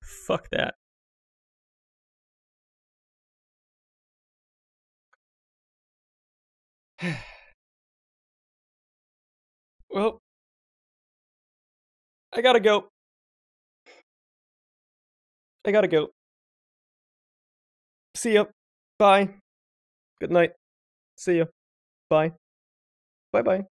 Fuck that. Well, I gotta go. I gotta go. See ya. Bye. Good night. See ya. Bye. Bye bye.